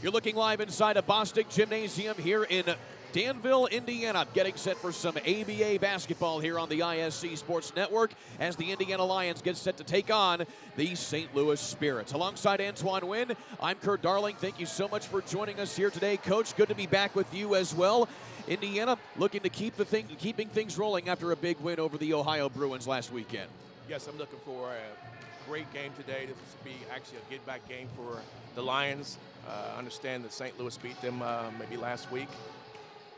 You're looking live inside a Bostic Gymnasium here in Danville, Indiana, getting set for some ABA basketball here on the ISC Sports Network as the Indiana Lions get set to take on the St. Louis Spirits. Alongside Antoine Wynn, I'm Kurt Darling. Thank you so much for joining us here today. Coach, good to be back with you as well. Indiana looking to keeping things rolling after a big win over the Ohio Bruins last weekend. Yes, I'm looking for a great game today. This will be actually a get-back game for the Lions. I understand that St. Louis beat them maybe last week.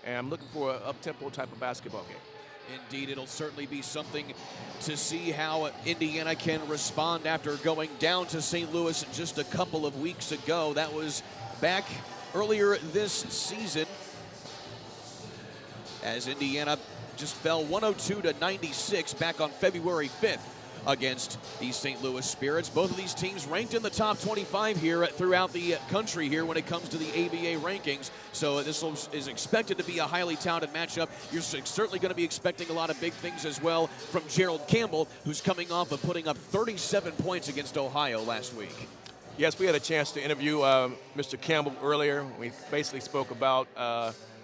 And I'm looking for an up-tempo type of basketball game. Indeed, it'll certainly be something to see how Indiana can respond after going down to St. Louis just a couple of weeks ago. That was back earlier this season as Indiana just fell 102-96 back on February 5th against the St. Louis Spirits. Both of these teams ranked in the top 25 here throughout the country here when it comes to the ABA rankings. So this is expected to be a highly touted matchup. You're certainly going to be expecting a lot of big things as well from Gerald Campbell, who's coming off of putting up 37 points against Ohio last week. Yes, we had a chance to interview Mr. Campbell earlier. We basically spoke about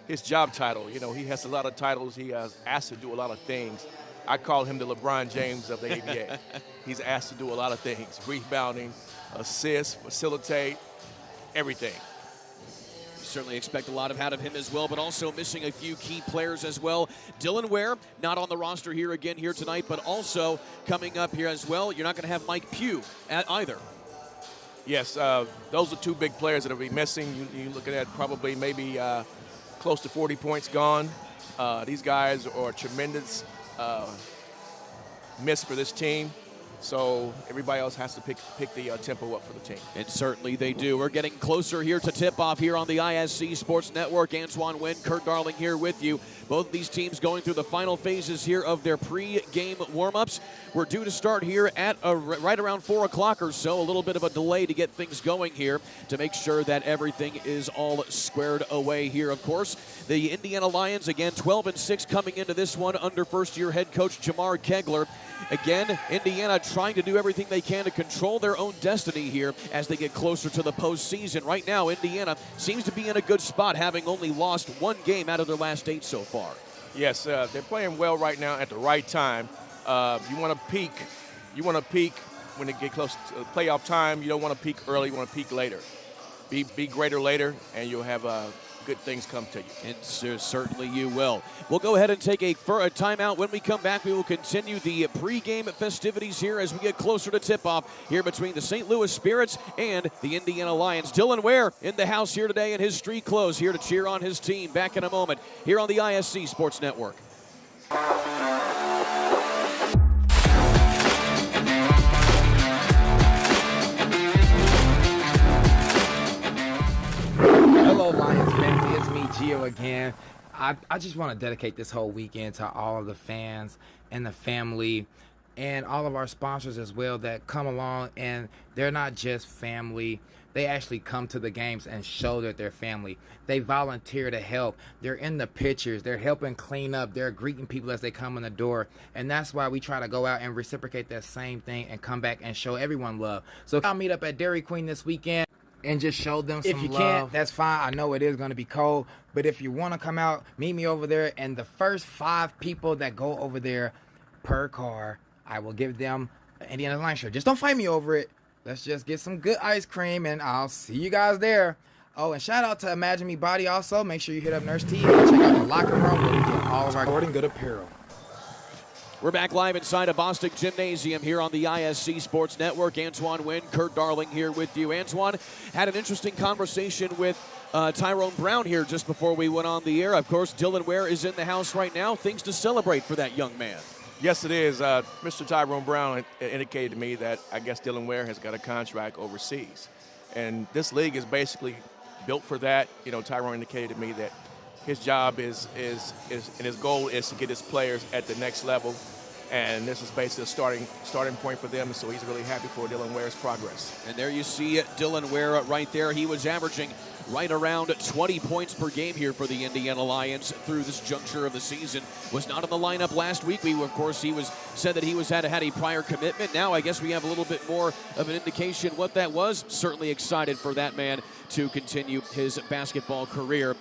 his job title. You know, he has a lot of titles. He has asked to do a lot of things. I call him the LeBron James of the ABA. He's asked to do a lot of things: rebounding, assist, facilitate, everything. You certainly expect a lot out of him as well, but also missing a few key players as well. Dylan Ware, not on the roster here tonight, but also coming up here as well. You're not going to have Mike Pugh either. Yes, those are two big players that will be missing. You're looking at probably maybe close to 40 points gone. These guys are tremendous miss for this team, so everybody else has to pick the tempo up for the team. And certainly they do. We're getting closer here to tip-off here on the ISC Sports Network. Antoine Wynn, Kurt Darling here with you. Both of these teams going through the final phases here of their pre-game warm-ups. We're due to start here at right around 4 o'clock or so. A little bit of a delay to get things going here to make sure that everything is all squared away here, of course. The Indiana Lions, again, 12-6 coming into this one under first-year head coach Jamar Kegler. Again, Indiana trying to do everything they can to control their own destiny here as they get closer to the postseason. Right now, Indiana seems to be in a good spot, having only lost one game out of their last 8 so far. Yes, they're playing well right now at the right time. You want to peak. You want to peak when it get close to playoff time. You don't want to peak early. You want to peak later. Be greater later, and you'll have good things come to you. And certainly you will. We'll go ahead and take a timeout. When we come back, we will continue the pregame festivities here as we get closer to tip-off here between the St. Louis Spirits and the Indiana Lions. Dylan Ware in the house here today in his street clothes, here to cheer on his team. Back in a moment here on the ISC Sports Network. Hello, Lions family. It's me, Gio, again. I just want to dedicate this whole weekend to all of the fans and the family and all of our sponsors as well that come along, and they're not just family. They actually come to the games and show that they're family. They volunteer to help. They're in the pictures. They're helping clean up. They're greeting people as they come in the door. And that's why we try to go out and reciprocate that same thing and come back and show everyone love. So I'll meet up at Dairy Queen this weekend and just show them some love. If you can't, that's fine. I know it is going to be cold. But if you want to come out, meet me over there. And the first 5 people that go over there per car, I will give them an Indiana Lions shirt. Just don't fight me over it. Let's just get some good ice cream, and I'll see you guys there. Oh, and shout out to Imagine Me Body also. Make sure you hit up Nurse T and check out the locker room where we get all of our sporting good apparel. We're back live inside a Bostic Gymnasium here on the ISC Sports Network. Antoine Wynn, Kurt Darling here with you. Antoine had an interesting conversation with Tyrone Brown here just before we went on the air. Of course, Dylan Ware is in the house right now. Things to celebrate for that young man. Yes, it is. Mr. Tyrone Brown indicated to me that I guess Dylan Ware has got a contract overseas. And this league is basically built for that. You know, Tyrone indicated to me that his job is and his goal is to get his players at the next level. And this is basically a starting point for them, so he's really happy for Dylan Ware's progress. And there you see Dylan Ware right there. He was averaging right around 20 points per game here for the Indiana Lions through this juncture of the season. Was not in the lineup last week. Of course, he said that he had a prior commitment. Now I guess we have a little bit more of an indication what that was. Certainly excited for that man to continue his basketball career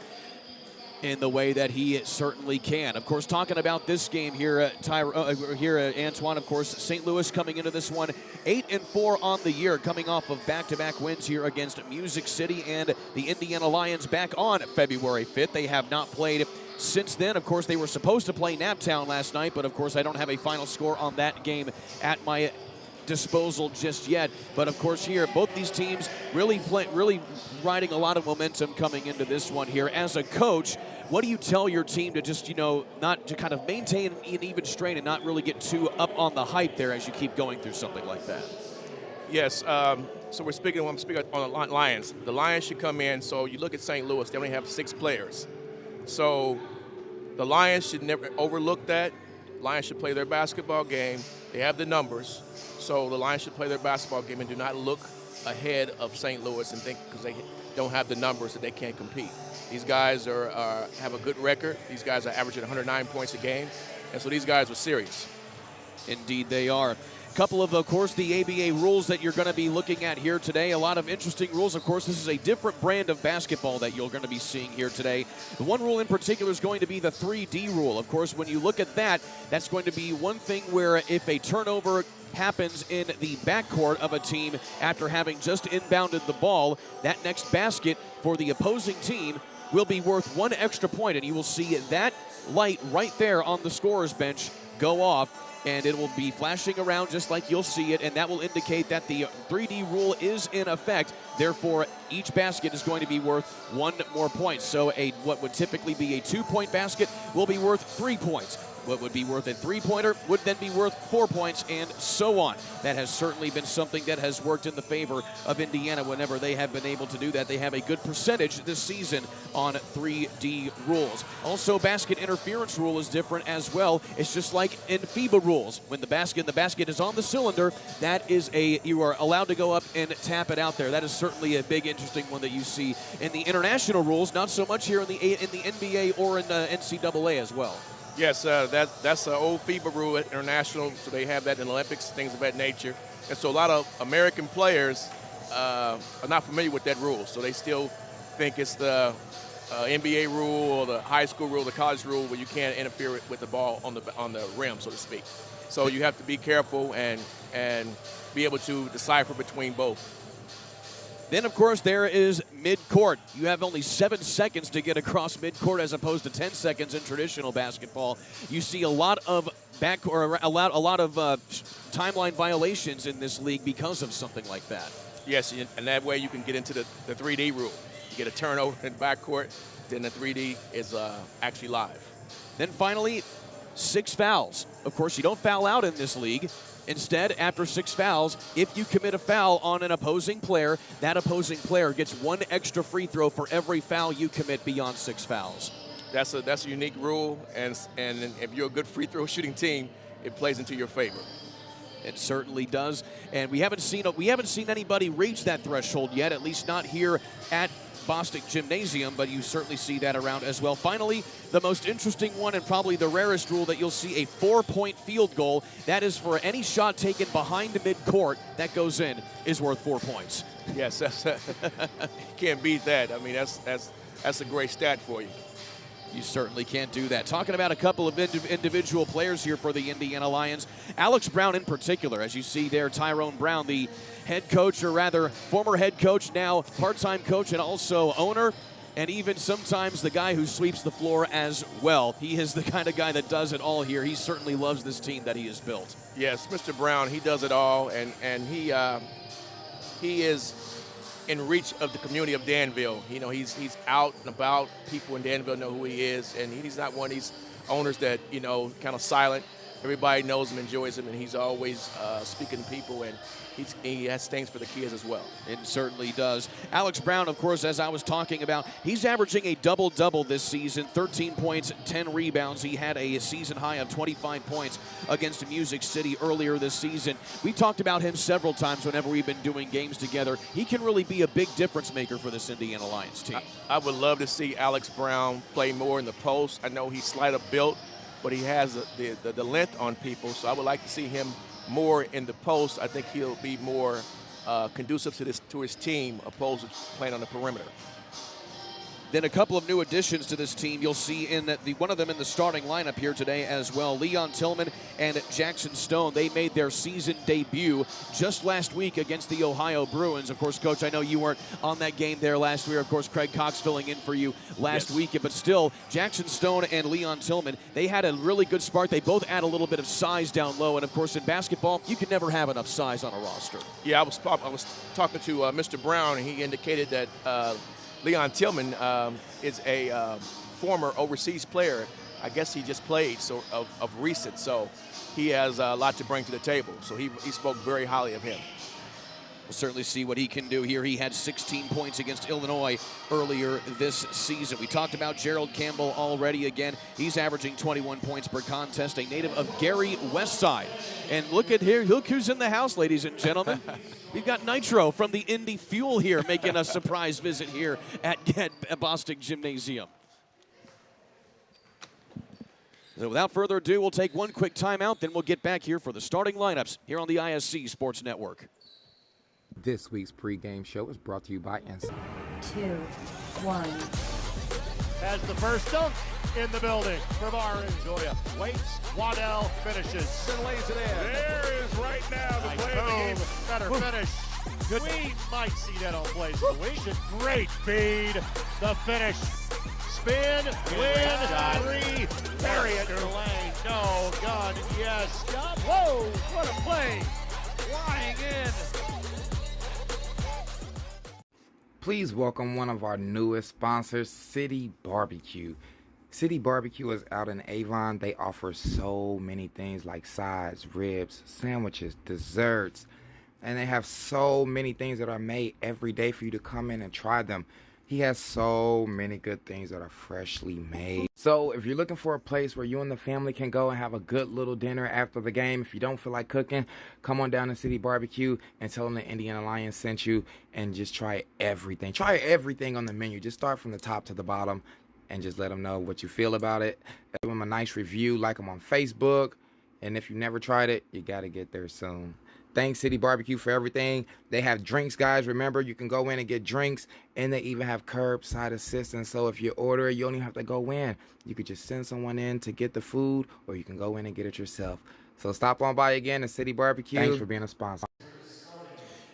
in the way that he certainly can. Of course, talking about this game here, Antoine, of course, St. Louis coming into this one 8-4 on the year, coming off of back-to-back wins here against Music City and the Indiana Lions back on February 5th. They have not played since then. Of course, they were supposed to play Naptown last night, but of course, I don't have a final score on that game at my disposal just yet. But of course, here both these teams really riding a lot of momentum coming into this one here. As a coach, what do you tell your team to just not to kind of maintain an even strain and not really get too up on the hype there as you keep going through something like that? Yes. So I'm speaking on the Lions. The Lions should come in. So you look at St. Louis, they only have 6 players. So the Lions should never overlook that. Lions should play their basketball game. They have the numbers. So the Lions should play their basketball game and do not look ahead of St. Louis and think because they don't have the numbers that they can't compete. These guys have a good record. These guys are averaging 109 points a game. And so these guys are serious. Indeed they are. Couple of course, the ABA rules that you're going to be looking at here today. A lot of interesting rules. Of course, this is a different brand of basketball that you're going to be seeing here today. The one rule in particular is going to be the 3D rule. Of course, when you look at that, that's going to be one thing where if a turnover happens in the backcourt of a team after having just inbounded the ball, that next basket for the opposing team will be worth 1 extra point, and you will see that light right there on the scorer's bench go off, and it will be flashing around just like you'll see it, and that will indicate that the 3D rule is in effect. Therefore, each basket is going to be worth 1 more point. So what would typically be a 2-point basket will be worth 3 points. What would be worth a 3-pointer would then be worth 4 points, and so on. That has certainly been something that has worked in the favor of Indiana whenever they have been able to do that. They have a good percentage this season on 3D rules. Also, basket interference rule is different as well. It's just like in FIBA rules. When the basket is on the cylinder, you are allowed to go up and tap it out there. That is certainly a big, interesting one that you see in the international rules, not so much here in the NBA or in the NCAA as well. Yes, that's an old FIBA rule at international, so they have that in the Olympics, things of that nature. And so a lot of American players are not familiar with that rule, so they still think it's the NBA rule or the high school rule, the college rule, where you can't interfere with the ball on the rim, so to speak. So you have to be careful and be able to decipher between both. Then, of course, there is midcourt. You have only 7 seconds to get across midcourt as opposed to 10 seconds in traditional basketball. You see a lot of timeline violations in this league because of something like that. Yes, and that way you can get into the 3D rule. You get a turnover in backcourt, then the 3D is actually live. Then finally, 6 fouls. Of course, you don't foul out in this league. Instead, after 6 fouls, if you commit a foul on an opposing player, that opposing player gets 1 extra free throw for every foul you commit beyond 6 fouls. That's a unique rule, and if you're a good free throw shooting team, it plays into your favor. It certainly does, and we haven't seen anybody reach that threshold yet, at least not here at Bostic Gymnasium, but you certainly see that around as well. Finally, the most interesting one and probably the rarest rule that you'll see, a 4-point field goal. That is for any shot taken behind midcourt that goes in is worth 4 points. Yes, you can't beat that. I mean, that's a great stat for you. You certainly can't do that. Talking about a couple of individual players here for the Indiana Lions. Alex Brown in particular, as you see there, Tyrone Brown, the head coach, or rather former head coach, now part-time coach and also owner, and even sometimes the guy who sweeps the floor as well. He is the kind of guy that does it all here. He certainly loves this team that he has built. Yes, Mr. Brown, he does it all, and he is in reach of the community of Danville. You know, he's out and about. People in Danville know who he is, and he's not one of these owners that, kind of silent. everybody knows him, enjoys him, and he's always speaking to people, and he has things for the kids as well. It certainly does. Alex Brown, of course, as I was talking about, he's averaging a double-double this season, 13 points, 10 rebounds. He had a season high of 25 points against Music City earlier this season. We talked about him several times whenever we've been doing games together. He can really be a big difference maker for this Indiana Lions team. I would love to see Alex Brown play more in the post. I know he's slight of built, but he has the length on people, so I would like to see him more in the post. I think he'll be more conducive to his team opposed to playing on the perimeter. Then a couple of new additions to this team. You'll see in that one of them in the starting lineup here today as well. Leon Tillman and Jackson Stone, they made their season debut just last week against the Ohio Bruins. Of course, Coach, I know you weren't on that game there last year. Of course, Craig Cox filling in for you last week. But still, Jackson Stone and Leon Tillman, they had a really good spark. They both add a little bit of size down low. And, of course, in basketball, you can never have enough size on a roster. Yeah, I was talking to Mr. Brown, and he indicated that Leon Tillman is a former overseas player. I guess he just played of recent, so he has a lot to bring to the table. So he spoke very highly of him. We'll certainly see what he can do here. He had 16 points against Illinois earlier this season. We talked about Gerald Campbell already again. He's averaging 21 points per contest, a native of Gary Westside. And look at here, look who's in the house, ladies and gentlemen. We've got Nitro from the Indy Fuel here making a surprise visit here at Bostic Gymnasium. So without further ado, we'll take one quick timeout, then we'll get back here for the starting lineups here on the ISC Sports Network. This week's pregame show is brought to you by Inside. 2, 1. Has the first dunk in the building from Joya. Waits, Waddell finishes. And lays it in. There is right now the play of the game. Better finish. Good. We might see that on plays of the week. Great feed. The finish. Spin, win, three. Bury it in the lane. No, gun, yes. Whoa, what a play. Flying in. Please welcome one of our newest sponsors, City Barbecue. City Barbecue is out in Avon. They offer so many things like sides, ribs, sandwiches, desserts, and they have so many things that are made every day for you to come in and try them. He has so many good things that are freshly made. So if you're looking for a place where you and the family can go and have a good little dinner after the game, if you don't feel like cooking, come on down to City Barbecue and tell them the Indiana Lions sent you and just try everything. Try everything on the menu. Just start from the top to the bottom and just let them know what you feel about it. Give them a nice review, like them on Facebook. And if you never tried it, you got to get there soon. Thanks, City Barbecue, for everything. They have drinks, guys. Remember, you can go in and get drinks, and they even have curbside assistance. So if you order it, you don't even have to go in. You could just send someone in to get the food, or you can go in and get it yourself. So stop on by again at City Barbecue. Thanks for being a sponsor.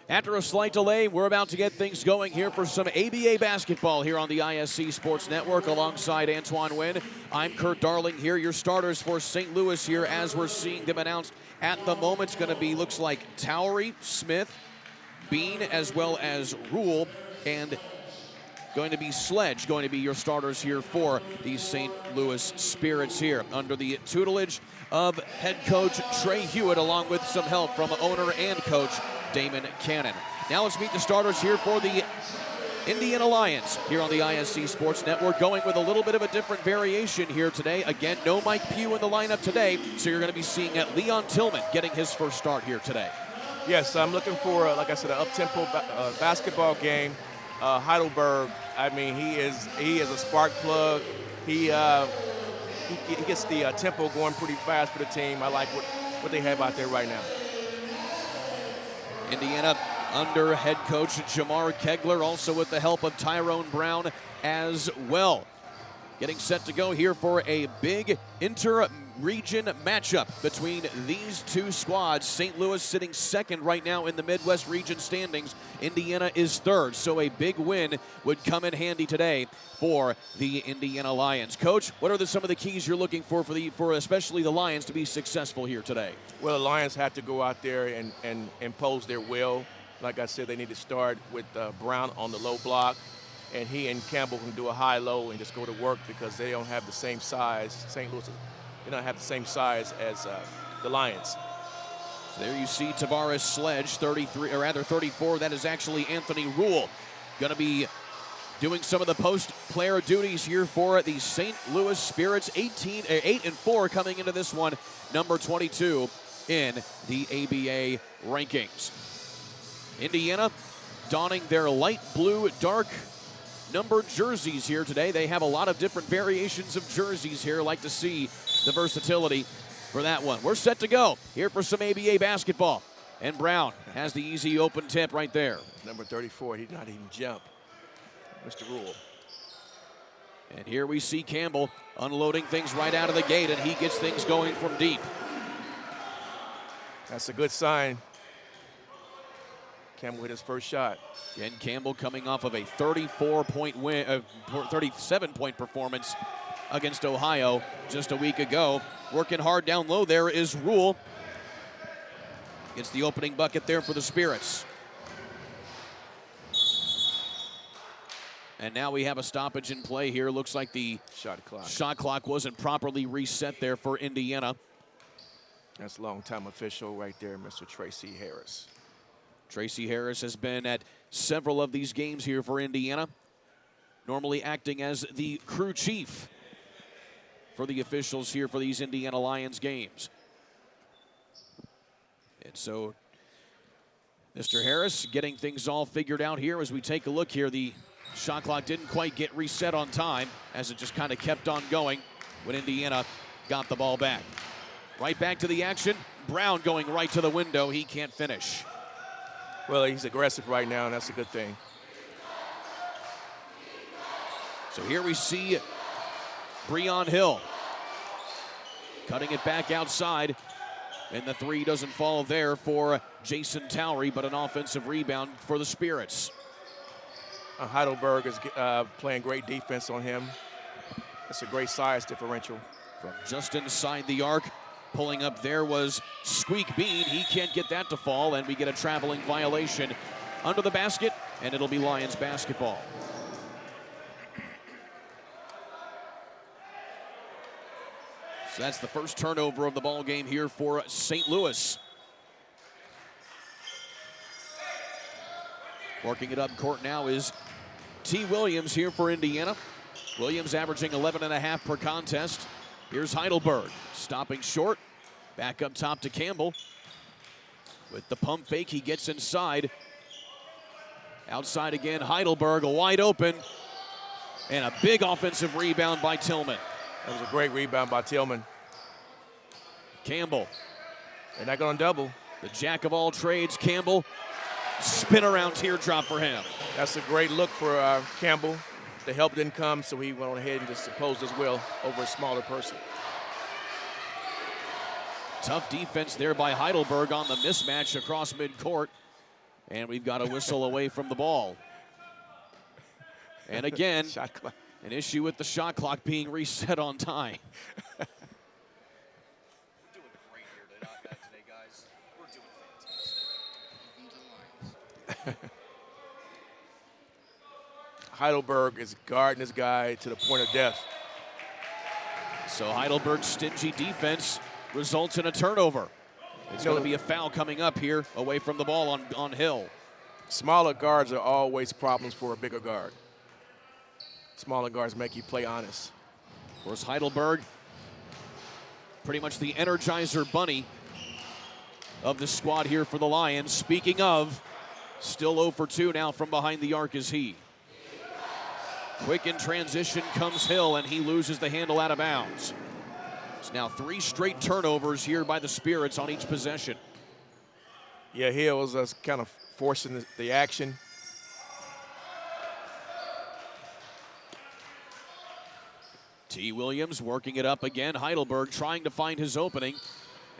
After a slight delay, we're about to get things going here for some ABA basketball here on the ISC Sports Network alongside Antoine Wynn. I'm Kurt Darling here, your starters for St. Louis here as we're seeing them announced at the moment. It's going to be, looks like Towery, Smith, Bean, as well as Rule, and going to be Sledge, going to be your starters here for the St. Louis Spirits here under the tutelage of head coach Trey Hewitt, along with some help from owner and coach Damon Cannon. Now let's meet the starters here for the Indiana Lions here on the ISC Sports Network, going with a little bit of a different variation here today. Again, no Mike Pugh in the lineup today, so you're going to be seeing Leon Tillman getting his first start here today. Yes, I'm looking for, like I said, an up-tempo basketball game. Heidelberg, I mean, he is a spark plug. He gets the tempo going pretty fast for the team. I like what they have out there right now. Indiana under head coach Jamar Kegler, also with the help of Tyrone Brown as well. Getting set to go here for a big inter-region matchup between these two squads. St. Louis sitting second right now in the Midwest region standings. Indiana is third, so a big win would come in handy today for the Indiana Lions. Coach, what are some of the keys you're looking for especially the Lions to be successful here today? Well, the Lions have to go out there and impose their will. Like I said, they need to start with Brown on the low block, and he and Campbell can do a high-low and just go to work because they don't have the same size. St. Louis do not have the same size as the Lions. So there you see Tavares Sledge, 33, or rather 34. That is actually Anthony Rule. Going to be doing some of the post-player duties here for the St. Louis Spirits. 8-4 coming into this one, number 22 in the ABA rankings. Indiana donning their light blue, dark numbered jerseys here today. They have a lot of different variations of jerseys here. Like to see the versatility for that one. We're set to go here for some ABA basketball. And Brown has the easy open tip right there. Number 34, he did not even jump. Mr. Rule. And here we see Campbell unloading things right out of the gate, and he gets things going from deep. That's a good sign. Campbell hit his first shot. Again, Campbell coming off of a 37-point performance against Ohio just a week ago. Working hard down low there is Rule. Gets the opening bucket there for the Spirits. And now we have a stoppage in play here. Looks like the shot clock wasn't properly reset there for Indiana. That's longtime official right there, Mr. Tracy Harris. Tracy Harris has been at several of these games here for Indiana, normally acting as the crew chief for the officials here for these Indiana Lions games. And so Mr. Harris getting things all figured out here as we take a look here. The shot clock didn't quite get reset on time as it just kind of kept on going when Indiana got the ball back. Right back to the action. Brown going right to the window. He can't finish. Well, he's aggressive right now, and that's a good thing. So here we see Breon Hill cutting it back outside, and the three doesn't fall there for Jason Towery, but an offensive rebound for the Spirits. Heidelberg is playing great defense on him. It's a great size differential. From just inside the arc, pulling up there was Squeak Bean. He can't get that to fall, and we get a traveling violation under the basket, and it'll be Lions basketball. So that's the first turnover of the ball game here for St. Louis. Working it up court now is T. Williams here for Indiana. Williams averaging 11.5 per contest. Here's Heidelberg, stopping short. Back up top to Campbell. With the pump fake, he gets inside. Outside again, Heidelberg, wide open. And a big offensive rebound by Tillman. That was a great rebound by Tillman. Campbell. They're not going to double. The jack of all trades, Campbell. Spin around teardrop for him. That's a great look for Campbell. The help didn't come, so he went on ahead and just imposed his will over a smaller person. Tough defense there by Heidelberg on the mismatch across midcourt. And we've got a whistle away from the ball. And again, an issue with the shot clock being reset on time. We're doing great here today, guys. We're doing fantastic. Heidelberg is guarding this guy to the point of death. So Heidelberg's stingy defense results in a turnover. It's going to be a foul coming up here away from the ball on Hill. Smaller guards are always problems for a bigger guard. Smaller guards make you play honest. Of course, Heidelberg, pretty much the Energizer Bunny of the squad here for the Lions. Speaking of, still 0 for 2 now from behind the arc is he. Quick in transition comes Hill, and he loses the handle out of bounds. It's now 3 straight turnovers here by the Spirits on each possession. Yeah, Hill was kind of forcing the action. T. Williams working it up again. Heidelberg trying to find his opening.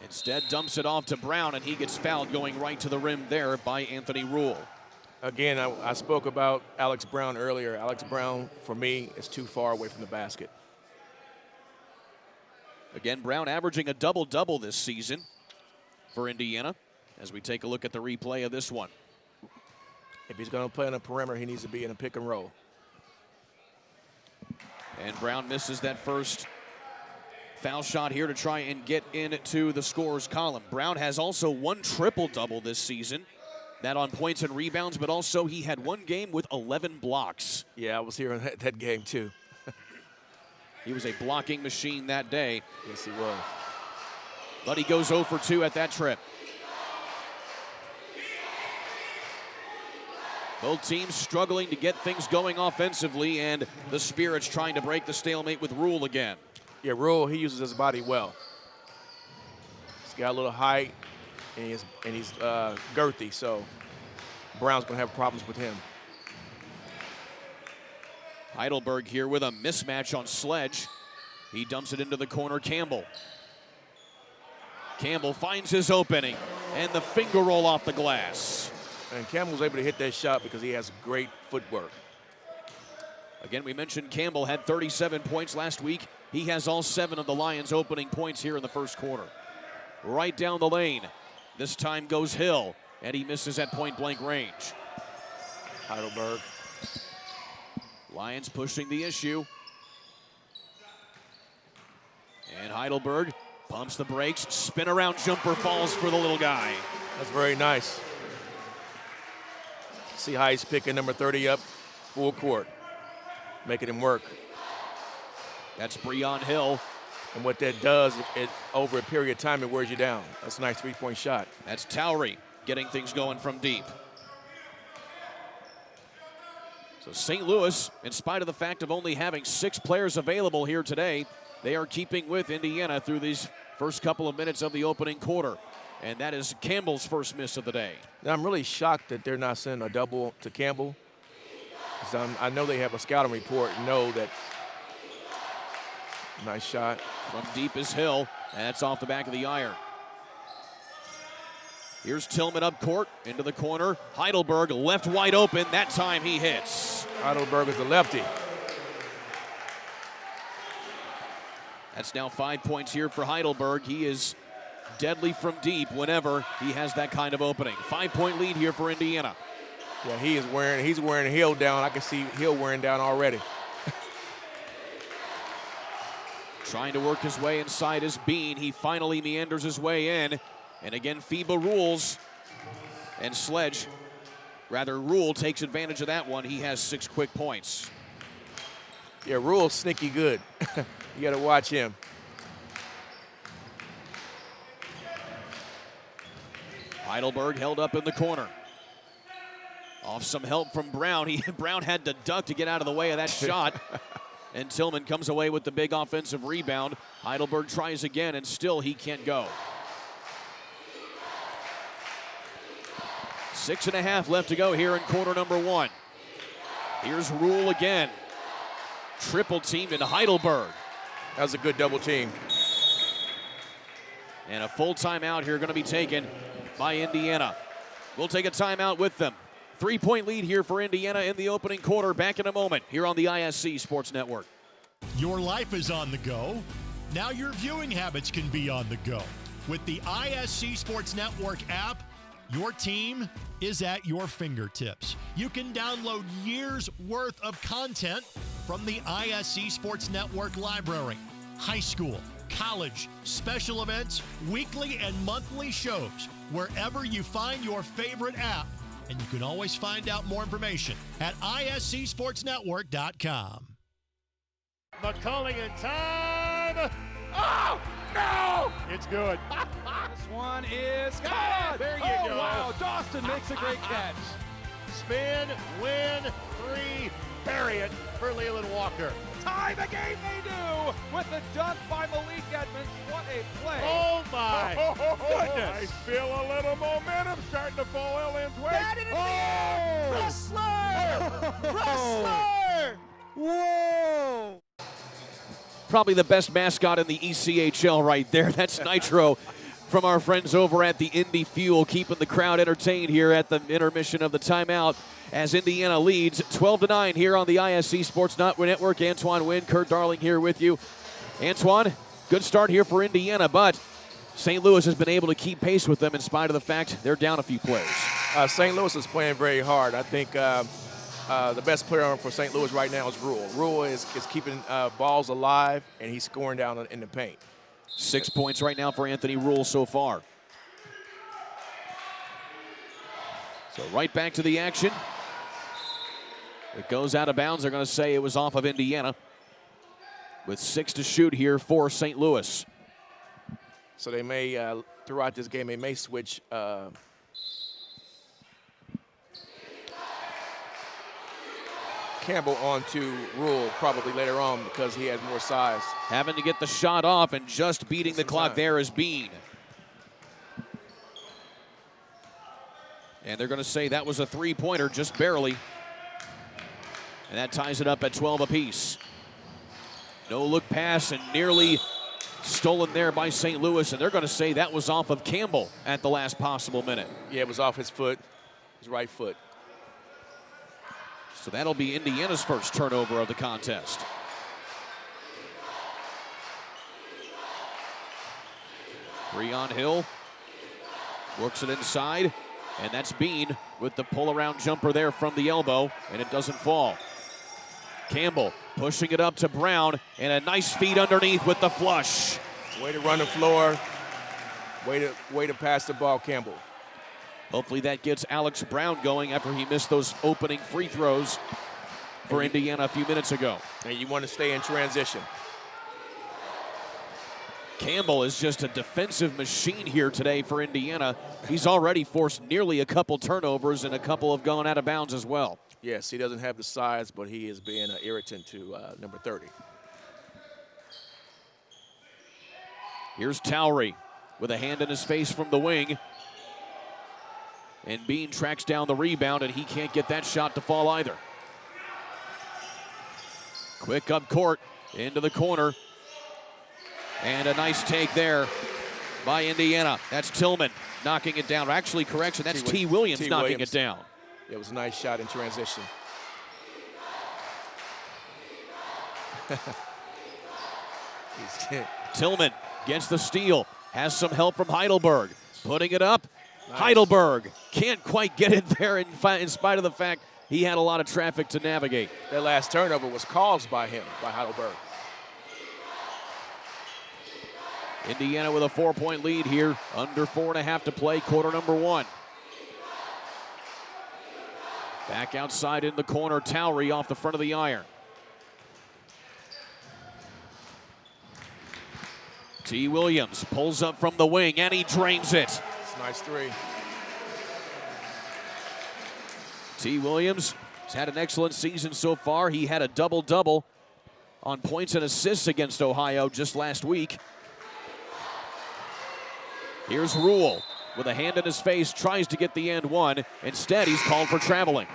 Instead dumps it off to Brown, and he gets fouled going right to the rim there by Anthony Rule. Again, I spoke about Alex Brown earlier. Alex Brown, for me, is too far away from the basket. Again, Brown averaging a double-double this season for Indiana as we take a look at the replay of this one. If he's going to play on the perimeter, he needs to be in a pick and roll. And Brown misses that first Foul shot here to try and get into the scorers column. Brown has also one triple-double this season. That on points and rebounds, but also he had one game with 11 blocks. Yeah, I was here in that game too. He was a blocking machine that day. Yes, he was. But he goes 0 for 2 at that trip. Both teams struggling to get things going offensively, and the Spirits trying to break the stalemate with Rule again. Yeah, Rule, he uses his body well. He's got a little height, and he's girthy, so Brown's going to have problems with him. Heidelberg here with a mismatch on Sledge. He dumps it into the corner, Campbell. Campbell finds his opening, and the finger roll off the glass. And Campbell's able to hit that shot because he has great footwork. Again, we mentioned Campbell had 37 points last week. He has all 7 of the Lions' opening points here in the first quarter. Right down the lane. This time goes Hill, and he misses at point-blank range. Heidelberg. Lions pushing the issue. And Heidelberg pumps the brakes. Spin around jumper falls for the little guy. That's very nice. See how he's picking number 30 up full court, making him work. That's Breon Hill. And what that does, over a period of time, it wears you down. That's a nice three-point shot. That's Towery getting things going from deep. So St. Louis, in spite of the fact of only having 6 players available here today, they are keeping with Indiana through these first couple of minutes of the opening quarter. And that is Campbell's first miss of the day. Now, I'm really shocked that they're not sending a double to Campbell. I know they have a scouting report and know that. Nice shot. From deep is Hill, and that's off the back of the iron. Here's Tillman up court, into the corner. Heidelberg left wide open. That time he hits. Heidelberg is the lefty. That's now 5 points here for Heidelberg. He is deadly from deep whenever he has that kind of opening. 5-point lead here for Indiana. Yeah, he's wearing Hill down. I can see Hill wearing down already. Trying to work his way inside his Bean. He finally meanders his way in. And again, FIBA rules. And Rule takes advantage of that one. He has 6 quick points. Yeah, Rule's sneaky good. You got to watch him. Heidelberg held up in the corner. Off some help from Brown. Brown had to duck to get out of the way of that shot. And Tillman comes away with the big offensive rebound. Heidelberg tries again, and still he can't go. 6.5 left to go here in quarter number 1. Here's Rule again. Triple teamed into Heidelberg. That was a good double team. And a full timeout here going to be taken by Indiana. We'll take a timeout with them. 3-point lead here for Indiana in the opening quarter. Back in a moment here on the ISC Sports Network. Your life is on the go. Now your viewing habits can be on the go. With the ISC Sports Network app, your team is at your fingertips. You can download years worth of content from the ISC Sports Network library. High school, college, special events, weekly and monthly shows, wherever you find your favorite app. And you can always find out more information at iscsportsnetwork.com. McCulling in time. Oh, no! It's good. This one is God, there you go. Wow, Dawson makes a great catch. Spin, win, 3, bury it for Leland Walker. Tie the game they do with the dunk by Malik Edmonds. What a play. Oh, my goodness. I feel a little momentum starting to fall Lyons' way. That is Wrestler! Wrestler! Whoa! Probably the best mascot in the ECHL right there. That's Nitro from our friends over at the Indy Fuel, keeping the crowd entertained here at the intermission of the timeout as Indiana leads 12-9 here on the ISC Sports Network. Antoine Wynn, Kurt Darling here with you. Antoine, good start here for Indiana, but St. Louis has been able to keep pace with them in spite of the fact they're down a few players. St. Louis is playing very hard. I think the best player for St. Louis right now is Rule. Rule is keeping balls alive, and he's scoring down in the paint. 6 points right now for Anthony Rule so far. So right back to the action. It goes out of bounds. They're going to say it was off of Indiana. With 6 to shoot here for St. Louis. So they may, throughout this game, they may switch Campbell onto Rule probably later on because he has more size. Having to get the shot off and just beating the clock there is Bean. And they're going to say that was a three-pointer, just barely. And that ties it up at 12 apiece. No-look pass and nearly stolen there by St. Louis, and they're going to say that was off of Campbell at the last possible minute. Yeah, it was off his foot, his right foot. So that'll be Indiana's first turnover of the contest. Breon Hill works it inside, and that's Bean with the pull-around jumper there from the elbow, and it doesn't fall. Campbell pushing it up to Brown, and a nice feed underneath with the flush. Way to run the floor. Way to pass the ball, Campbell. Hopefully that gets Alex Brown going after he missed those opening free throws for Indiana a few minutes ago. And you want to stay in transition. Campbell is just a defensive machine here today for Indiana. He's already forced nearly a couple turnovers and a couple have gone out of bounds as well. Yes, he doesn't have the size, but he is being an irritant to number 30. Here's Towery with a hand in his face from the wing. And Bean tracks down the rebound, and he can't get that shot to fall either. Quick up court, into the corner. And a nice take there by Indiana. That's Tillman knocking it down. Actually, correction, that's T. Williams knocking it down. It was a nice shot in transition. Tillman gets the steal. Has some help from Heidelberg. Putting it up. Nice. Heidelberg can't quite get it there in spite of the fact he had a lot of traffic to navigate. That last turnover was caused by him, by Heidelberg. Indiana with a 4-point lead here. Under 4.5 to play, quarter number 1. Back outside in the corner, Towery off the front of the iron. T. Williams pulls up from the wing, and he drains it. It's a nice three. T. Williams has had an excellent season so far. He had a double-double on points and assists against Ohio just last week. Here's Rule with a hand in his face, tries to get the and one. Instead, he's called for traveling.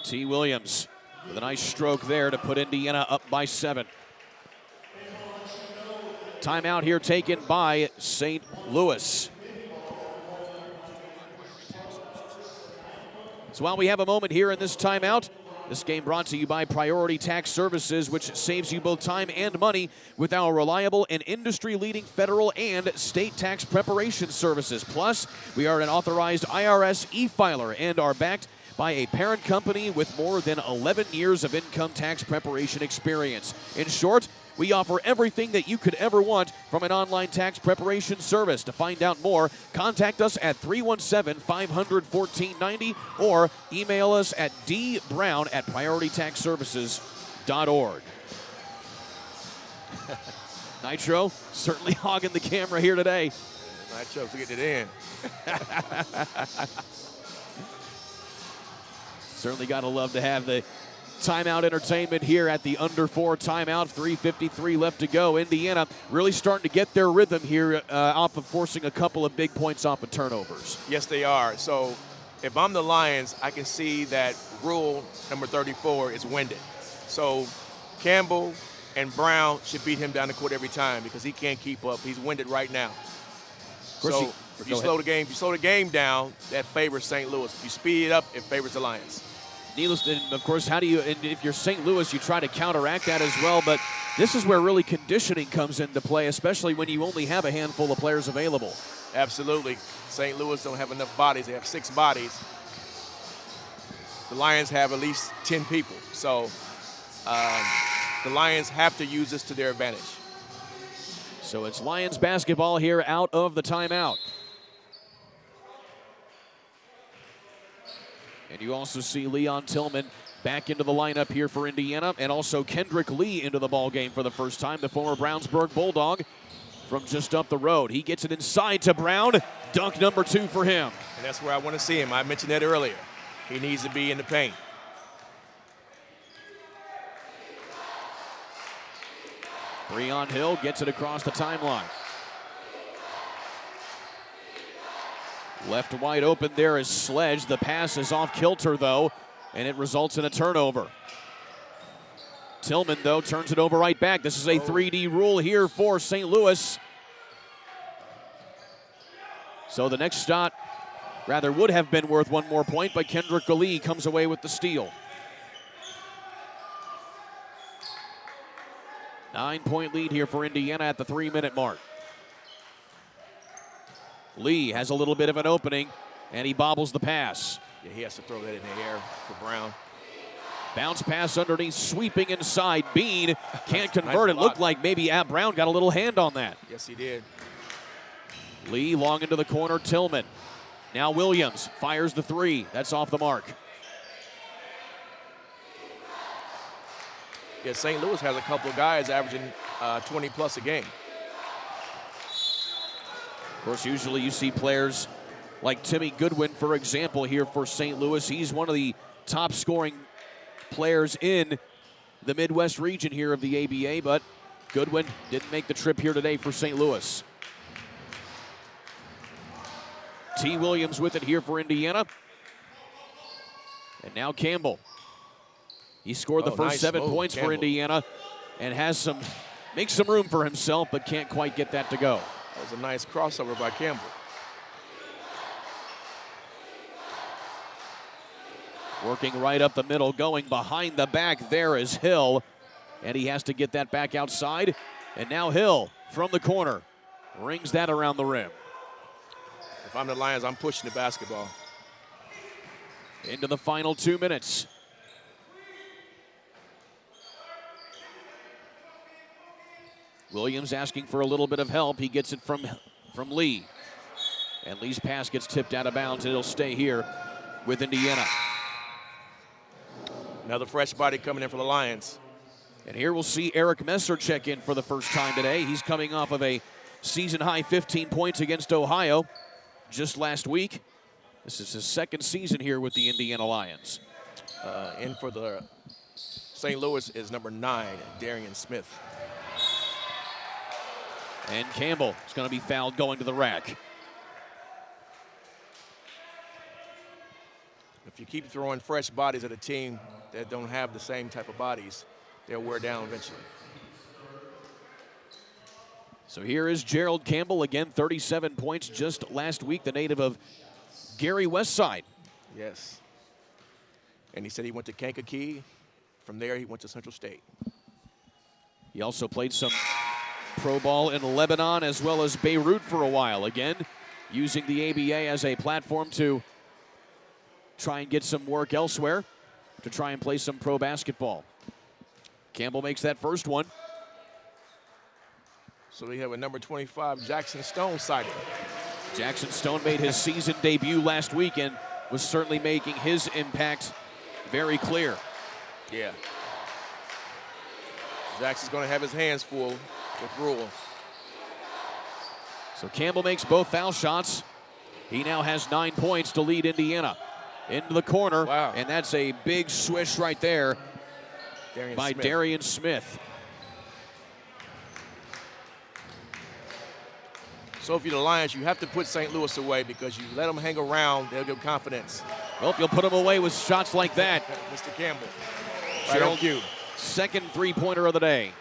T. Williams with a nice stroke there to put Indiana up by 7. Timeout here taken by St. Louis. So while we have a moment here in this timeout, this game brought to you by Priority Tax Services, which saves you both time and money with our reliable and industry-leading federal and state tax preparation services. Plus, we are an authorized IRS e-filer and are backed by a parent company with more than 11 years of income tax preparation experience. In short, we offer everything that you could ever want from an online tax preparation service. To find out more, contact us at 317-500-1490 or email us at dbrown@prioritytaxservices.org. Nitro certainly hogging the camera here today. Nitro to get it in. Certainly got to love to have the timeout entertainment here at the under 4 timeout. 3:53 left to go. Indiana really starting to get their rhythm here off of forcing a couple of big points off of turnovers. Yes, they are. So if I'm the Lions, I can see that Rule, number 34, is winded. So Campbell and Brown should beat him down the court every time because he can't keep up. He's winded right now. So if you slow the game down, that favors St. Louis. If you speed it up, it favors the Lions. Needless, and of course, how do you, and if you're St. Louis, you try to counteract that as well, but this is where really conditioning comes into play, especially when you only have a handful of players available. Absolutely. St. Louis don't have enough bodies. They have 6 bodies. The Lions have at least 10 people. So the Lions have to use this to their advantage. So it's Lions basketball here out of the timeout. And you also see Leon Tillman back into the lineup here for Indiana, and also Kendrick Lee into the ball game for the first time, the former Brownsburg Bulldog from just up the road. He gets it inside to Brown. Dunk number 2 for him. And that's where I want to see him. I mentioned that earlier. He needs to be in the paint. Breon Hill gets it across the timeline. Left wide open there is Sledge. The pass is off kilter, though, and it results in a turnover. Tillman, though, turns it over right back. This is a 3D rule here for St. Louis. So the next shot, rather, would have been worth 1 more point, but Kendrick Lee comes away with the steal. 9-point lead here for Indiana at the 3-minute mark. Lee has a little bit of an opening, and he bobbles the pass. Yeah, he has to throw that in the air for Brown. Bounce pass underneath, sweeping inside. Bean can't convert. Nice It looked like maybe Brown got a little hand on that. Yes, he did. Lee long into the corner, Tillman. Now Williams fires the 3. That's off the mark. Yeah, St. Louis has a couple of guys averaging 20-plus a game. Of course, usually you see players like Timmy Goodwin, for example, here for St. Louis. He's one of the top scoring players in the Midwest region here of the ABA, but Goodwin didn't make the trip here today for St. Louis. T. Williams with it here for Indiana. And now Campbell. He scored the first nice 7 move, points Campbell. for Indiana and makes some room for himself, but can't quite get that to go. That was a nice crossover by Campbell. Working right up the middle, going behind the back. There is Hill, and he has to get that back outside. And now Hill from the corner rings that around the rim. If I'm the Lions, I'm pushing the basketball. Into the final 2 minutes. Williams asking for a little bit of help. He gets it from Lee. And Lee's pass gets tipped out of bounds, and it'll stay here with Indiana. Another fresh body coming in for the Lions. And here we'll see Eric Messer check in for the first time today. He's coming off of a season-high 15 points against Ohio just last week. This is his 2nd season here with the Indiana Lions. In for the St. Louis is number 9, Darian Smith. And Campbell is going to be fouled going to the rack. If you keep throwing fresh bodies at a team that don't have the same type of bodies, they'll wear down eventually. So here is Gerald Campbell, again, 37 points just last week, the native of Gary Westside. Yes. And he said he went to Kankakee. From there, he went to Central State. He also played some pro ball in Lebanon as well as Beirut for a while. Again, using the ABA as a platform to try and get some work elsewhere, to try and play some pro basketball. Campbell makes that first one. So we have a number 25, Jackson Stone, sighting. Jackson Stone made his season debut last week and was certainly making his impact very clear. Yeah. Jackson's going to have his hands full with Rule. So Campbell makes both foul shots. He now has 9 points to lead Indiana. Into the corner, Wow. And that's a big swish right there by Smith. Darian Smith. So if you're the Lions, you have to put St. Louis away because you let them hang around, they'll give confidence. Well, you'll put him away with shots like that. Mr. Campbell. Right on Gerald, cue. second three-pointer of the day.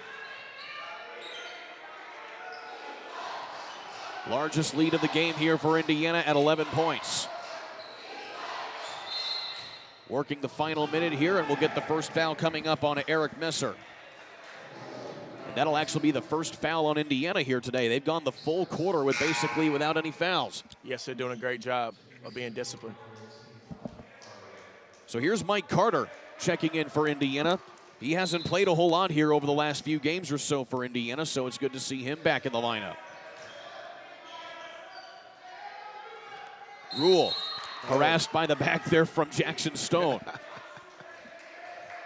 Largest lead of the game here for Indiana at 11 points. Working the final minute here, and we'll get the first foul coming up on Eric Messer. And that'll actually be the first foul on Indiana here today. They've gone the full quarter with basically without any fouls. Yes, they're doing a great job of being disciplined. So here's Mike Carter checking in for Indiana. He hasn't played a whole lot here over the last few games or so for Indiana, so it's good to see him back in the lineup. Rule harassed by the back there from Jackson Stone.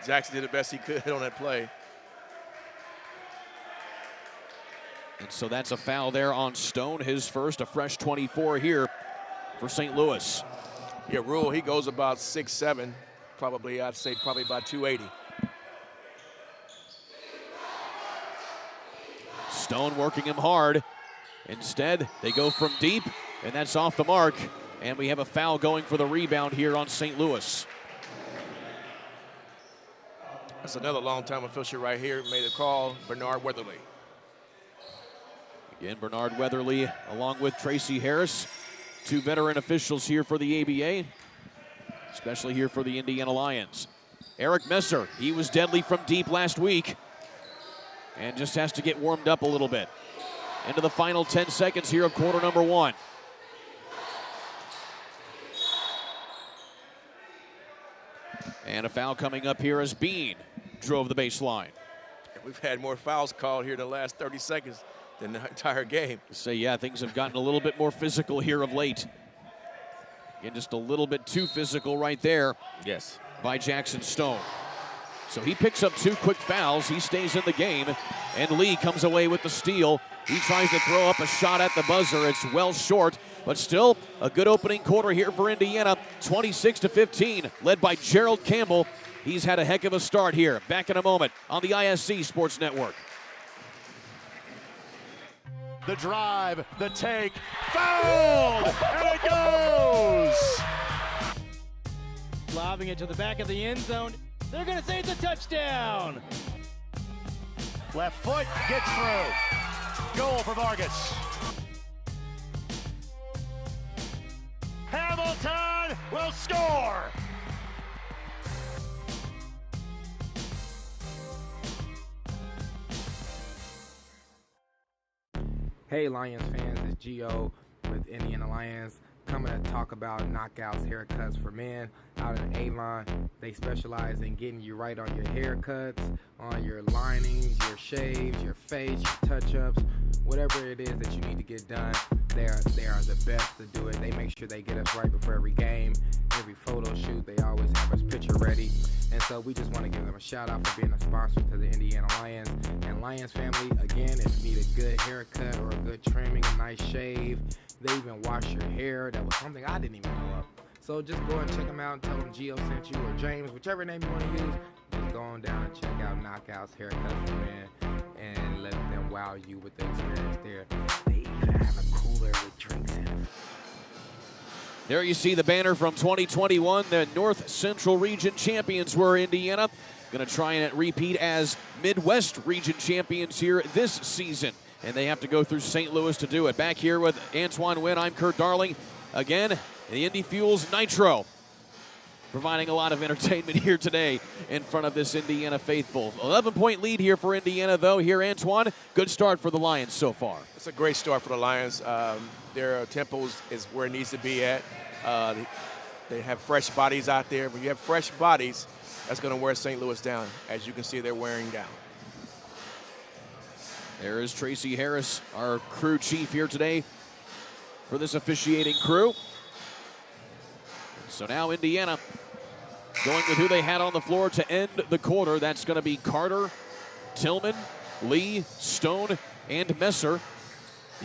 Jackson did the best he could on that play. And so that's a foul there on Stone, his first, a fresh 24 here for St. Louis. Yeah, Rule, he goes about 6'7", probably, I'd say probably about 280. Stone working him hard. Instead, they go from deep, and that's off the mark. And we have a foul going for the rebound here on St. Louis. That's another long-time official right here, made a call, Bernard Weatherly. Again, Bernard Weatherly along with Tracy Harris, two veteran officials here for the ABA, especially here for the Indiana Lions. Eric Messer, he was deadly from deep last week and just has to get warmed up a little bit. Into the final 10 seconds here of quarter number 1. And a foul coming up here as Bean drove the baseline. We've had more fouls called here in the last 30 seconds than the entire game. So yeah, things have gotten a little bit more physical here of late. Again, just a little bit too physical right there. Yes. By Jackson Stone. So he picks up 2 quick fouls. He stays in the game. And Lee comes away with the steal. He tries to throw up a shot at the buzzer. It's well short, but still a good opening quarter here for Indiana. 26-15, led by Gerald Campbell. He's had a heck of a start here. Back in a moment on the ISC Sports Network. The drive, the take, fouled, and it goes! Lobbing it to the back of the end zone. They're going to say it's a touchdown. Left foot gets through. Goal for Vargas. Hamilton will score! Hey Lions fans, it's Gio with Indiana Lions, coming to talk about Knockouts haircuts for men out in A-Line. They specialize in getting you right on your haircuts, on your linings, your shaves, your face, your touch-ups, whatever it is that you need to get done. They are the best to do it. They make sure they get us right before every game, every photo shoot. They always have us picture ready. And so we just want to give them a shout out for being a sponsor to the Indiana Lions. And Lions family, again, if you need a good haircut or a good trimming, a nice shave, they even wash your hair. That was something I didn't even know of. So just go and check them out and tell them Gio sent you, or James, whichever name you want to use. Just go on down and check out Knockouts Haircuts for Men and let them wow you with the experience there. They even have a cooler with drinks in it. There you see the banner from 2021. The North Central Region champions were Indiana. Going to try and repeat as Midwest Region champions here this season. And they have to go through St. Louis to do it. Back here with Antoine Wynn, I'm Kurt Darling. Again, the Indy Fuels Nitro, providing a lot of entertainment here today in front of this Indiana faithful. 11-point lead here for Indiana, though. Here, Antoine, good start for the Lions so far. It's a great start for the Lions. Their tempo is where it needs to be at. They have fresh bodies out there. When you have fresh bodies, that's going to wear St. Louis down. As you can see, they're wearing down. There is Tracy Harris, our crew chief here today for this officiating crew. So now Indiana going with who they had on the floor to end the quarter. That's going to be Carter, Tillman, Lee, Stone, and Messer.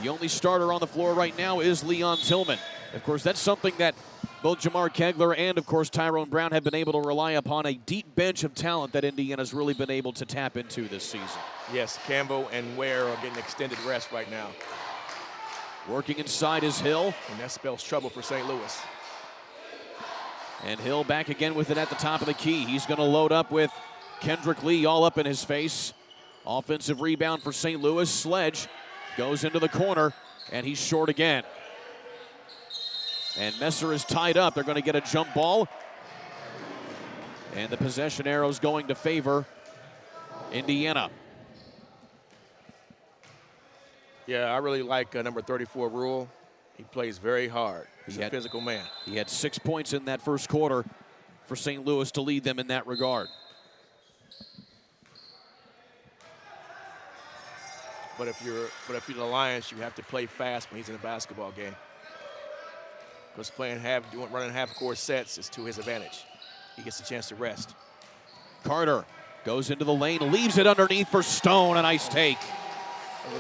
The only starter on the floor right now is Leon Tillman. Of course, that's something that both Jamar Kegler and, of course, Tyrone Brown have been able to rely upon, a deep bench of talent that Indiana's really been able to tap into this season. Yes, Campbell and Ware are getting extended rest right now. Working inside is Hill. And that spells trouble for St. Louis. And Hill back again with it at the top of the key. He's going to load up with Kendrick Lee all up in his face. Offensive rebound for St. Louis. Sledge goes into the corner, and he's short again. And Messer is tied up. They're going to get a jump ball. And the possession arrow is going to favor Indiana. Yeah, I really like number 34, Rule. He plays very hard. He's a physical man. He had 6 points in that first quarter for St. Louis to lead them in that regard. But if you're the Lions, you have to play fast when he's in a basketball game. Because running half-court sets is to his advantage. He gets a chance to rest. Carter goes into the lane, leaves it underneath for Stone. A nice take.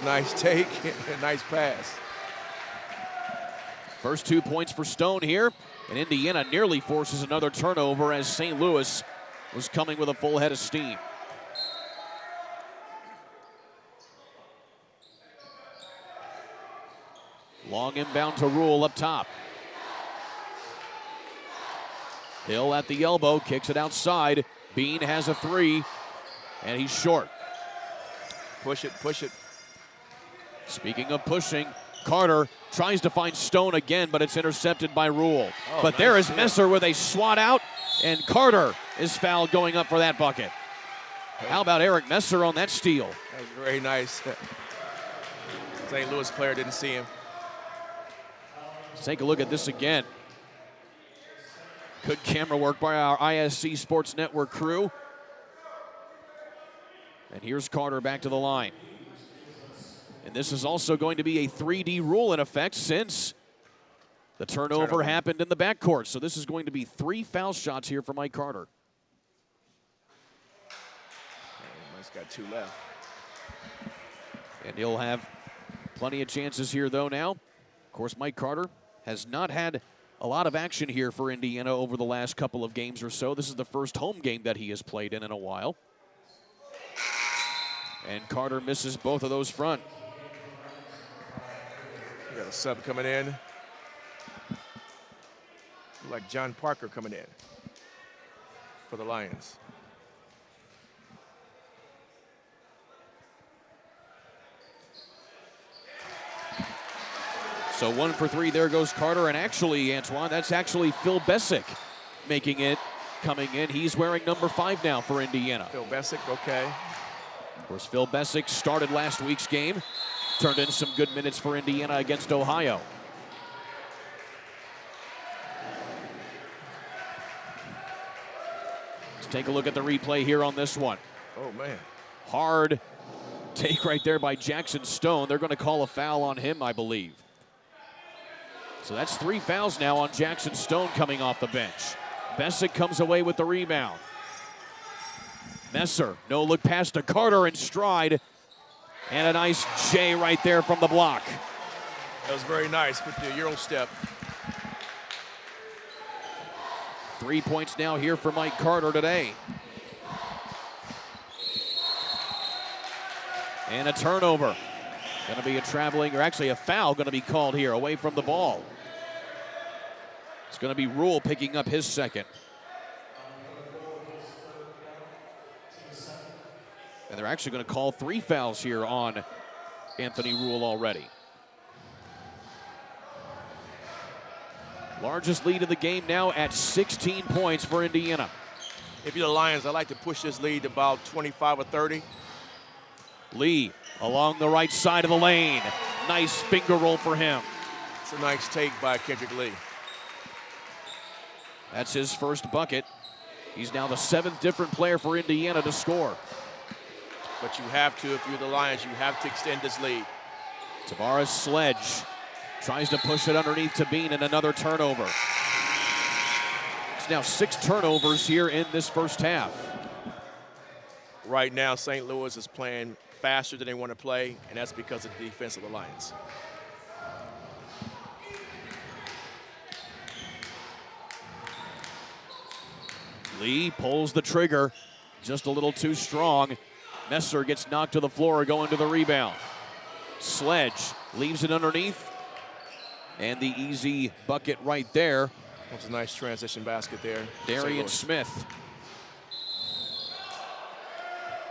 A nice take, a nice pass. First 2 points for Stone here, and Indiana nearly forces another turnover as St. Louis was coming with a full head of steam. Long inbound to Rule up top. Hill at the elbow, kicks it outside. Bean has a three, and he's short. Push it, push it. Speaking of pushing, Carter tries to find Stone again, but it's intercepted by Rule. Oh, but nice there is hit. Messer with a swat out, and Carter is fouled going up for that bucket. How about Eric Messer on that steal? That was very nice. St. Louis player didn't see him. Let's take a look at this again. Good camera work by our ISC Sports Network crew. And here's Carter back to the line. And this is also going to be a 3D rule in effect since the turnover happened in the backcourt. So this is going to be 3 foul shots here for Mike Carter. He's got 2 left. And he'll have plenty of chances here, though, now. Of course, Mike Carter has not had a lot of action here for Indiana over the last couple of games or so. This is the first home game that he has played in a while. And Carter misses both of those front. We got a sub coming in. Like John Parker coming in for the Lions. So 1 for 3, there goes Carter. And actually, Antoine, that's actually Phil Bessick making it, coming in. He's wearing number 5 now for Indiana. Phil Bessick, okay. Of course, Phil Bessick started last week's game, turned in some good minutes for Indiana against Ohio. Let's take a look at the replay here on this one. Oh, man. Hard take right there by Jackson Stone. They're going to call a foul on him, I believe. So that's 3 fouls now on Jackson Stone coming off the bench. Bessick comes away with the rebound. Messer, no look pass to Carter in stride. And a nice J right there from the block. That was very nice with the Euro step. 3 points now here for Mike Carter today. And a turnover. Going to be a traveling, or actually a foul going to be called here away from the ball. It's going to be Rule picking up his second. And they're actually going to call 3 fouls here on Anthony Rule already. Largest lead of the game now at 16 points for Indiana. If you're the Lions, I'd like to push this lead to about 25 or 30. Lee along the right side of the lane. Nice finger roll for him. It's a nice take by Kendrick Lee. That's his first bucket. He's now the 7th different player for Indiana to score. But you have to, if you're the Lions, you have to extend this lead. Tavares Sledge tries to push it underneath to Bean, and another turnover. It's now 6 turnovers here in this first half. Right now, St. Louis is playing faster than they want to play, and that's because of the defense of the Lions. Lee pulls the trigger just a little too strong. Messer gets knocked to the floor going to the rebound. Sledge leaves it underneath. And the easy bucket right there. That's a nice transition basket there. Darian Smith.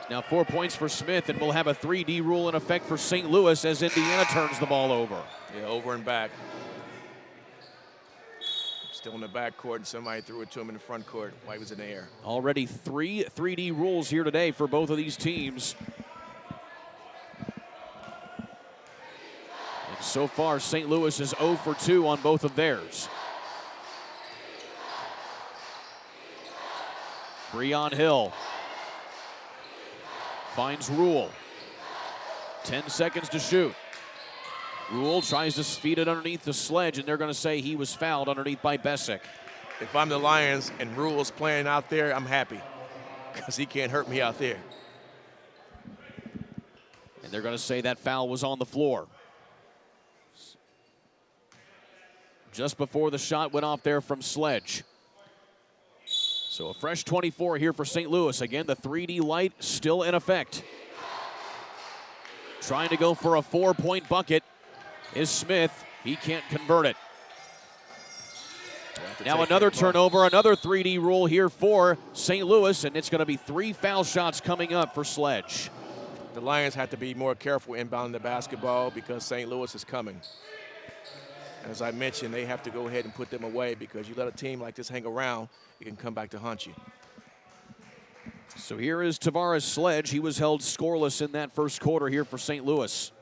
Now 4 points for Smith, and we'll have a 3D rule in effect for St. Louis as Indiana turns the ball over. Yeah, over and back. Still in the back court, and somebody threw it to him in the front court while he was in the air. Already 3 3D rules here today for both of these teams. So far, St. Louis is 0 for 2 on both of theirs. Breon Hill finds Rule. 10 seconds to shoot. Rule tries to feed it underneath the sledge, and they're going to say he was fouled underneath by Bessick. If I'm the Lions and Rule's playing out there, I'm happy because he can't hurt me out there. And they're going to say that foul was on the floor. Just before the shot went off there from Sledge. So a fresh 24 here for St. Louis. Again, the 3D light still in effect. Trying to go for a 4-point bucket is Smith. He can't convert it. Now another turnover, another 3D rule here for St. Louis, and it's going to be 3 foul shots coming up for Sledge. The Lions have to be more careful inbounding the basketball because St. Louis is coming. As I mentioned, they have to go ahead and put them away because you let a team like this hang around, it can come back to haunt you. So here is Tavares Sledge. He was held scoreless in that first quarter here for St. Louis.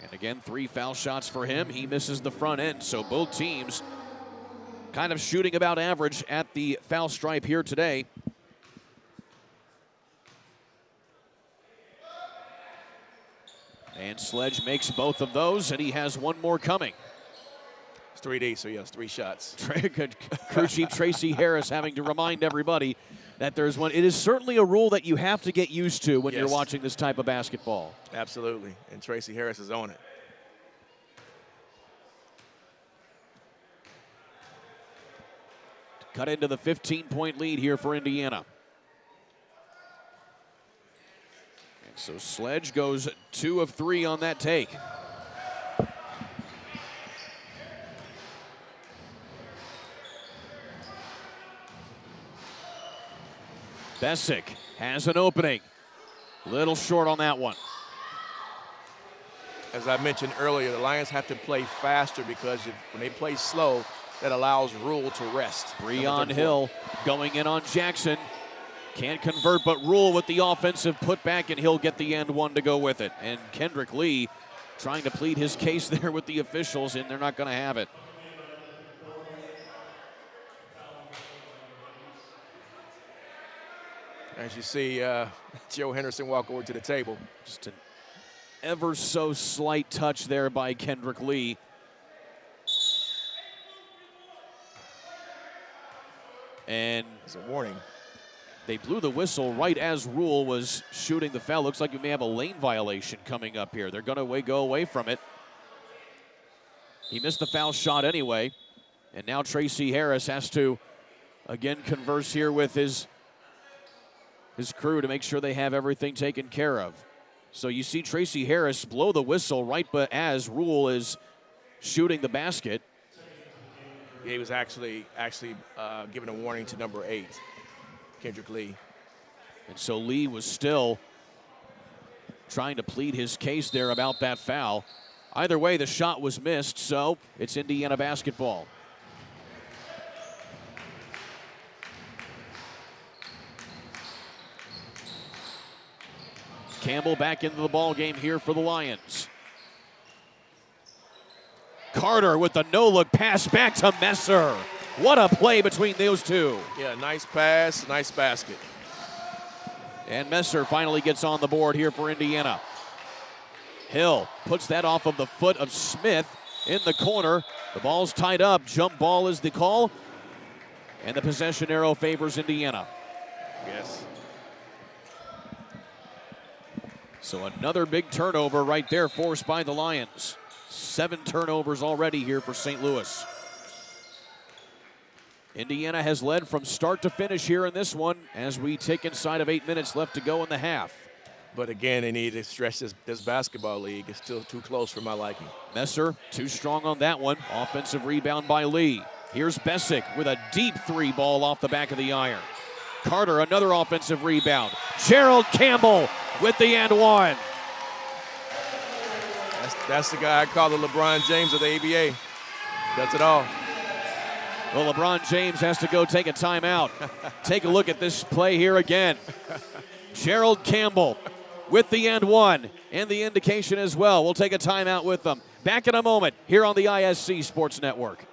And again, 3 foul shots for him. He misses the front end, so both teams kind of shooting about average at the foul stripe here today. And Sledge makes both of those, and he has one more coming. It's 3D, so yes, 3 shots. Crew Chief Tracy Harris having to remind everybody that there's one. It is certainly a rule that you have to get used to when you're watching this type of basketball. Absolutely, and Tracy Harris is on it. Cut into the 15-point lead here for Indiana. And so Sledge goes 2 of 3 on that take. Bessick has an opening. Little short on that one. As I mentioned earlier, the Lions have to play faster because when they play slow, that allows Rule to rest. Breon Hill going in on Jackson. Can't convert, but Rule with the offensive putback, and he'll get the and one to go with it. And Kendrick Lee trying to plead his case there with the officials, and they're not going to have it. As you see Joe Henderson walk over to the table. Just an ever so slight touch there by Kendrick Lee. And it's a warning. They blew the whistle right as Rule was shooting the foul. Looks like we may have a lane violation coming up here. They're going to go away from it. He missed the foul shot anyway. And now Tracy Harris has to, again, converse here with his crew to make sure they have everything taken care of. So you see Tracy Harris blow the whistle right as Rule is shooting the basket. He was actually given a warning to number 8, Kendrick Lee. And so Lee was still trying to plead his case there about that foul. Either way, the shot was missed, so it's Indiana basketball. Campbell back into the ball game here for the Lions. Carter with the no-look pass back to Messer. What a play between those two. Yeah, nice pass, nice basket. And Messer finally gets on the board here for Indiana. Hill puts that off of the foot of Smith in the corner. The ball's tied up. Jump ball is the call. And the possession arrow favors Indiana. Yes. So another big turnover right there forced by the Lions. 7 turnovers already here for St. Louis. Indiana has led from start to finish here in this one as we tick inside of 8 minutes left to go in the half. But again, they need to stretch this basketball league. It's still too close for my liking. Messer too strong on that one. Offensive rebound by Lee. Here's Bessick with a deep 3 ball off the back of the iron. Carter, another offensive rebound. Gerald Campbell with the and one. That's the guy I call the LeBron James of the ABA. Does it all. Well, LeBron James has to go take a timeout. Take a look at this play here again. Gerald Campbell with the and one and the indication as well. We'll take a timeout with them. Back in a moment here on the ISC Sports Network.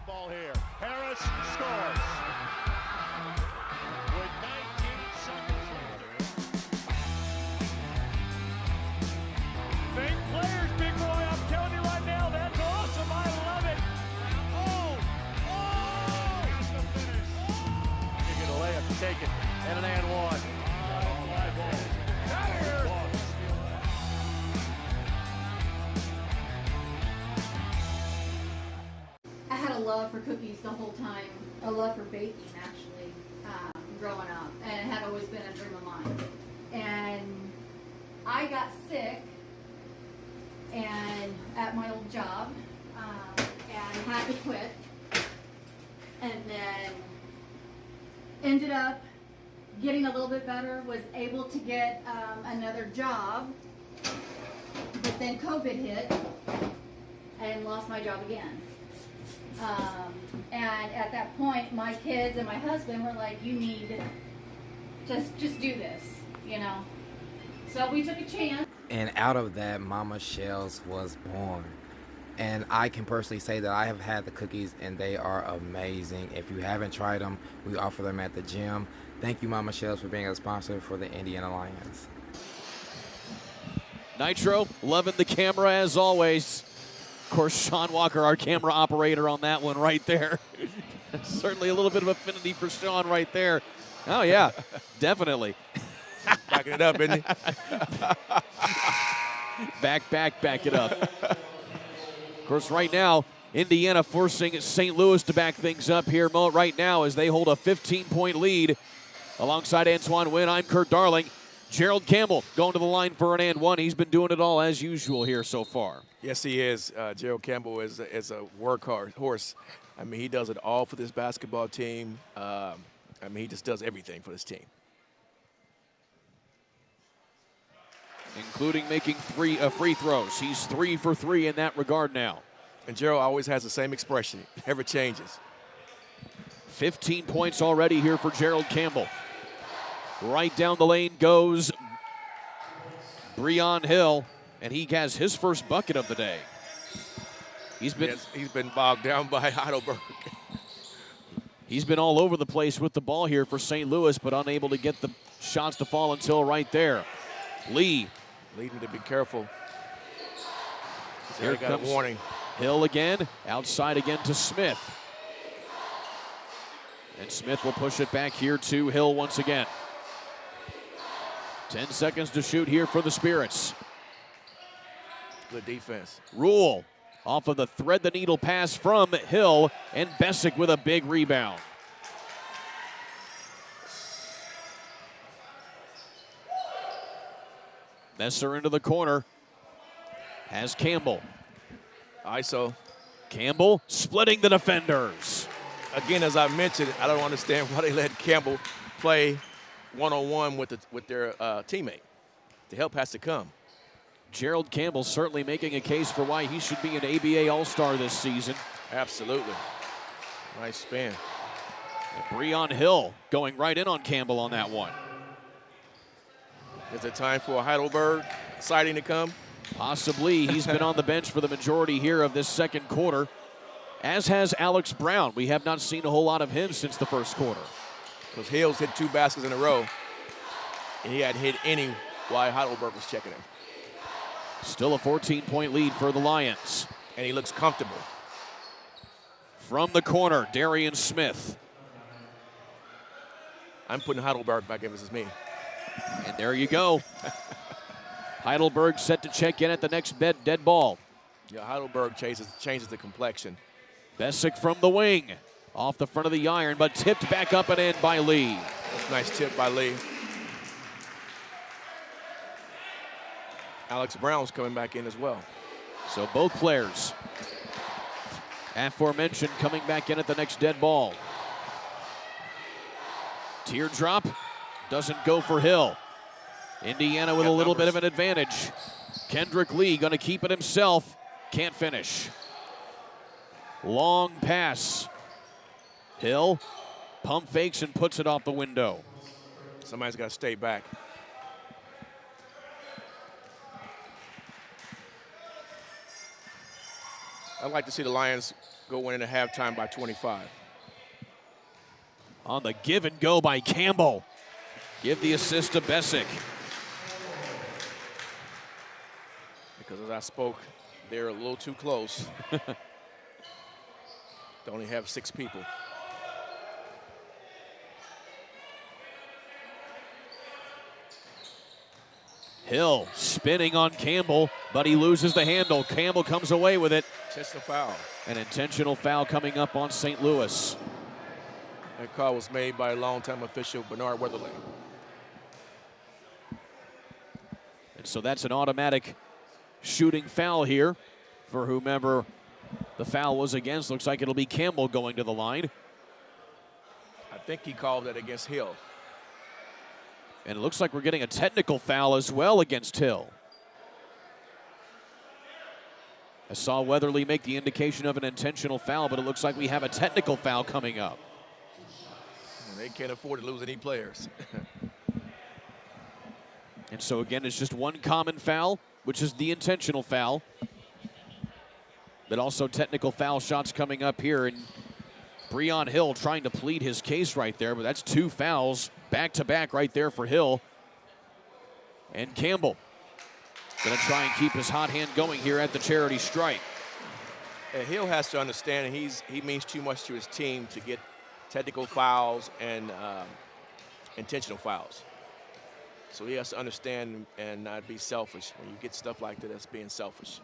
Ball here. Harris scores. With 19 seconds remaining. Fake players, big boy. I'm telling you right now, that's awesome. I love it. Has the finish. You get a layup to take it. And an and one. I had a love for cookies the whole time, a love for baking actually, growing up, and it had always been a dream of mine. And I got sick and at my old job and had to quit, and then ended up getting a little bit better, was able to get another job, but then COVID hit and lost my job again. And at that point, my kids and my husband were like, you need to just do this, you know. So we took a chance. And out of that, Mama Shell's was born. And I can personally say that I have had the cookies and they are amazing. If you haven't tried them, we offer them at the gym. Thank you, Mama Shell's, for being a sponsor for the Indiana Lions. Nitro, loving the camera as always. Of course, Sean Walker, our camera operator on that one right there. Certainly a little bit of affinity for Sean right there. Oh, yeah, definitely. Backing it up, isn't he? Back it up. Of course, right now, Indiana forcing St. Louis to back things up here right now as they hold a 15-point lead. Alongside Antoine Wynn, I'm Kurt Darling. Gerald Campbell going to the line for an and one. He's been doing it all as usual here so far. Yes, he is. Gerald Campbell is a workhorse. I mean, he does it all for this basketball team. I mean, he just does everything for this team. Including making free throws. He's 3 for 3 in that regard now. And Gerald always has the same expression. It never changes. 15 points already here for Gerald Campbell. Right down the lane goes Breon Hill, and he has his first bucket of the day. He's been bogged down by Heidelberg. He's been all over the place with the ball here for St. Louis, but unable to get the shots to fall until right there. Lee. Leading to be careful. Here got a warning. Hill again, outside again to Smith. And Smith will push it back here to Hill once again. 10 seconds to shoot here for the Spirits. Good defense. Rule off of the thread the needle pass from Hill, and Bessick with a big rebound. Messer into the corner. Has Campbell. ISO. Campbell splitting the defenders. Again, as I mentioned, I don't understand why they let Campbell play one-on-one with their teammate. The help has to come. Gerald Campbell certainly making a case for why he should be an ABA All-Star this season. Absolutely. Nice spin. And Breon Hill going right in on Campbell on that one. Is it time for a Heidelberg sighting to come? Possibly. He's been on the bench for the majority here of this second quarter, as has Alex Brown. We have not seen a whole lot of him since the first quarter. Because Hill's hit 2 baskets in a row, and he hadn't hit any while Heidelberg was checking him. Still a 14-point lead for the Lions. And he looks comfortable. From the corner, Darian Smith. I'm putting Heidelberg back in. This is me. And there you go. Heidelberg set to check in at the next dead ball. Yeah, Heidelberg changes the complexion. Bessick from the wing. Off the front of the iron, but tipped back up and in by Lee. That's a nice tip by Lee. Alex Brown's coming back in as well. So both players, aforementioned, coming back in at the next dead ball. Teardrop doesn't go for Hill. Indiana with a little bit of an advantage. Kendrick Lee going to keep it himself. Can't finish. Long pass. Hill pump fakes and puts it off the window. Somebody's got to stay back. I'd like to see the Lions go in at halftime by 25. On the give and go by Campbell. Give the assist to Bessick. Because as I spoke, they're a little too close. They only have 6 people. Hill spinning on Campbell, but he loses the handle. Campbell comes away with it. Just a foul. An intentional foul coming up on St. Louis. That call was made by longtime official Bernard Weatherly. And so that's an automatic shooting foul here for whomever the foul was against. Looks like it'll be Campbell going to the line. I think he called that against Hill. And it looks like we're getting a technical foul as well against Hill. I saw Weatherly make the indication of an intentional foul, but it looks like we have a technical foul coming up. They can't afford to lose any players. And so again, it's just one common foul, which is the intentional foul. But also technical foul shots coming up here. And Breon Hill trying to plead his case right there, but that's 2 fouls back-to-back right there for Hill. And Campbell gonna try and keep his hot hand going here at the charity stripe. And Hill has to understand he means too much to his team to get technical fouls and intentional fouls. So he has to understand and not be selfish. When you get stuff like that, that's being selfish.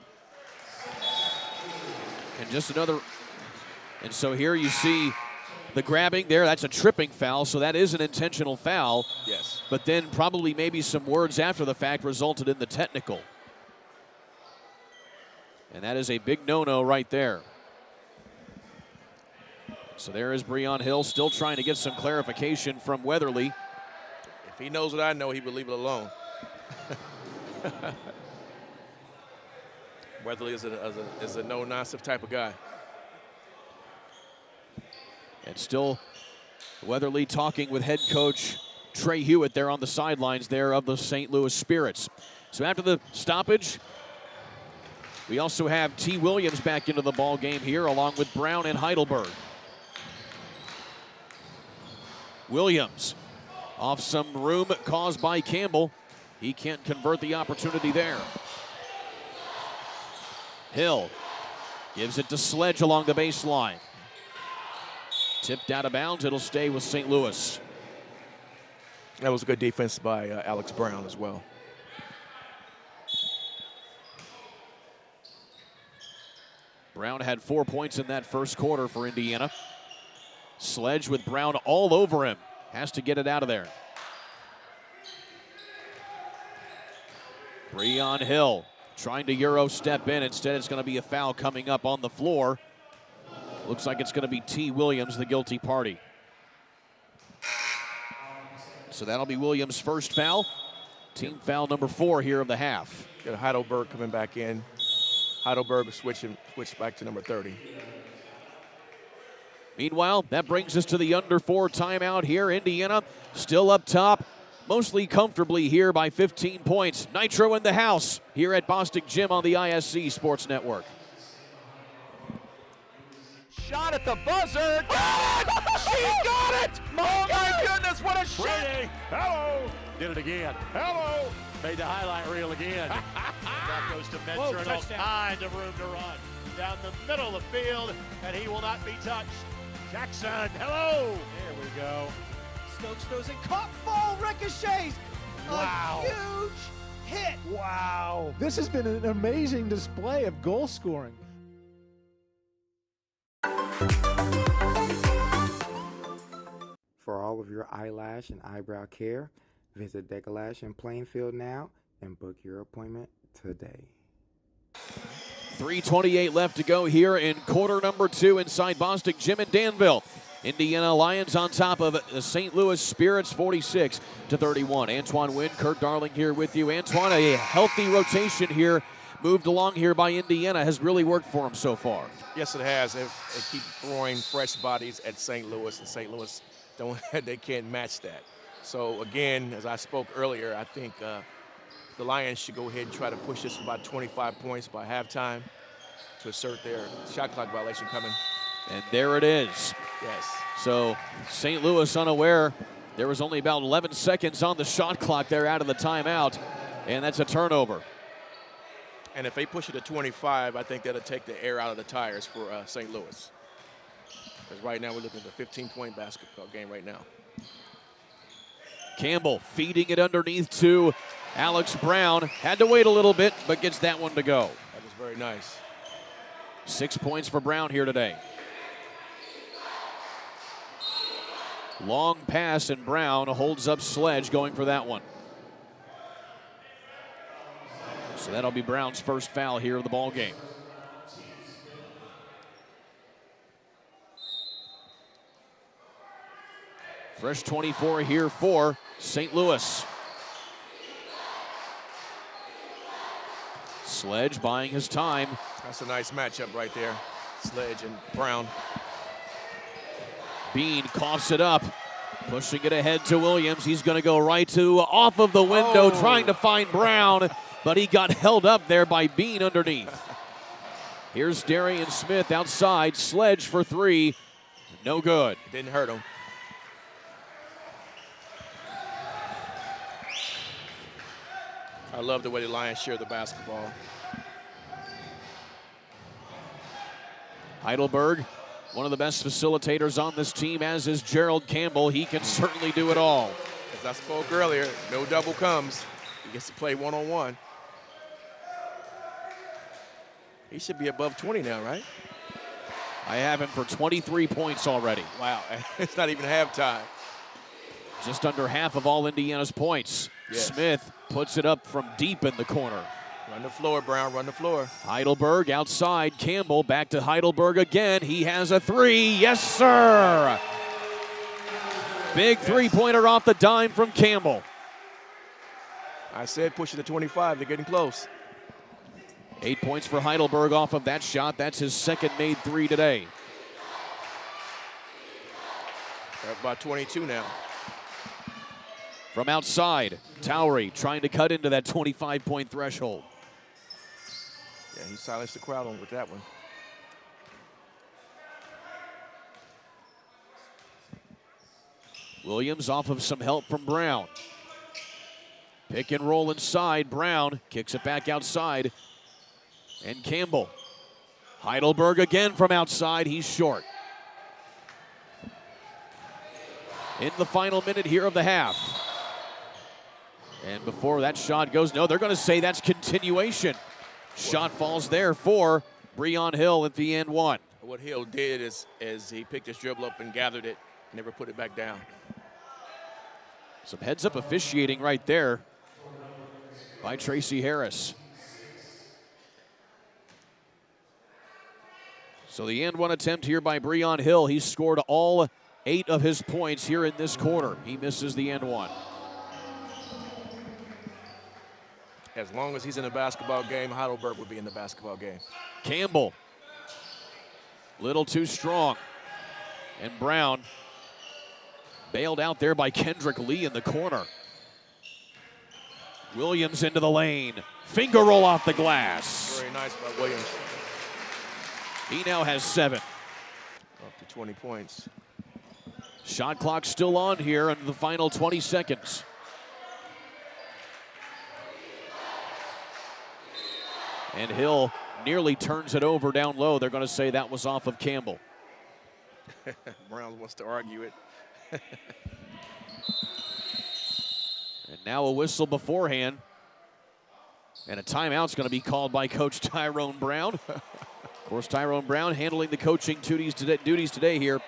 And just another, and so here you see the grabbing there. That's a tripping foul, so that is an intentional foul. Yes. But then probably maybe some words after the fact resulted in the technical. And that is a big no-no right there. So there is Breon Hill still trying to get some clarification from Weatherly. If he knows what I know, he would leave it alone. Weatherly is a no-nonsense type of guy. And still Weatherly talking with head coach Trey Hewitt there on the sidelines there of the St. Louis Spirits. So after the stoppage, we also have T. Williams back into the ball game here along with Brown and Heidelberg. Williams off some room caused by Campbell. He can't convert the opportunity there. Hill gives it to Sledge along the baseline. Tipped out of bounds. It'll stay with St. Louis. That was a good defense by Alex Brown as well. Brown had 4 points in that first quarter for Indiana. Sledge with Brown all over him. Has to get it out of there. Breon Hill trying to Euro step in. Instead, it's going to be a foul coming up on the floor. Looks like it's going to be T. Williams, the guilty party. So that'll be Williams' first foul. Team foul number 4 here of the half. Got Heidelberg coming back in. Heidelberg switched back to number 30. Meanwhile, that brings us to the under 4 timeout here. Indiana still up top, mostly comfortably here by 15 points. Nitro in the house here at Bostic Gym on the ISC Sports Network. Shot at the buzzer. Got it! She got it! Oh my goodness, what a shot! Brady, hello! Did it again. Hello! Made the highlight reel again. That goes to Mentor and all kind of room to run. Down the middle of the field, and he will not be touched. Jackson, hello! There we go. Stokes throws it, caught, ball ricochets. Wow. A huge hit. Wow. This has been an amazing display of goal scoring. For all of your eyelash and eyebrow care, visit Decalash in Plainfield now and book your appointment today. 3:28 left to go here in quarter number 2 inside Bostic Gym in Danville. Indiana Lions on top of the St. Louis Spirits 46-31. Antoine Wynn, Kurt Darling here with you. Antoine, a healthy rotation here, moved along here by Indiana, has really worked for him so far. Yes, it has. They keep throwing fresh bodies at St. Louis, and St. Louis they can't match that. So again, as I spoke earlier, I think the Lions should go ahead and try to push this for about 25 points by halftime. to assert their shot clock violation coming. And there it is. Yes. So St. Louis unaware. There was only about 11 seconds on the shot clock there out of the timeout, and that's a turnover. And if they push it to 25, I think that'll take the air out of the tires for St. Louis. Because right now we're looking at a 15-point basketball game right now. Campbell feeding it underneath to Alex Brown. Had to wait a little bit, but gets that one to go. That was very nice. 6 points for Brown here today. Long pass, and Brown holds up Sledge going for that one. So that'll be Brown's first foul here of the ball game. Fresh 24 here for St. Louis. Sledge buying his time. That's a nice matchup right there. Sledge and Brown. Bean coughs it up, pushing it ahead to Williams. He's going to go right to off of the window, trying to find Brown, but he got held up there by Bean underneath. Here's Darian Smith outside. Sledge for three. No good. Didn't hurt him. I love the way the Lions share the basketball. Heidelberg, one of the best facilitators on this team, as is Gerald Campbell. He can certainly do it all. As I spoke earlier, no double comes. He gets to play one-on-one. He should be above 20 now, right? I have him for 23 points already. Wow, it's not even halftime. Just under half of all Indiana's points. Yes. Smith puts it up from deep in the corner. Run the floor, Brown, run the floor. Heidelberg outside. Campbell back to Heidelberg again. He has a three. Yes, sir. Big three-pointer off the dime from Campbell. I said push it to 25. They're getting close. 8 points for Heidelberg off of that shot. That's his second made three today. They're up by 22 now. From outside, Towery trying to cut into that 25-point threshold. Yeah, he silenced the crowd on with that one. Williams off of some help from Brown. Pick and roll inside. Brown kicks it back outside. And Campbell. Heidelberg again from outside. He's short. In the final minute here of the half. And before that shot goes, no, they're going to say that's continuation. Shot falls there for Breon Hill at the end one. What Hill did is he picked his dribble up and gathered it, never put it back down. Some heads-up officiating right there by Tracy Harris. So the end one attempt here by Breon Hill. He scored all 8 of his points here in this quarter. He misses the end one. As long as he's in a basketball game, Heidelberg will be in the basketball game. Campbell, little too strong. And Brown bailed out there by Kendrick Lee in the corner. Williams into the lane. Finger roll off the glass. Very nice by Williams. He now has 7. Up to 20 points. Shot clock still on here under the final 20 seconds. And Hill nearly turns it over down low. They're going to say that was off of Campbell. Brown wants to argue it. And now a whistle beforehand. And a timeout's going to be called by Coach Tyrone Brown. Of course, Tyrone Brown handling the coaching duties today here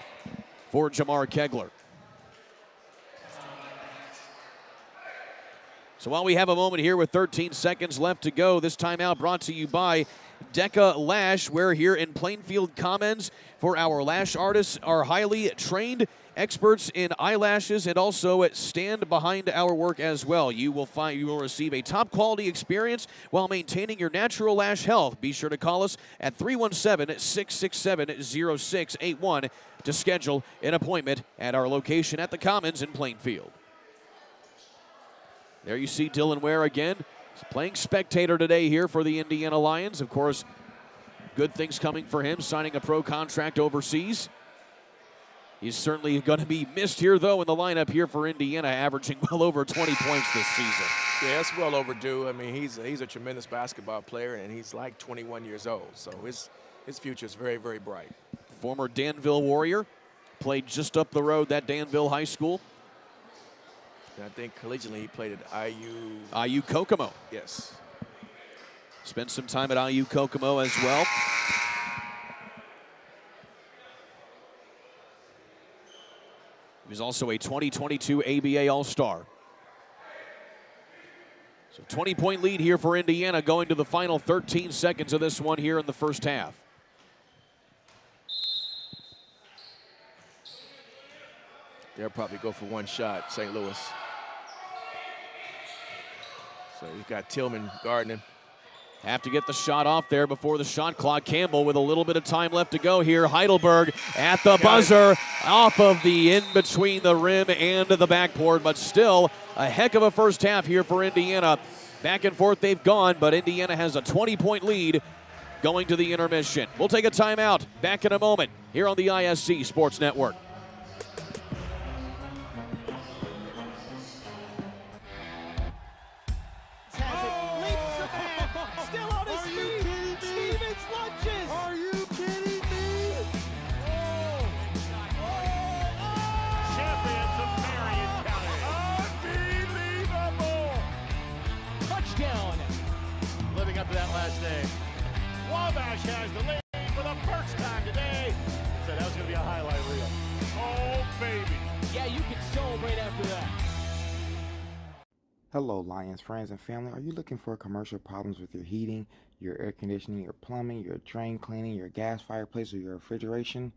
for Jamar Kegler. So while we have a moment here with 13 seconds left to go, this timeout brought to you by Deca Lash. We're here in Plainfield Commons for our lash artists, are highly trained experts in eyelashes, and also stand behind our work as well. You will receive a top quality experience while maintaining your natural lash health. Be sure to call us at 317-667-0681 to schedule an appointment at our location at the Commons in Plainfield. There you see Dylan Ware again. He's playing spectator today here for the Indiana Lions. Of course, good things coming for him, signing a pro contract overseas. He's certainly going to be missed here, though, in the lineup here for Indiana, averaging well over 20 points this season. Yeah, it's well overdue. I mean, he's a tremendous basketball player, and he's like 21 years old. So his future is very, very bright. Former Danville Warrior, played just up the road, that Danville High School. And I think collegiately he played at IU. IU Kokomo. Yes. Spent some time at IU Kokomo as well. He was also a 2022 ABA All-Star. So 20-point lead here for Indiana going to the final 13 seconds of this one here in the first half. They'll probably go for one shot, St. Louis. So you've got Tillman guarding him. Have to get the shot off there before the shot clock. Campbell with a little bit of time left to go here. Heidelberg at the buzzer, off of the in between the rim and the backboard, but still a heck of a first half here for Indiana. Back and forth they've gone, but Indiana has a 20-point lead going to the intermission. We'll take a timeout. Back in a moment here on the ISC Sports Network. Up to that last name. Wabash has the lead for the first time today. So that was going to be a highlight reel. Oh, baby. Yeah, you can celebrate after that. Hello, Lyons friends and family. Are you looking for commercial problems with your heating, your air conditioning, your plumbing, your drain cleaning, your gas fireplace, or your refrigeration?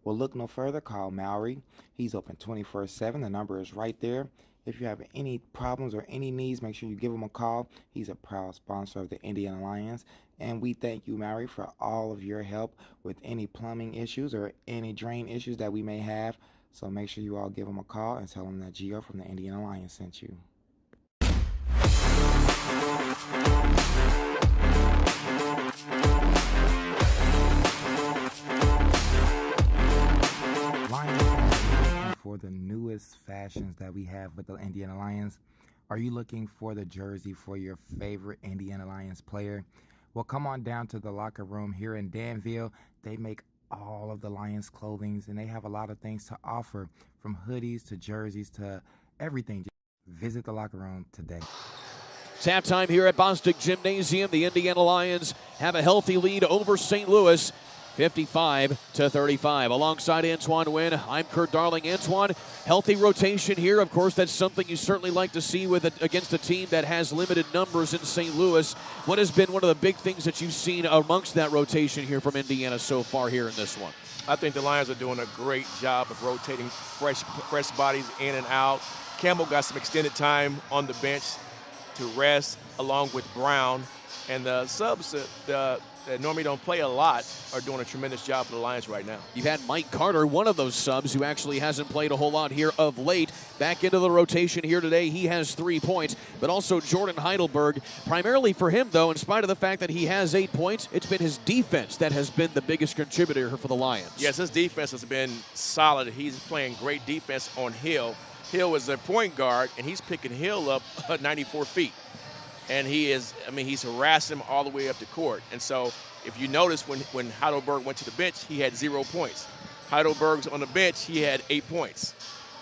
Well, look no further. Call Maury. He's open 24/7. The number is right there. If you have any problems or any needs, make sure you give him a call. He's a proud sponsor of the Indiana Lions. And we thank you, Maury, for all of your help with any plumbing issues or any drain issues that we may have. So make sure you all give him a call and tell him that Gio from the Indiana Lions sent you. For the newest fashions that we have with the Indiana Lions. Are you looking for the jersey for your favorite Indiana Lions player? Well, come on down to the locker room here in Danville. They make all of the Lions clothing, and they have a lot of things to offer, from hoodies to jerseys to everything. Just visit the locker room today. It's halftime here at Bostic Gymnasium. The Indiana Lions have a healthy lead over St. Louis, 55-35. Alongside Antoine Wynn, I'm Kurt Darling. Antoine, healthy rotation here. Of course, that's something you certainly like to see against a team that has limited numbers in St. Louis. What has been one of the big things that you've seen amongst that rotation here from Indiana so far here in this one? I think the Lions are doing a great job of rotating fresh bodies in and out. Campbell got some extended time on the bench to rest, along with Brown. And the subs that normally don't play a lot are doing a tremendous job for the Lions right now. You've had Mike Carter, one of those subs who actually hasn't played a whole lot here of late, back into the rotation here today. He has 3 points, but also Jordan Heidelberg. Primarily for him, though, in spite of the fact that he has 8 points, it's been his defense that has been the biggest contributor for the Lions. Yes, his defense has been solid. He's playing great defense on Hill. Hill is their point guard, and he's picking Hill up 94 feet. And he's harassing him all the way up the court. And so if you notice when Heidelberg went to the bench, he had 0 points. Heidelberg's on the bench, he had 8 points.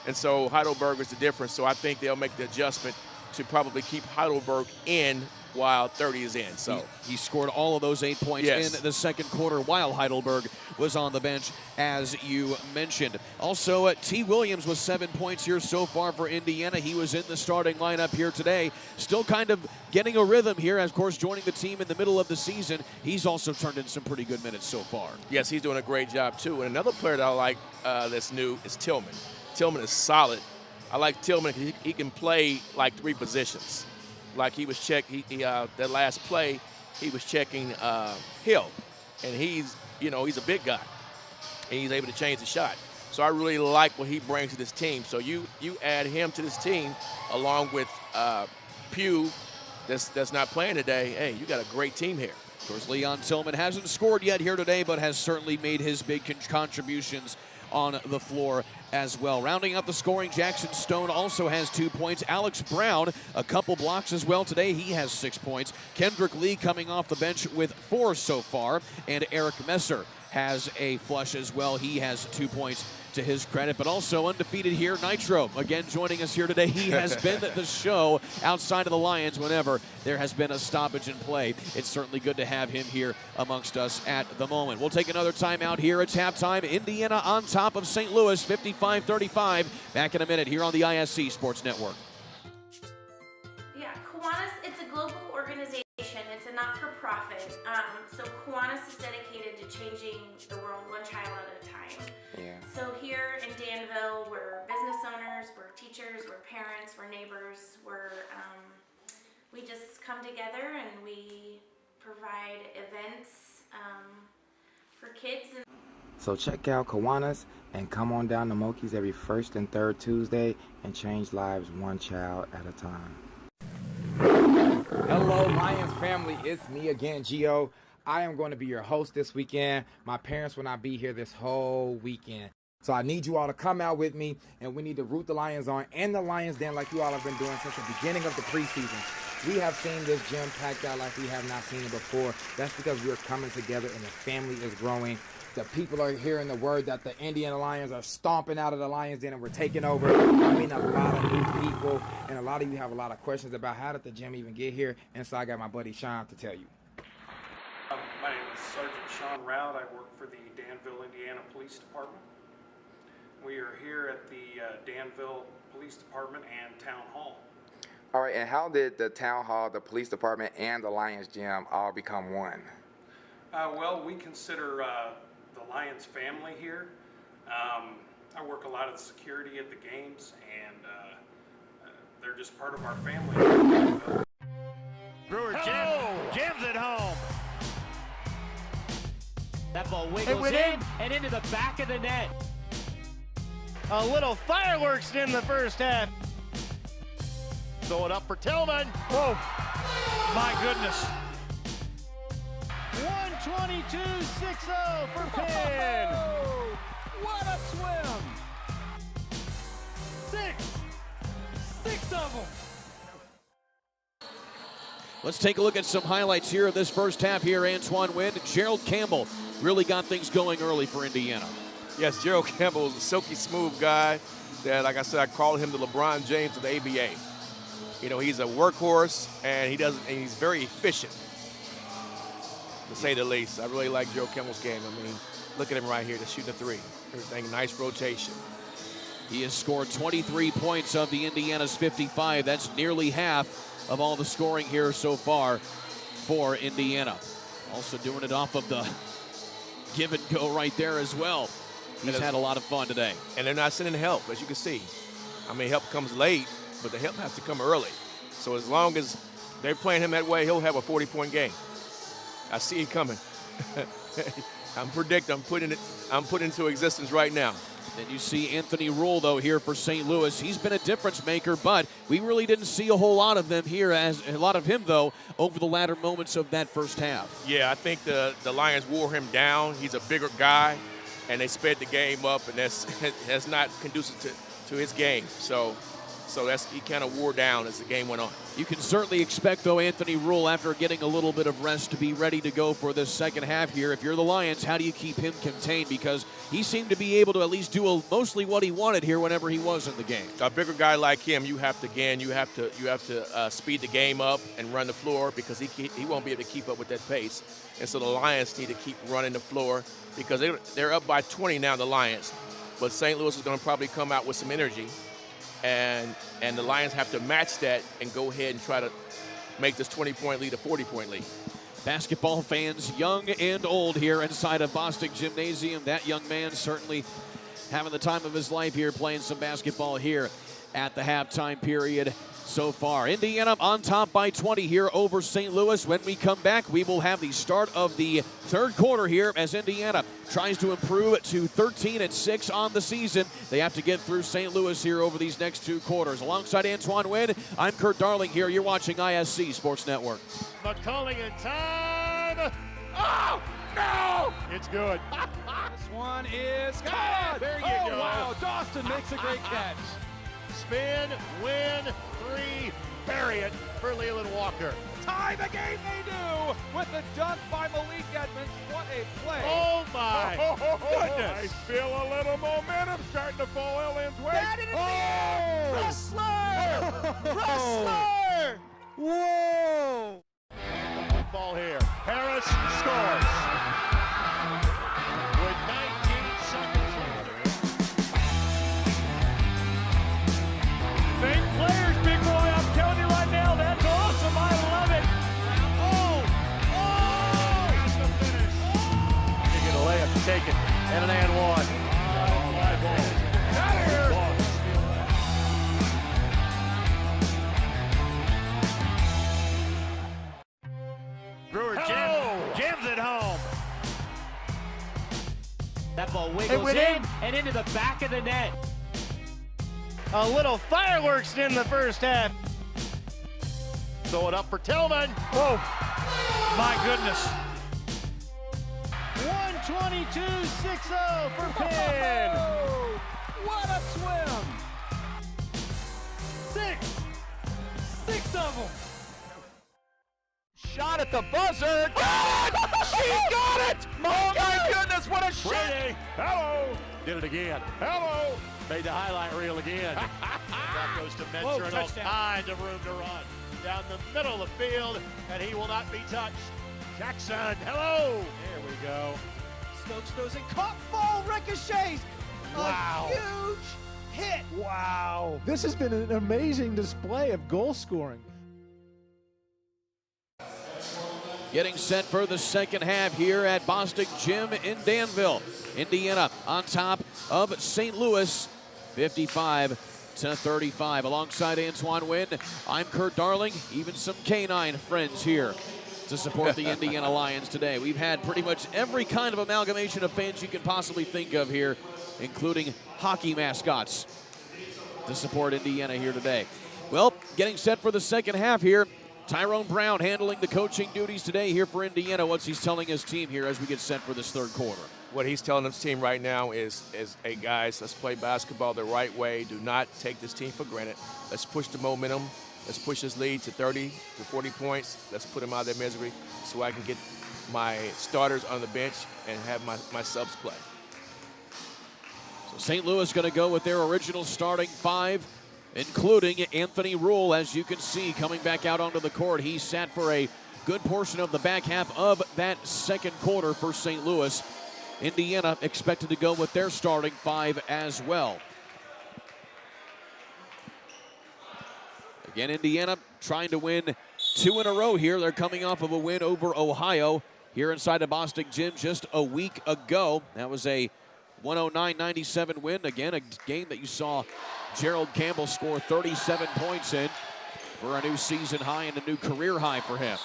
And so Heidelberg is the difference. So I think they'll make the adjustment to probably keep Heidelberg in while 30 is in. So he scored all of those 8 points in the second quarter while Heidelberg was on the bench, as you mentioned. Also, T. Williams with 7 points here so far for Indiana. He was in the starting lineup here today. Still kind of getting a rhythm here, of course, joining the team in the middle of the season. He's also turned in some pretty good minutes so far. Yes, he's doing a great job, too. And another player that I like that's new is Tillman. Tillman is solid. I like Tillman. He can play like 3 positions. Like he was that last play, he was checking Hill, and he's a big guy, and he's able to change the shot. So I really like what he brings to this team. So you add him to this team along with Pugh, that's not playing today. Hey, you got a great team here. Of course, Leon Tillman hasn't scored yet here today, but has certainly made his big contributions on the floor as well. Rounding out the scoring, Jackson Stone also has 2 points. Alex Brown, a couple blocks as well today. He has 6 points. Kendrick Lee coming off the bench with 4 so far. And Eric Messer has a flush as well. He has 2 points to his credit, but also undefeated here. Nitro, again, joining us here today. He has been the show outside of the Lions whenever there has been a stoppage in play. It's certainly good to have him here amongst us at the moment. We'll take another timeout here. It's halftime. Indiana on top of St. Louis, 55-35. Back in a minute here on the ISC Sports Network. Yeah, Kiwanis, it's a global organization. It's a not-for-profit. So Kiwanis is dedicated to changing the world one child at a time. Yeah. So here in Danville, we're business owners, we're teachers, we're parents, we're neighbors, we just come together and we provide events for kids. So check out Kiwanis and come on down to Moki's every first and third Tuesday and change lives one child at a time. Hello, Lyons family. It's me again, Gio. I am going to be your host this weekend. My parents will not be here this whole weekend. So I need you all to come out with me, and we need to root the Lions on and the Lions Den like you all have been doing since the beginning of the preseason. We have seen this gym packed out like we have not seen it before. That's because we're coming together and the family is growing. The people are hearing the word that the Indiana Lions are stomping out of the Lions Den and we're taking over. I mean, a lot of new people, and a lot of you have a lot of questions about how did the gym even get here, and so I got my buddy Sean to tell you. My name is Sergeant Sean Rout. I work for the Danville, Indiana Police Department. We are here at the Danville Police Department and Town Hall. All right, and how did the Town Hall, the Police Department, and the Lions Gym all become one? Well, we consider the Lions family here. I work a lot of security at the games, and they're just part of our family. Brewer Jim's at home. That ball wiggles in and into the back of the net. A little fireworks in the first half. Throw it up for Tillman. Whoa, my goodness. 122-6-0 for Penn. What a swim! Six of them. Let's take a look at some highlights here of this first half here. Antoine Wynn, Gerald Campbell really got things going early for Indiana. Yes, Gerald Campbell is a silky smooth guy that, like I said, I call him the LeBron James of the ABA. You know, he's a workhorse, and he's very efficient, to say the least. I really like Gerald Campbell's game. I mean, look at him right here, just shooting a three. Everything, nice rotation. He has scored 23 points of the Indiana's 55. That's nearly half of all the scoring here so far for Indiana. Also doing it off of the give and go right there as well. He's had a lot of fun today. And they're not sending help, as you can see. I mean, help comes late, but the help has to come early. So as long as they're playing him that way, he'll have a 40-point game. I see it coming. I'm putting it into existence right now. Then you see Anthony Rule, though, here for St. Louis. He's been a difference maker, but we really didn't see a whole lot of them here, as a lot of him, though, over the latter moments of that first half. Yeah, I think the Lions wore him down. He's a bigger guy, and they sped the game up, and that's not conducive to his game. So he kind of wore down as the game went on. You can certainly expect, though, Anthony Rule, after getting a little bit of rest, to be ready to go for this second half here. If you're the Lions, how do you keep him contained? Because he seemed to be able to at least do mostly what he wanted here whenever he was in the game. A bigger guy like him, you have to speed the game up and run the floor, because he won't be able to keep up with that pace. And so the Lions need to keep running the floor, because they're up by 20 now, the Lions. But St. Louis is going to probably come out with some energy. And the Lions have to match that and go ahead and try to make this 20-point lead a 40-point lead. Basketball fans, young and old, here inside of Bostic Gymnasium. That young man certainly having the time of his life here, playing some basketball here at the halftime period so far. Indiana on top by 20 here over St. Louis. When we come back, we will have the start of the third quarter here as Indiana tries to improve to 13-6 on the season. They have to get through St. Louis here over these next two quarters. Alongside Antoine Wynn, I'm Kurt Darling here. You're watching ISC Sports Network. McCulling in time. the. Oh, no! It's good. This one is caught. There you oh, go. Wow, Dawson makes a great catch. Spin, win, 3, bury it for Leland Walker. Tie the game they do with the dunk by Malik Edmonds. What a play. Oh, my goodness. I feel a little momentum starting to fall Lyons' way. That it is Wrestler! Wrestler! Whoa! Ball here. Harris scores. With 19 seconds left. Fake players, big boy. I'm telling you right now, that's awesome. I love it. That's the finish. You get a layup, take it, and an and one. Fly ball. Out of here. Brewer jams it home. That ball wiggles in and into the back of the net. A little fireworks in the first half. Throw it up for Tillman. Oh, my goodness. 122-6-0 for Penn. What a swim! Six of them. Shot at the buzzer. Got it! She got it! Oh my goodness, what a shot! Brady. hello. Did it again. Hello. Made the highlight reel again. That goes to Mentor and all kinds of room to run. Down the middle of the field, and he will not be touched. Jackson, hello. There we go. Stokes throws it, caught, ball ricochets. Wow. A huge hit. Wow. This has been an amazing display of goal scoring. Getting set for the second half here at Bostic Gym in Danville. Indiana on top of St. Louis, 55-35. Alongside Antoine Wynn, I'm Kurt Darling. Even some canine friends here to support the Indiana Lions today. We've had pretty much every kind of amalgamation of fans you can possibly think of here, including hockey mascots, to support Indiana here today. Well, getting set for the second half here. Tyrone Brown handling the coaching duties today here for Indiana. What's he's telling his team here as we get set for this third quarter? What he's telling his team right now is, hey guys, let's play basketball the right way. Do not take this team for granted. Let's push the momentum. Let's push this lead to 30 to 40 points. Let's put them out of their misery so I can get my starters on the bench and have my subs play. So St. Louis going to go with their original starting five, including Anthony Rule, as you can see, coming back out onto the court. He sat for a good portion of the back half of that second quarter for St. Louis. Indiana expected to go with their starting five as well. Again, Indiana trying to win 2 in a row here. They're coming off of a win over Ohio here inside the Bostic Gym just a week ago. That was a 109-97 win. Again, a game that you saw Gerald Campbell score 37 points in for a new season high and a new career high for him.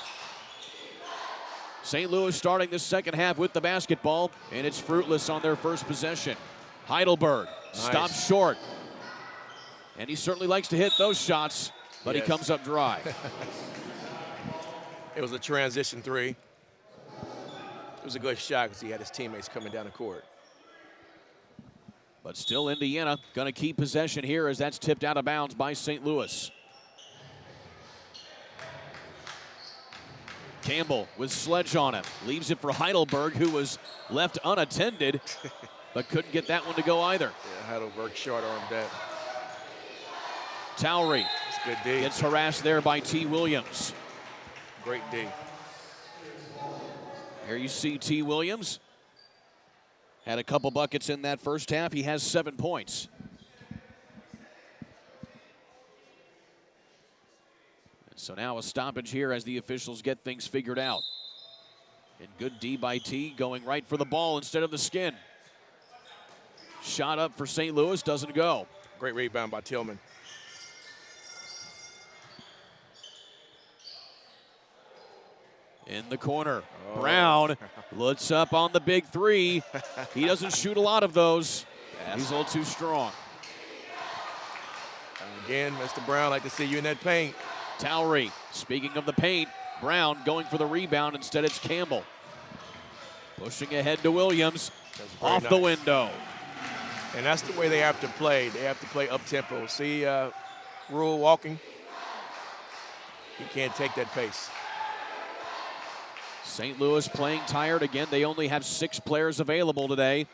St. Louis starting the second half with the basketball, and it's fruitless on their first possession. Heidelberg stops short, and he certainly likes to hit those shots, but he comes up dry. It was a transition three. It was a good shot because he had his teammates coming down the court. But still Indiana going to keep possession here as that's tipped out of bounds by St. Louis. Campbell with Sledge on him. Leaves it for Heidelberg, who was left unattended, but couldn't get that one to go either. Yeah, Heidelberg short-armed that. Towery good D. Gets harassed there by T. Williams. Great D. Here you see T. Williams. Had a couple buckets in that first half. He has 7 points. And so now a stoppage here as the officials get things figured out. And good D by T, going right for the ball instead of the skin. Shot up for St. Louis, doesn't go. Great rebound by Tillman. In the corner, Brown looks up on the big three. He doesn't shoot a lot of those. He's a little too strong. Again, Mr. Brown, like to see you in that paint. Towery, speaking of the paint, Brown going for the rebound. Instead, it's Campbell. Pushing ahead to Williams. Off the window. And that's the way they have to play. They have to play up-tempo. See Rule walking? He can't take that pace. St. Louis playing tired again. They only have 6 players available today.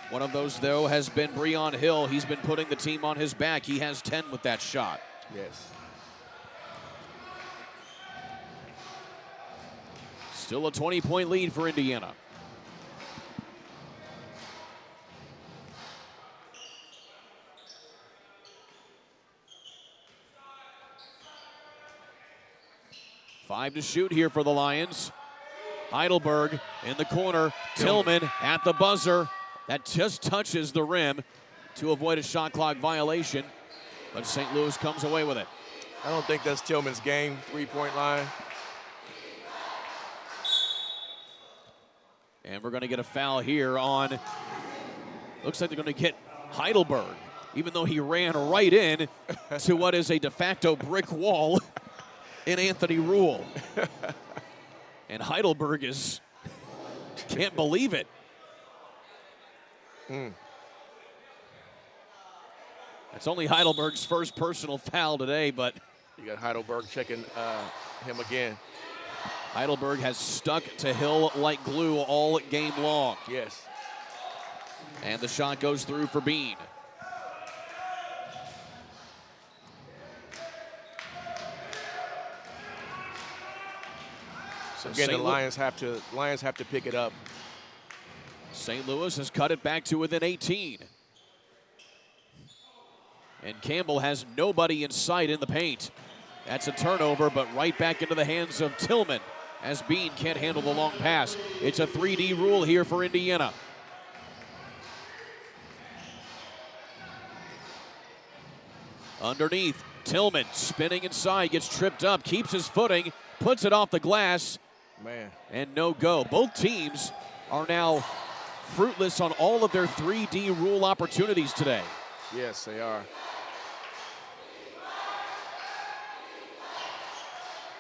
One of those, though, has been Breon Hill. He's been putting the team on his back. He has 10 with that shot. Yes. Still a 20-point lead for Indiana. Five to shoot here for the Lions. Heidelberg in the corner. Tillman at the buzzer. That just touches the rim to avoid a shot clock violation. But St. Louis comes away with it. I don't think that's Tillman's game, three-point line. And we're going to get a foul here on, looks like they're going to get Heidelberg, even though he ran right in to what is a de facto brick wall in Anthony Rule. And Heidelberg can't believe it. That's only Heidelberg's first personal foul today, but you got Heidelberg checking him again. Heidelberg has stuck to Hill like glue all game long. Yes. And the shot goes through for Bean. So again, the Lions have to pick it up. St. Louis has cut it back to within 18. And Campbell has nobody in sight in the paint. That's a turnover, but right back into the hands of Tillman as Bean can't handle the long pass. It's a 3D rule here for Indiana. Underneath, Tillman spinning inside, gets tripped up, keeps his footing, puts it off the glass. Man. And no go. Both teams are now fruitless on all of their 3D rule opportunities today. Yes, they are.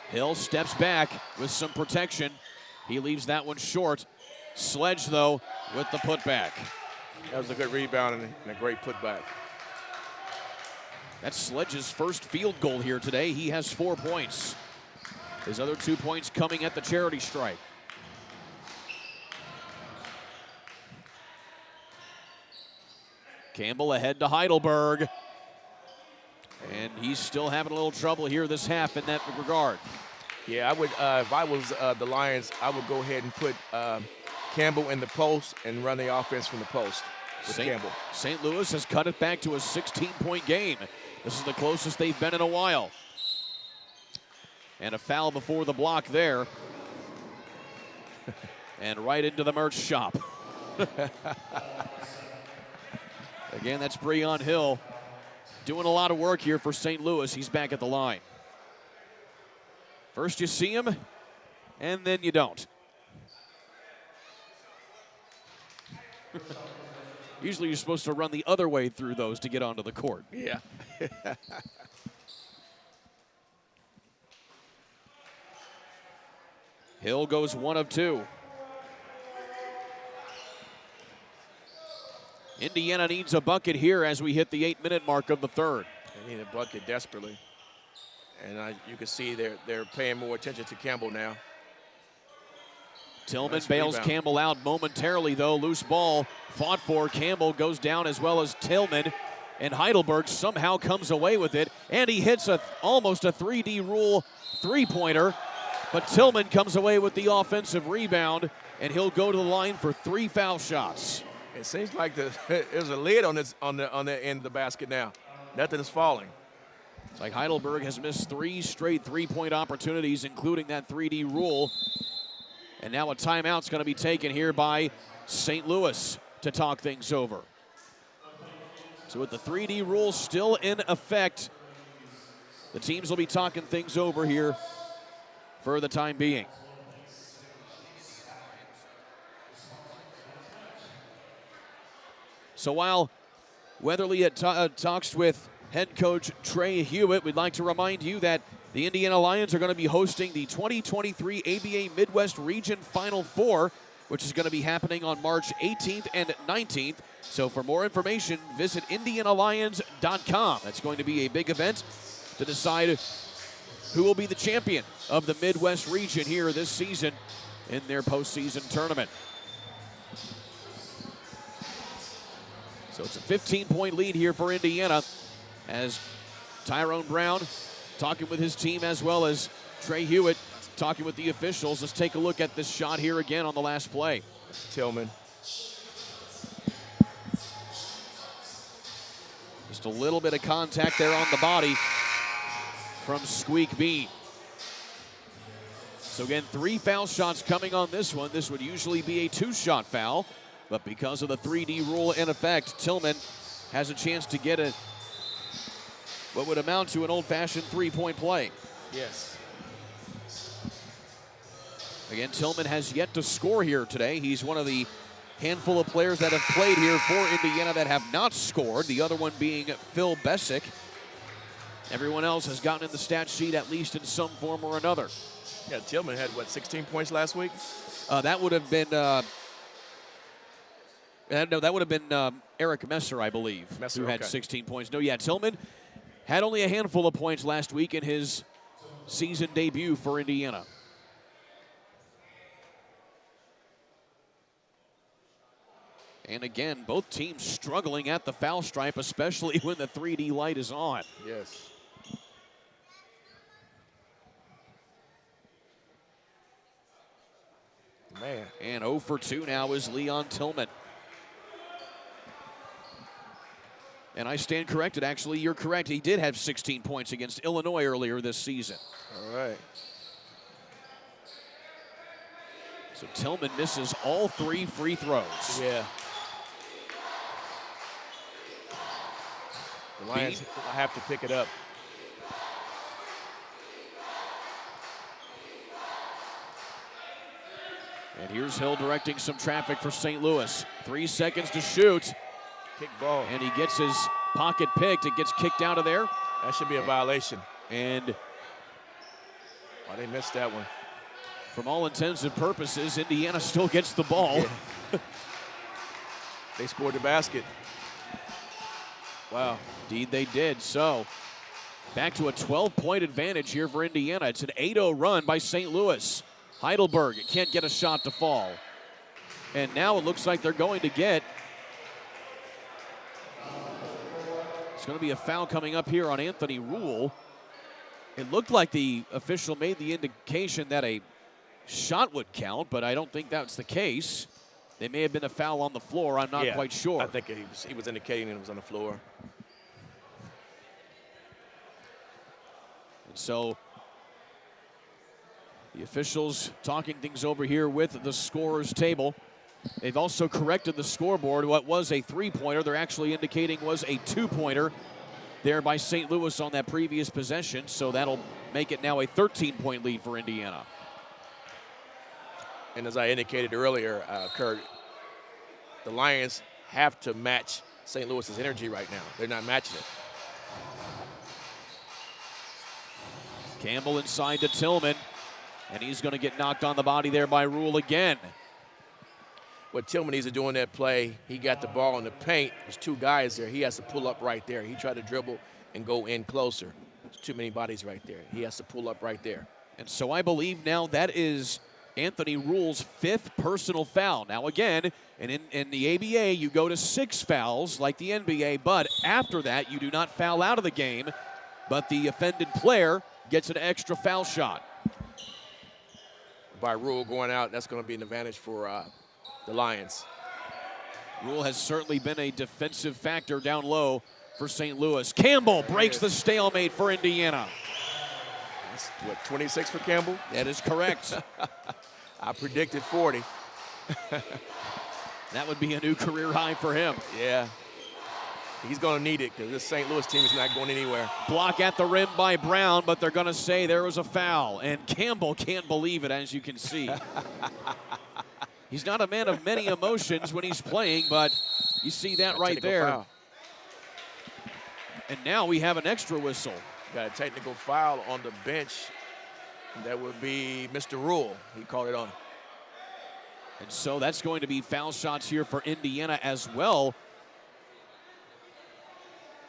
Hill steps back with some protection. He leaves that one short. Sledge, though, with the putback. That was a good rebound and a great putback. That's Sledge's first field goal here today. He has 4 points. His other 2 points coming at the charity stripe. Campbell ahead to Heidelberg. And he's still having a little trouble here this half in that regard. Yeah, I would, if I was the Lions, I would go ahead and put Campbell in the post and run the offense from the post with Campbell. St. Louis has cut it back to a 16-point game. This is the closest they've been in a while. And a foul before the block there. And right into the merch shop. Again, that's Breon Hill doing a lot of work here for St. Louis. He's back at the line. First you see him, and then you don't. Usually you're supposed to run the other way through those to get onto the court. Yeah. Hill goes 1 of 2. Indiana needs a bucket here as we hit the 8-minute mark of the third. They need a bucket desperately. And you can see they're paying more attention to Campbell now. Tillman bails Campbell out momentarily, though. Loose ball fought for. Campbell goes down as well as Tillman. And Heidelberg somehow comes away with it. And he hits almost a 3D rule three-pointer. But Tillman comes away with the offensive rebound. And he'll go to the line for 3 foul shots. It seems like there's a lid on the end of the basket now. Nothing is falling. It's like Heidelberg has missed 3 straight three-point opportunities, including that 3D rule. And now a timeout's going to be taken here by St. Louis to talk things over. So with the 3D rule still in effect, the teams will be talking things over here for the time being. So while Weatherly talks with head coach Trey Hewitt, we'd like to remind you that The Indiana Lions are going to be hosting the 2023 ABA Midwest Region Final Four, which is going to be happening on March 18th and 19th. So for more information, visit IndianaLions.com. That's going to be a big event to decide who will be the champion of the Midwest region here this season in their postseason tournament. So it's a 15-point lead here for Indiana as Tyrone Brown talking with his team as well as Trey Hewitt talking with the officials. Let's take a look at this shot here again on the last play. Tillman. Just a little bit of contact there on the body from Squeak Bean. So again, 3 foul shots coming on this one. This would usually be a 2-shot foul, but because of the 3D rule in effect, Tillman has a chance to get what would amount to an old-fashioned 3-point play. Yes. Again, Tillman has yet to score here today. He's one of the handful of players that have played here for Indiana that have not scored, the other one being Phil Bessick. Everyone else has gotten in the stat sheet at least in some form or another. Yeah, Tillman had, 16 points last week? That would have been no, that would have been Eric Messer, I believe, who had 16 points. No, yeah, Tillman had only a handful of points last week in his season debut for Indiana. And again, both teams struggling at the foul stripe, especially when the 3D light is on. Yes. Man. And 0 for 2 now is Leon Tillman. And I stand corrected. Actually, you're correct. He did have 16 points against Illinois earlier this season. All right. So Tillman misses all 3 free throws. Yeah. The Lions have to pick it up. And here's Hill directing some traffic for St. Louis. 3 seconds to shoot. Kick ball. And he gets his pocket picked. It gets kicked out of there. That should be a violation. And why they missed that one? From all intents and purposes, Indiana still gets the ball. Yeah. They scored the basket. Wow. Indeed they did. So back to a 12-point advantage here for Indiana. It's an 8-0 run by St. Louis. Heidelberg can't get a shot to fall. And now it looks like they're going to get, it's going to be a foul coming up here on Anthony Rule. It looked like the official made the indication that a shot would count, but I don't think that's the case. They may have been a foul on the floor. I'm not quite sure. I think he was indicating it was on the floor. And so the officials talking things over here with the scorer's table. They've also corrected the scoreboard. What was a 3-pointer, they're actually indicating was a 2-pointer there by St. Louis on that previous possession. So that'll make it now a 13-point lead for Indiana. And as I indicated earlier, Kurt, the Lions have to match St. Louis's energy right now. They're not matching it. Campbell inside to Tillman, and he's going to get knocked on the body there by Rule again. What Tillman needs to do in that play, he got the ball in the paint. There's 2 guys there. He has to pull up right there. He tried to dribble and go in closer. There's too many bodies right there. He has to pull up right there. And so I believe now that is Anthony Rule's 5th personal foul. Now again, and in the ABA, you go to 6 fouls like the NBA, but after that, you do not foul out of the game, but the offended player gets an extra foul shot. By Rule going out, that's going to be an advantage for the Lions. Rule has certainly been a defensive factor down low for St. Louis. Campbell breaks the stalemate for Indiana. That's, what, 26 for Campbell? That is correct. I predicted 40. That would be a new career high for him. Yeah. He's going to need it because this St. Louis team is not going anywhere. Block at the rim by Brown, but they're going to say there was a foul. And Campbell can't believe it, as you can see. He's not a man of many emotions when he's playing, but you see that right there. Foul. And now we have an extra whistle. Got a technical foul on the bench. That would be Mr. Rule. He called it on. And so that's going to be foul shots here for Indiana as well.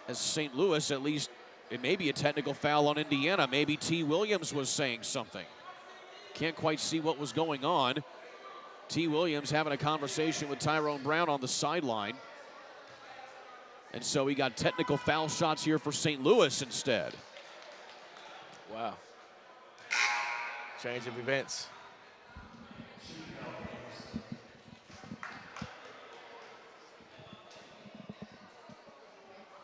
As St. Louis, at least, it may be a technical foul on Indiana. Maybe T. Williams was saying something. Can't quite see what was going on. T. Williams having a conversation with Tyrone Brown on the sideline. And so we got technical foul shots here for St. Louis instead. Wow. Change of events.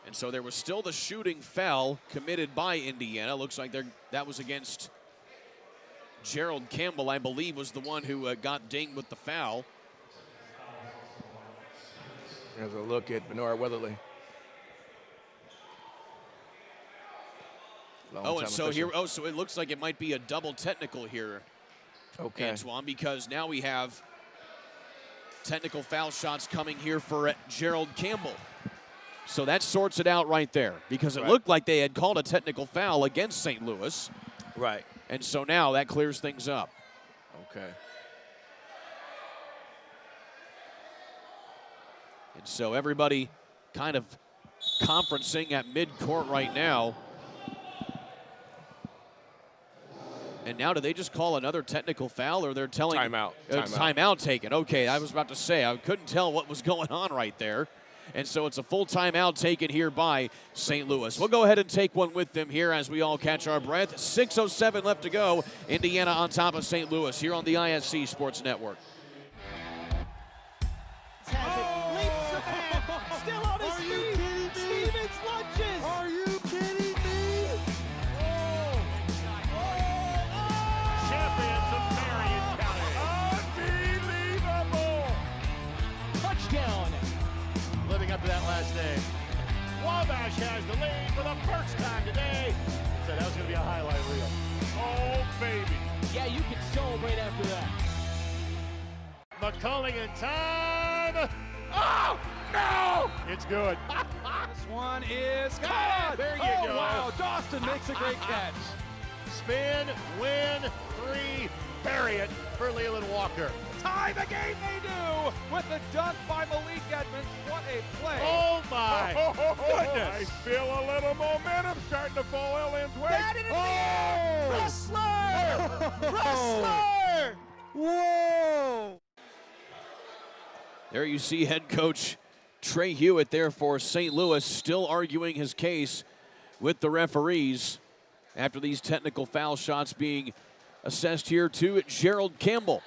And so there was still the shooting foul committed by Indiana. Looks like that was against Gerald Campbell, I believe, was the one who got dinged with the foul. There's a look at Bernard Weatherly. So it looks like it might be a double technical here, okay, Antoine, because now we have technical foul shots coming here for Gerald Campbell. So that sorts it out right there, because it looked like they had called a technical foul against St. Louis. Right. And so now that clears things up. Okay. And so everybody kind of conferencing at midcourt right now. And now do they just call another technical foul, or they're telling timeout? Timeout taken. Okay, I was about to say, I couldn't tell what was going on right there. And so it's a full timeout taken here by St. Louis. We'll go ahead and take one with them here as we all catch our breath. 6:07 left to go. Indiana on top of St. Louis here on the ISC Sports Network. Still on his feet. Stevens lunges. Are you kidding me? Champions of Marion County. Unbelievable! Touchdown. Living up to that last name. Wabash has the lead for the first time today. So that was going to be a highlight reel. Oh, baby. Yeah, you can celebrate after that. McCulling in time. Oh, no! It's good. This one is caught. There you go. Wow, Dawson makes a great catch. Spin, win, 3, bury it for Leland Walker. Tie the game they do with the dunk by Malik Edmonds. What a play. Oh, my goodness. I feel a little momentum starting to fall Lyons' way. That is Wrestler! Wrestler! Whoa! There you see head coach Trey Hewitt there for St. Louis, still arguing his case with the referees after these technical foul shots being assessed here to Gerald Campbell.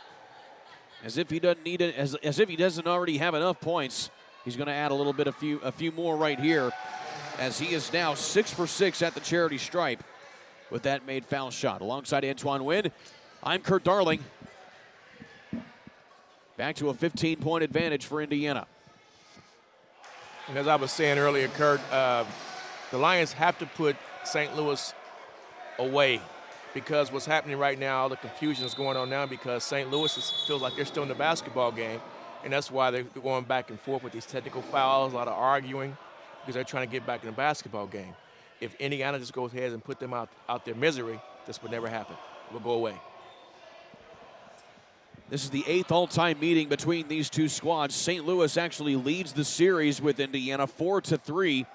As if he doesn't need it, as if he doesn't already have enough points, he's going to add a few more right here, as he is now 6 for 6 at the charity stripe with that made foul shot. Alongside Antoine Wynn, I'm Kurt Darling. Back to a 15-point advantage for Indiana. And as I was saying earlier, Kurt, the Lions have to put St. Louis away, because what's happening right now, the confusion is going on now because St. Louis feels like they're still in the basketball game, and that's why they're going back and forth with these technical fouls, a lot of arguing, because they're trying to get back in the basketball game. If Indiana just goes ahead and put them out their misery, this would never happen. It will go away. This is the 8th all-time meeting between these two squads. St. Louis actually leads the series with Indiana 4-3.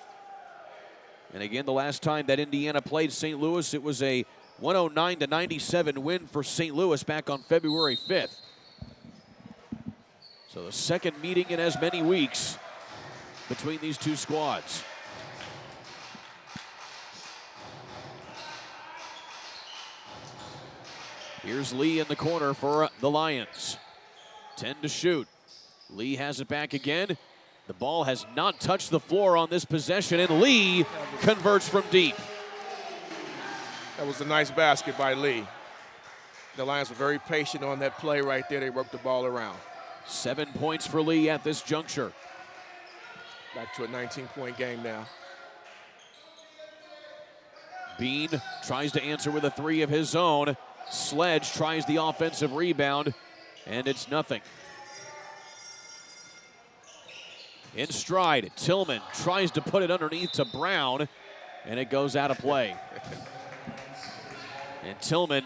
And again, the last time that Indiana played St. Louis, it was a 109-97 win for St. Louis back on February 5th. So the second meeting in as many weeks between these two squads. Here's Lee in the corner for the Lions. 10 to shoot. Lee has it back again. The ball has not touched the floor on this possession, and Lee converts from deep. That was a nice basket by Lee. The Lions were very patient on that play right there. They worked the ball around. 7 points for Lee at this juncture. Back to a 19-point game now. Bean tries to answer with a 3 of his own. Sledge tries the offensive rebound, and it's nothing. In stride, Tillman tries to put it underneath to Brown, And it goes out of play. And Tillman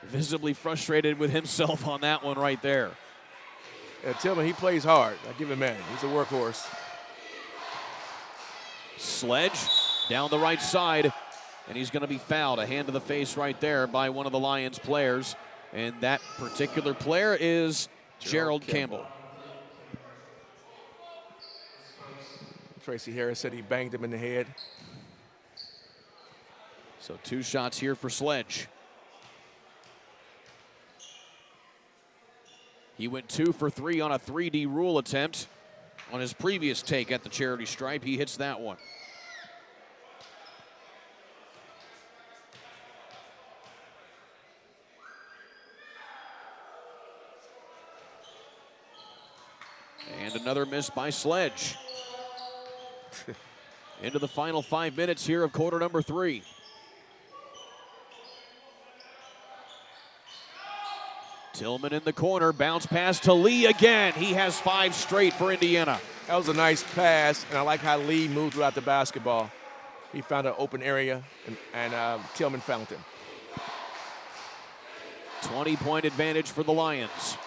visibly frustrated with himself on that one right there. Yeah, Tillman, he plays hard. I give him that. He's a workhorse. Sledge down the right side, and he's going to be fouled. A hand to the face right there by one of the Lions players. And that particular player is Gerald Campbell. Tracy Harris said he banged him in the head. So 2 shots here for Sledge. He went 2 for 3 on a 3D rule attempt. On his previous take at the charity stripe, he hits that one. And another miss by Sledge. Into the final 5 minutes here of quarter number 3. Tillman in the corner, bounce pass to Lee again. He has 5 straight for Indiana. That was a nice pass, and I like how Lee moved without the basketball. He found an open area, and Tillman found him. 20-point advantage for the Lions.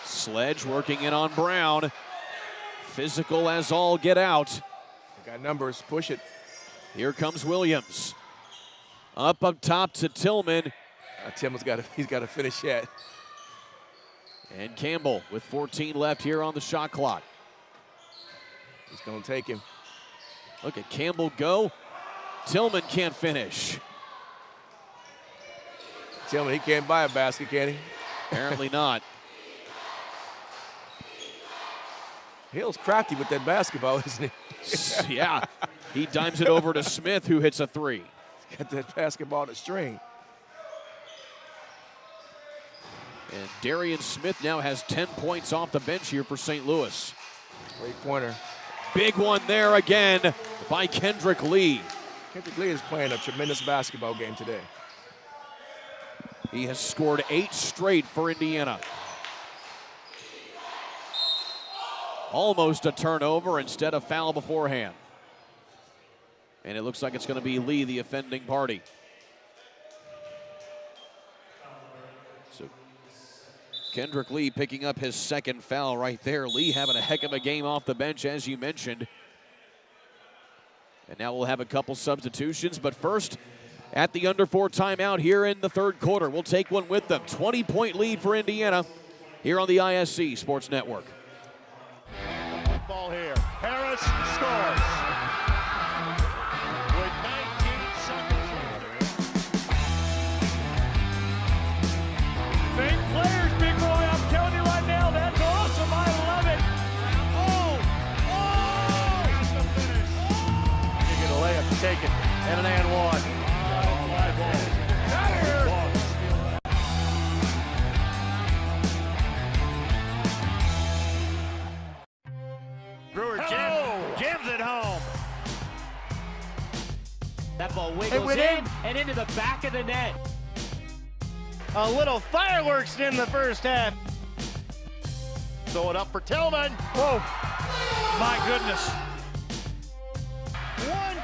Sledge working in on Brown. Physical as all get out. They got numbers, push it. Here comes Williams. Up top to Tillman. Tillman's got to finish yet. And Campbell with 14 left here on the shot clock. He's going to take him. Look at Campbell go. Tillman can't finish. Tillman, he can't buy a basket, can he? Apparently not. Hill's crafty with that basketball, isn't he? Yeah. He dimes it over to Smith, who hits a 3. He's got that basketball to string. And Darian Smith now has 10 points off the bench here for St. Louis. Great pointer. Big one there again by Kendrick Lee. Kendrick Lee is playing a tremendous basketball game today. He has scored 8 straight for Indiana. Almost a turnover instead of foul beforehand. And it looks like it's going to be Lee, the offending party. So Kendrick Lee picking up his 2nd foul right there. Lee having a heck of a game off the bench, as you mentioned. And now we'll have a couple substitutions. But first, at the under 4 timeout here in the 3rd quarter, we'll take one with them. 20-point lead for Indiana here on the ISC Sports Network. Ball here. Harris scores. With 19 seconds. Fake players, big boy. I'm telling you right now, that's awesome. I love it. That's the finish. You get a layup to take it. And an and one. Out here. Brewer jams it home. That ball wiggles in and into the back of the net. A little fireworks in the first half. Throw it up for Tillman. Whoa, my goodness.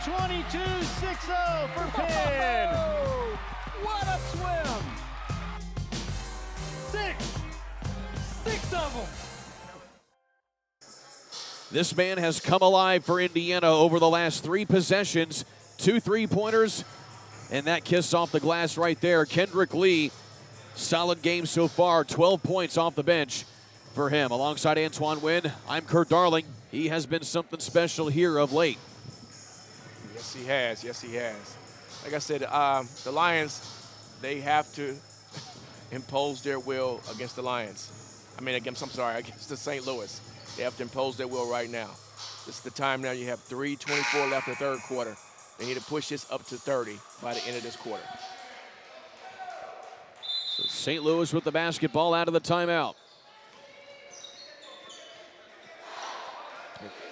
122-6-0 for Penn. What a swim. 6 of them. This man has come alive for Indiana over the last 3 possessions. 2 3-pointers, and that kiss off the glass right there. Kendrick Lee, solid game so far. 12 points off the bench for him. Alongside Antoine Wynn, I'm Kurt Darling. He has been something special here of late. Yes, he has. Yes, he has. Like I said, the Lions, they have to impose their will against the Lions. Against the St. Louis. They have to impose their will right now. This is the time now. You have 3:24 left in the 3rd quarter. They need to push this up to 30 by the end of this quarter. So St. Louis with the basketball out of the timeout.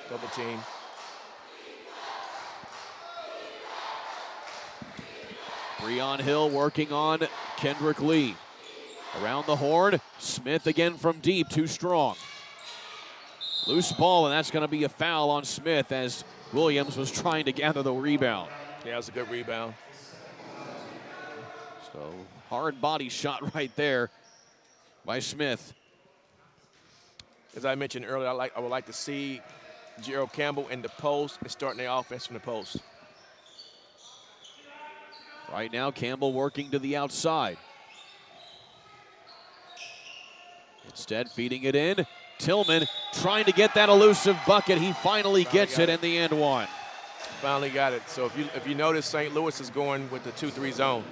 Double team. Breon Hill working on Kendrick Lee. Around the horn, Smith again from deep, too strong. Loose ball, and that's going to be a foul on Smith as Williams was trying to gather the rebound. Yeah, it was a good rebound. So hard body shot right there by Smith. As I mentioned earlier, I would like to see Gerald Campbell in the post and starting the offense from the post. Right now, Campbell working to the outside. Instead, feeding it in. Tillman trying to get that elusive bucket. He finally gets it in the and one. Finally got it. So if you notice, St. Louis is going with the 2-3 zone.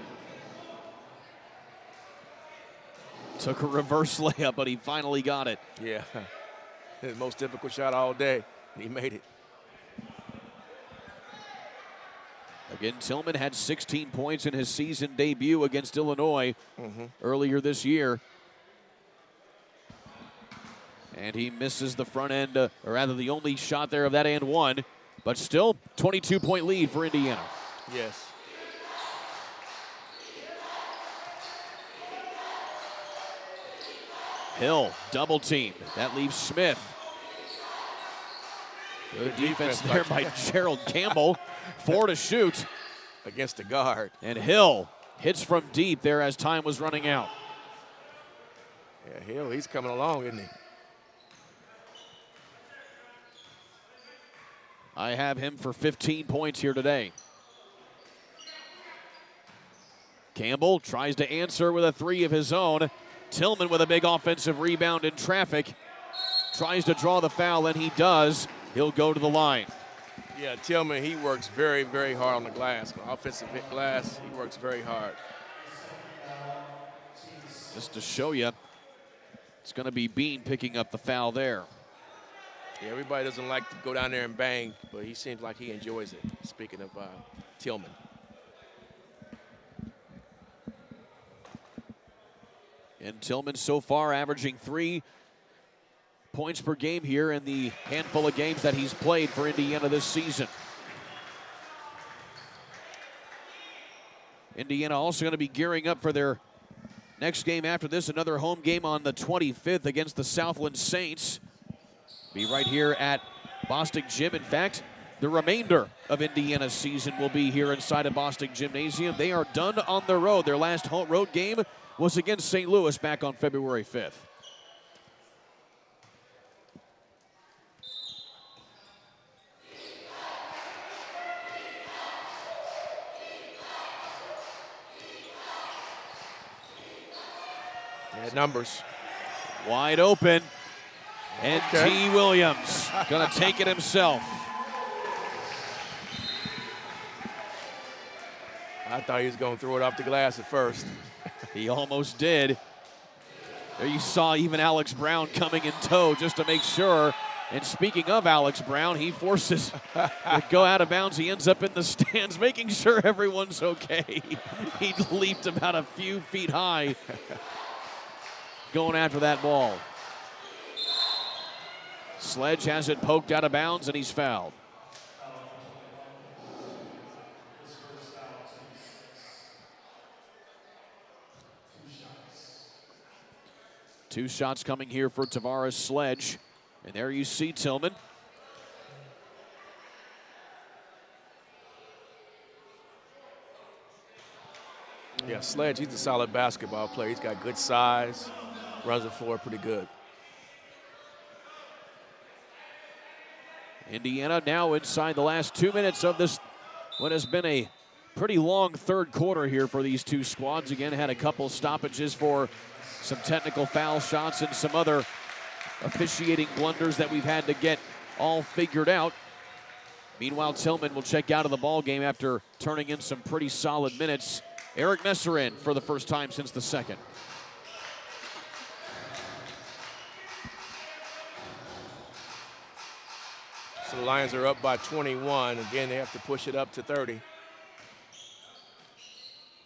Took a reverse layup, but he finally got it. Yeah, his most difficult shot all day, and he made it. Again, Tillman had 16 points in his season debut against Illinois earlier this year. And he misses the front end, or rather the only shot there of that and one. But still, 22-point lead for Indiana. Yes. Hill, double team. That leaves Smith. Good defense there by Gerald Campbell. 4 to shoot. Against the guard. And Hill hits from deep there as time was running out. Yeah, Hill, he's coming along, isn't he? I have him for 15 points here today. Campbell tries to answer with a 3 of his own. Tillman with a big offensive rebound in traffic. Tries to draw the foul, and he does. He'll go to the line. Yeah, Tillman, he works very, very hard on the glass. Offensive glass, he works very hard. Just to show you, it's going to be Bean picking up the foul there. Yeah, everybody doesn't like to go down there and bang, but he seems like he enjoys it. Speaking of Tillman. And Tillman so far averaging 3 points per game here in the handful of games that he's played for Indiana this season. Indiana also going to be gearing up for their next game after this, another home game on the 25th against the Southland Saints. Be right here at Bostic Gym. In fact, the remainder of Indiana's season will be here inside of Bostic Gymnasium. They are done on the road. Their last road game was against St. Louis back on February 5th. Yeah, numbers. Wide open. And T. Williams gonna take it himself. I thought he was gonna throw it off the glass at first. He almost did. There you saw even Alex Brown coming in tow just to make sure. And speaking of Alex Brown, he forces to go out of bounds. He ends up in the stands, making sure everyone's okay. He leaped about a few feet high going after that ball. Sledge has it poked out of bounds, and he's fouled. Two shots coming here for Tavares Sledge. And there you see Tillman. Yeah, Sledge, he's a solid basketball player. He's got good size, runs the floor pretty good. Indiana now inside the last 2 minutes of this, what has been a pretty long third quarter here for these two squads. Again, had a couple stoppages for some technical foul shots and some other officiating blunders that we've had to get all figured out. Meanwhile, Tillman will check out of the ball game after turning in some pretty solid minutes. Eric Messer in for the first time since the second. So the Lions are up by 21. Again, they have to push it up to 30.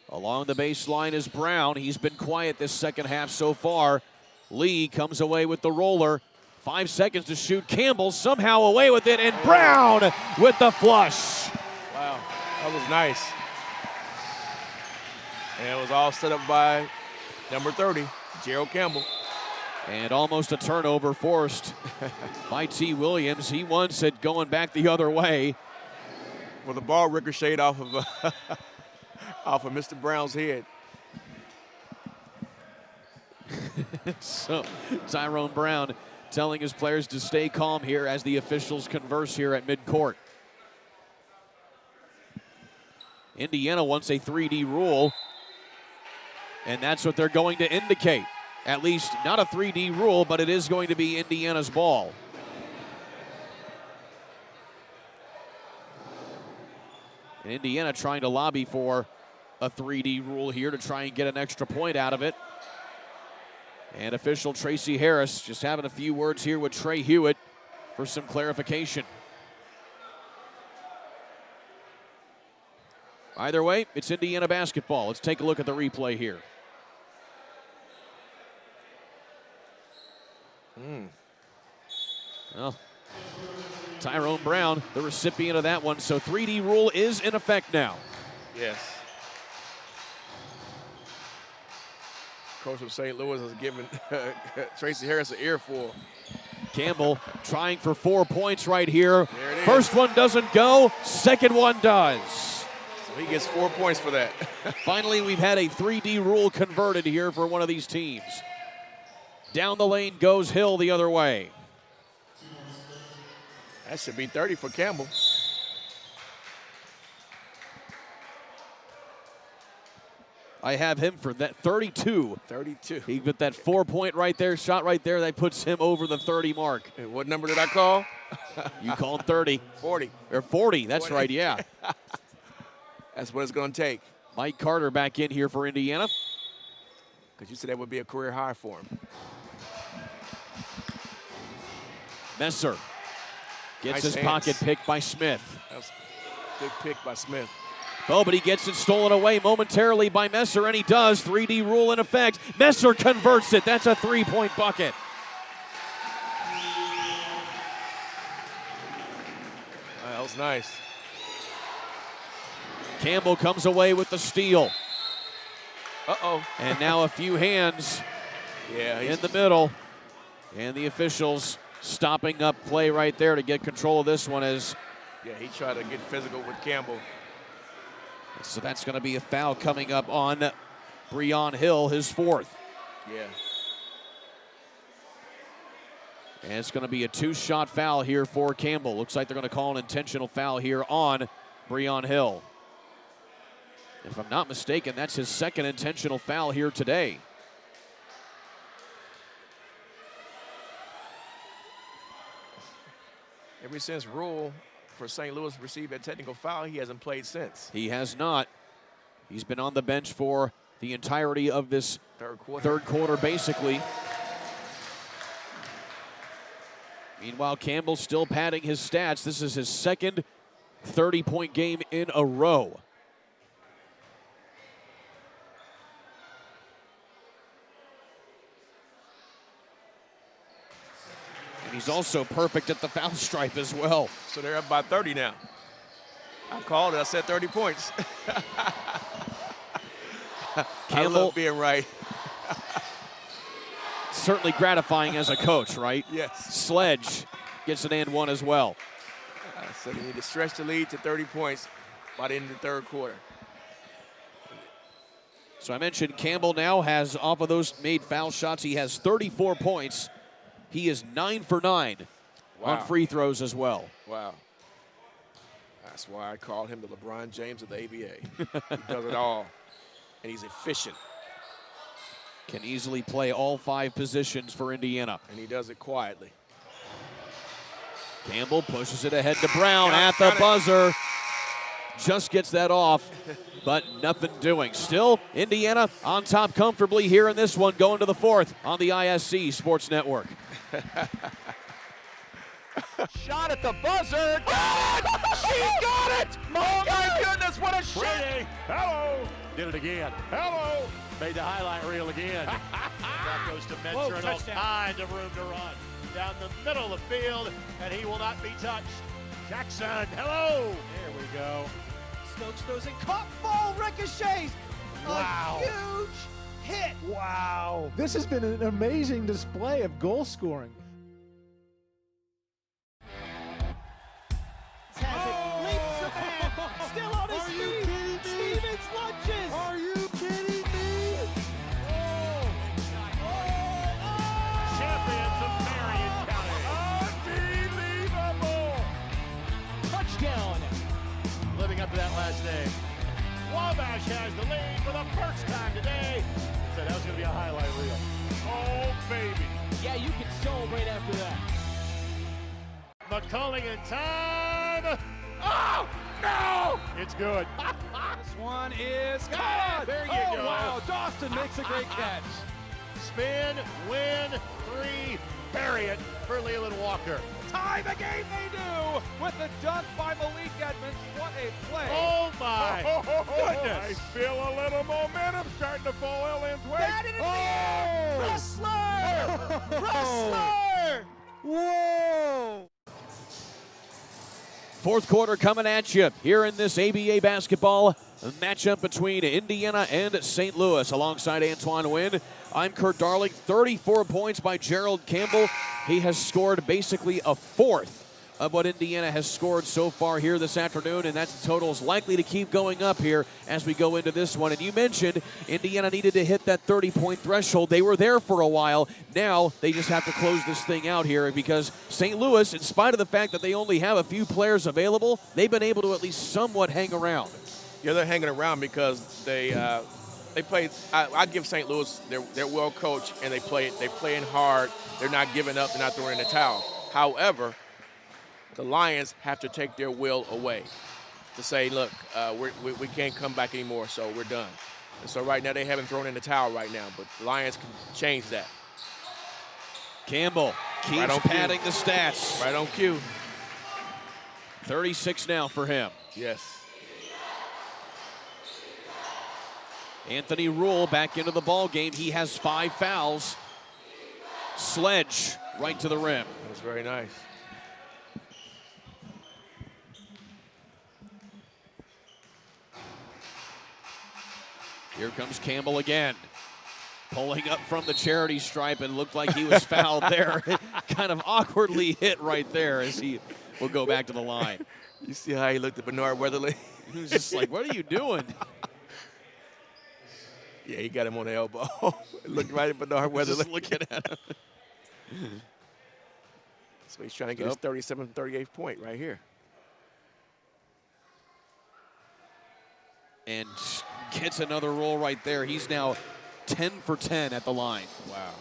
Along the baseline is Brown. He's been quiet this second half so far. Lee comes away with the roller. 5 seconds to shoot. Campbell somehow away with it, and Brown with the flush. Wow, that was nice. And it was all set up by number 30, Gerald Campbell. And almost a turnover forced by T. Williams. He wants it going back the other way. Well, the ball ricocheted off of off of Mr. Brown's head. So Tyrone Brown telling his players to stay calm here as the officials converse here at midcourt. Indiana wants a 3D rule, and that's what they're going to indicate. At least not a 3D rule, but it is going to be Indiana's ball. And Indiana trying to lobby for a 3D rule here to try and get an extra point out of it. And official Tracy Harris just having a few words here with Trey Hewitt for some clarification. Either way, it's Indiana basketball. Let's take a look at the replay here. Well, Tyrone Brown, the recipient of that one. So 3D rule is in effect now. Yes. Coach of St. Louis has given Tracy Harris an earful. Campbell trying for 4 points right here. First one doesn't go, second one does. So he gets 4 points for that. Finally, we've had a 3D rule converted here for one of these teams. Down the lane goes Hill the other way. That should be 30 for Campbell. I have him for that 32. 32. He with that 4 point right there, shot right there, that puts him over the 30 mark. And what number did I call? You called 30. 40. Or 40, that's 40. right, yeah. That's what it's going to take. Mike Carter back in here for Indiana. Because you said that would be a career high for him. Messer gets Nice his hands. pocket picked by Smith. That was a good pick by Smith. Oh, but he gets it stolen away momentarily by Messer, and he does. 3D rule in effect. Messer converts it. That's a 3-point bucket. That was nice. Campbell comes away with the steal. Uh-oh. And now a few hands in the middle. And the officials stopping up play right there to get control of this one as he tried to get physical with Campbell. so that's going to be a foul coming up on Breon Hill, his fourth. Yeah. And it's going to be a 2-shot foul here for Campbell. Looks like they're going to call an intentional foul here on Breon Hill. If I'm not mistaken, that's his second intentional foul here today. Ever since Rule for St. Louis received a technical foul, he hasn't played since. He has not. He's been on the bench for the entirety of this third quarter, basically. Meanwhile, Campbell still padding his stats. This is his second 30-point game in a row. And he's also perfect at the foul stripe as well. So they're up by 30 now. I called it. I said 30 points. I love being right. Certainly gratifying as a coach, right? Yes. Sledge gets an and one as well. So they need to stretch the lead to 30 points by the end of the third quarter. So I mentioned Campbell now has, off of those made foul shots, he has 34 points. He is 9 for 9 on free throws as well. Wow. That's why I call him the LeBron James of the ABA. He does it all, and he's efficient. Can easily play all 5 positions for Indiana. And he does it quietly. Campbell pushes it ahead to Brown at the buzzer. Just gets that off, but nothing doing. Still, Indiana on top comfortably here in this one, going to the fourth on the ISC Sports Network. Shot at the buzzer. Got it! She got it! Oh my goodness, what a shot! Hello! Did it again. Hello! Made the highlight reel again. That goes to Mentor and all kinds of room to run. Down the middle of the field, and he will not be touched. Jackson, hello! There we go. Stokes throws it, caught, ball ricochets. Wow. A huge hit. Wow. This has been an amazing display of goal scoring. Leaps ahead. Still on his feet. Stevens lunges. Are you kidding me? Champions of Marion County. Unbelievable. Touchdown. Living up to that last name. Wabash has the lead for the first time today. So that was going to be a highlight reel. Oh, baby. Yeah, you can celebrate after that. McCulling in time. Oh, no! It's good. This one is Got it! good. There you Oh, go. wow. Dawson makes a great catch. Spin, win, 3, bury it for Leland Walker. Tie the game they do with the dunk by Malik Edmonds. What a play. Oh my I goodness. feel a little momentum starting to fall Lyons' way. Got it in the air. Wrestler! Wrestler! Whoa! Fourth quarter coming at you here in this ABA basketball matchup between Indiana and St. Louis. Alongside Antoine Wynn, I'm Kurt Darling. 34 points by Gerald Campbell. He has scored basically a fourth of what Indiana has scored so far here this afternoon, and that total is likely to keep going up here as we go into this one. And you mentioned Indiana needed to hit that 30-point threshold. They were there for a while. Now they just have to close this thing out here because St. Louis, in spite of the fact that they only have a few players available, they've been able to at least somewhat hang around. Yeah, they're hanging around because they play. I give St. Louis, they're well coached and they playing hard. They're not giving up. They're not throwing in the towel. However, the Lions have to take their will away to say, look, we can't come back anymore, so we're done. And so right now they haven't thrown in the towel right now, but the Lions can change that. Campbell keeps padding the stats. Right on cue. 36 now for him. Yes. Anthony Rule back into the ball game. He has 5 fouls. Sledge right to the rim. That was very nice. Here comes Campbell again. Pulling up from the charity stripe and looked like he was fouled there. Kind of awkwardly hit right there as he will go back to the line. You see how he looked at Bernard Weatherly? He was just like, what are you doing? Yeah, he got him on the elbow. Looked right at Bernard Weatherly. Just looking at him. So he's trying to get his 37th, 38th point right here. And gets another roll right there. He's now 10 for 10 at the line. Wow.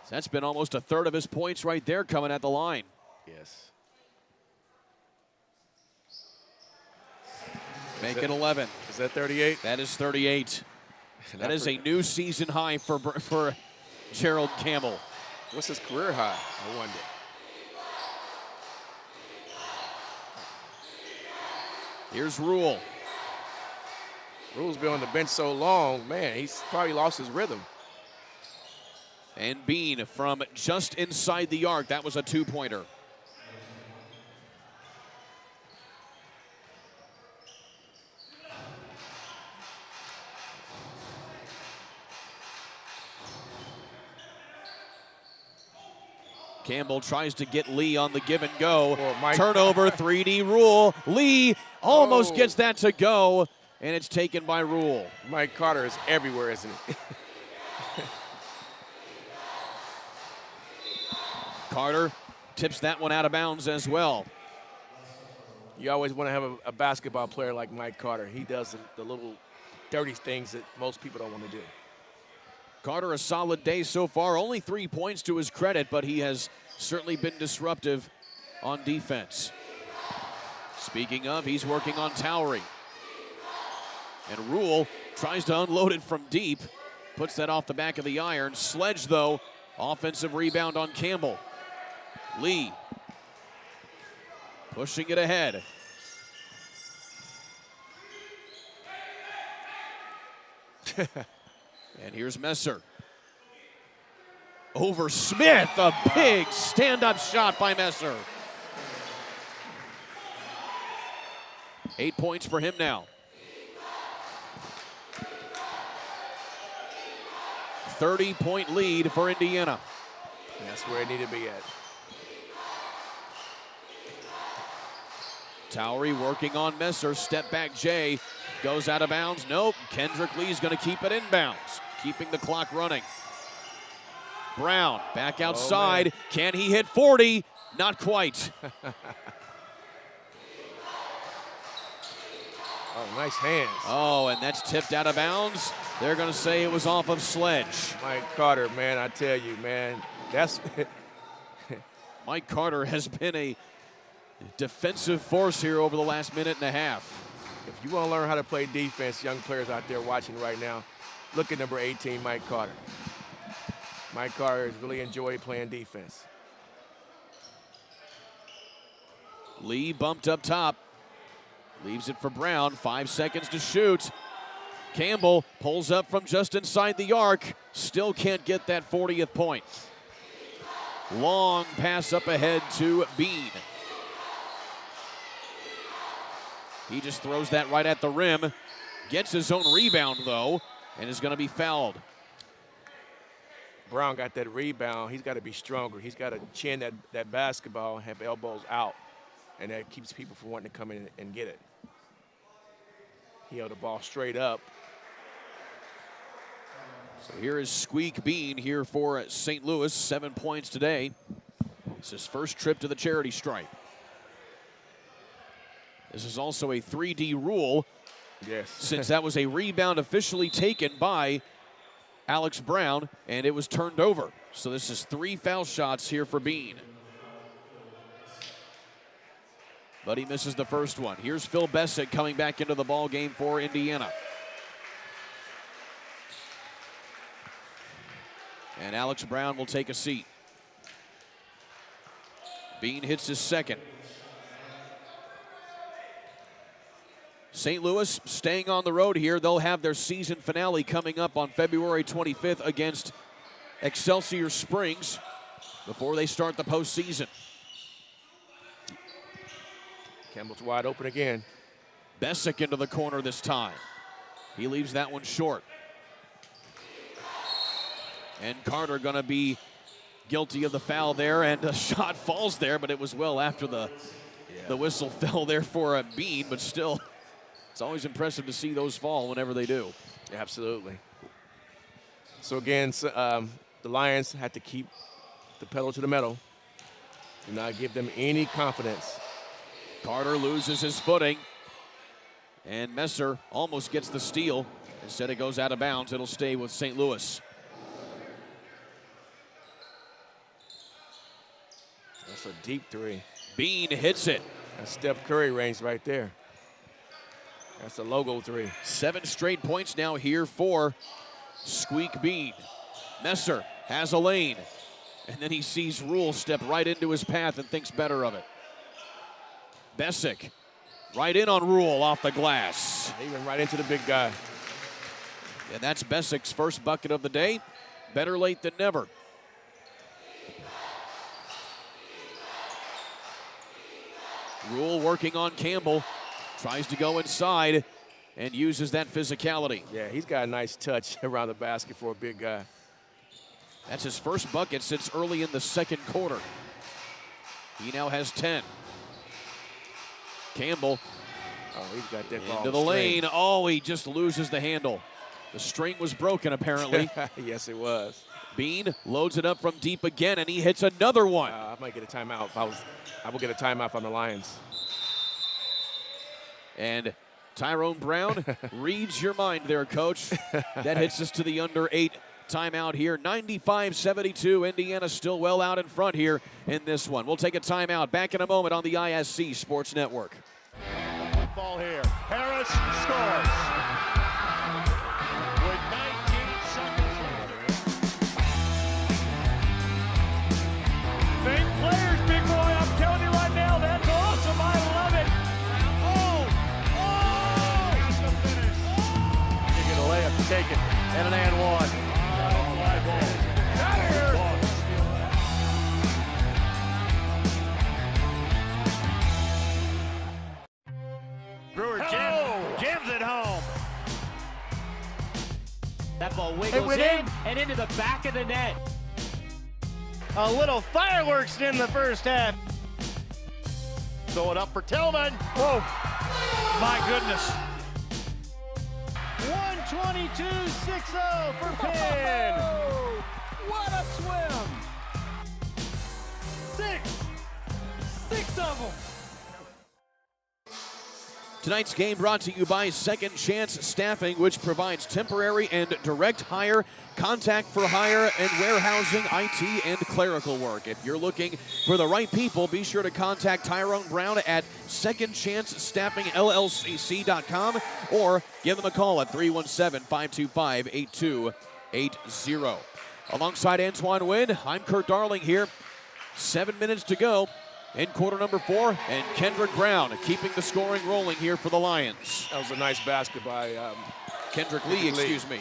So that's been almost a third of his points right there coming at the line. Yes. Make it 11. Is that 38? That is 38. That is a new season high for Gerald Campbell. What's his career high, I wonder? Here's Rule. Rule's been on the bench so long, man, he's probably lost his rhythm. And Bean from just inside the arc. That was a 2-pointer. Campbell tries to get Lee on the give and go. Turnover, 3D Rule. Lee almost gets that to go, and it's taken by Rule. Mike Carter is everywhere, isn't he? Carter tips that one out of bounds as well. You always want to have a basketball player like Mike Carter. He does the little dirty things that most people don't want to do. Carter, a solid day so far. Only 3 points to his credit, but he has certainly been disruptive on defense. Speaking of, he's working on Towery. And Rule tries to unload it from deep. Puts that off the back of the iron. Sledge, though, offensive rebound on Campbell. Lee pushing it ahead. And here's Messer. Over Smith, a big stand-up shot by Messer. 8 points for him now. 30-point lead for Indiana. And that's where it needed to be at. Towery working on Messer. Step back Jay. Goes out of bounds. Nope. Kendrick Lee's going to keep it inbounds. Keeping the clock running. Brown back outside. Can he hit 40? Not quite. Oh, nice hands. Oh, and that's tipped out of bounds. They're going to say it was off of Sledge. Mike Carter, man, I tell you, man, that's... Mike Carter has been a defensive force here over the last minute and a half. If you want to learn how to play defense, young players out there watching right now, look at number 18, Mike Carter. Mike Carter has really enjoyed playing defense. Lee bumped up top. Leaves it for Brown. 5 seconds to shoot. Campbell pulls up from just inside the arc. Still can't get that 40th point. Long pass up ahead to Bean. He just throws that right at the rim. Gets his own rebound, though, and is going to be fouled. Brown got that rebound. He's got to be stronger. He's got to chin that basketball and have elbows out, and that keeps people from wanting to come in and get it. He held the ball straight up. So here is Squeak Bean here for St. Louis. 7 points today. It's his first trip to the charity stripe. This is also a 3D rule. Yes. Since that was a rebound officially taken by Alex Brown, and it was turned over. So this is 3 foul shots here for Bean. But he misses the first one. Here's Phil Bessick coming back into the ball game for Indiana. And Alex Brown will take a seat. Bean hits his second. St. Louis staying on the road here. They'll have their season finale coming up on February 25th against Excelsior Springs before they start the postseason. Campbell's wide open again. Bessick into the corner this time. He leaves that one short. And Carter going to be guilty of the foul there, and a shot falls there, but it was well after the whistle fell there for a Bean, but still, it's always impressive to see those fall whenever they do. Absolutely. So again, the Lions had to keep the pedal to the metal. Do not give them any confidence. Carter loses his footing, and Messer almost gets the steal. Instead, it goes out of bounds. It'll stay with St. Louis. That's a deep three. Bean hits it. That's Steph Curry range right there. That's a logo three. 7 straight points now here for Squeak Bean. Messer has a lane, and then he sees Rule step right into his path and thinks better of it. Bessick right in on Rule off the glass. He went right into the big guy. And that's Bessick's first bucket of the day. Better late than never. Rule working on Campbell. Tries to go inside and uses that physicality. Yeah, he's got a nice touch around the basket for a big guy. That's his first bucket since early in the second quarter. He now has 10. Campbell Oh, he's got that ball into the lane. Oh, he just loses the handle. The string was broken, apparently. Yes, it was. Bean loads it up from deep again, and he hits another one. I might get a timeout. I will get a timeout from the Lions. And Tyrone Brown reads your mind there, Coach. That hits us to the under 8 timeout here. 95-72. Indiana still well out in front here in this one. We'll take a timeout. Back in a moment on the ISC Sports Network. Ball here. Harris scores. With 19 seconds remaining. Fake players, big boy. I'm telling you right now, that's awesome. I love it. Here's the finish. You get a layup taken and an and one. Out of here. Brewer jams it home. That ball wiggles in and into the back of the net. A little fireworks in the first half. Throw it up for Tillman. Whoa, my goodness. 122.60 for Penn. What a swim! Six of them. Tonight's game brought to you by Second Chance Staffing, which provides temporary and direct hire, contact for hire, and warehousing, IT, and clerical work. If you're looking for the right people, be sure to contact Tyrone Brown at secondchancestaffingllcc.com or give them a call at 317-525-8280. Alongside Antoine Wynn, I'm Kurt Darling here. 7 minutes to go in quarter number 4, and Kendrick Brown keeping the scoring rolling here for the Lions. That was a nice basket by Kendrick Lee, excuse me.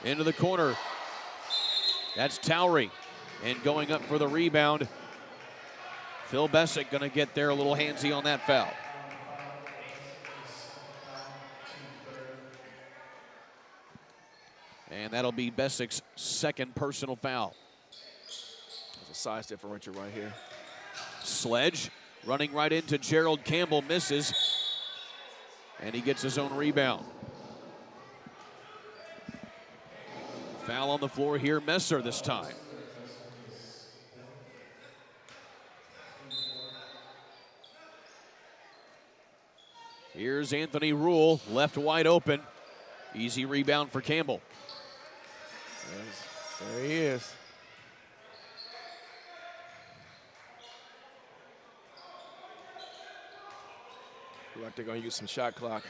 Into the corner. That's Towery. And going up for the rebound, Phil Bessick going to get there a little handsy on that foul. And that'll be Bessick's second personal foul. There's a size differential right here. Sledge running right into Gerald Campbell, misses. And he gets his own rebound. Foul on the floor here, Messer this time. Here's Anthony Rule, left wide open. Easy rebound for Campbell. There he is. Look like they're going to use some shot clock.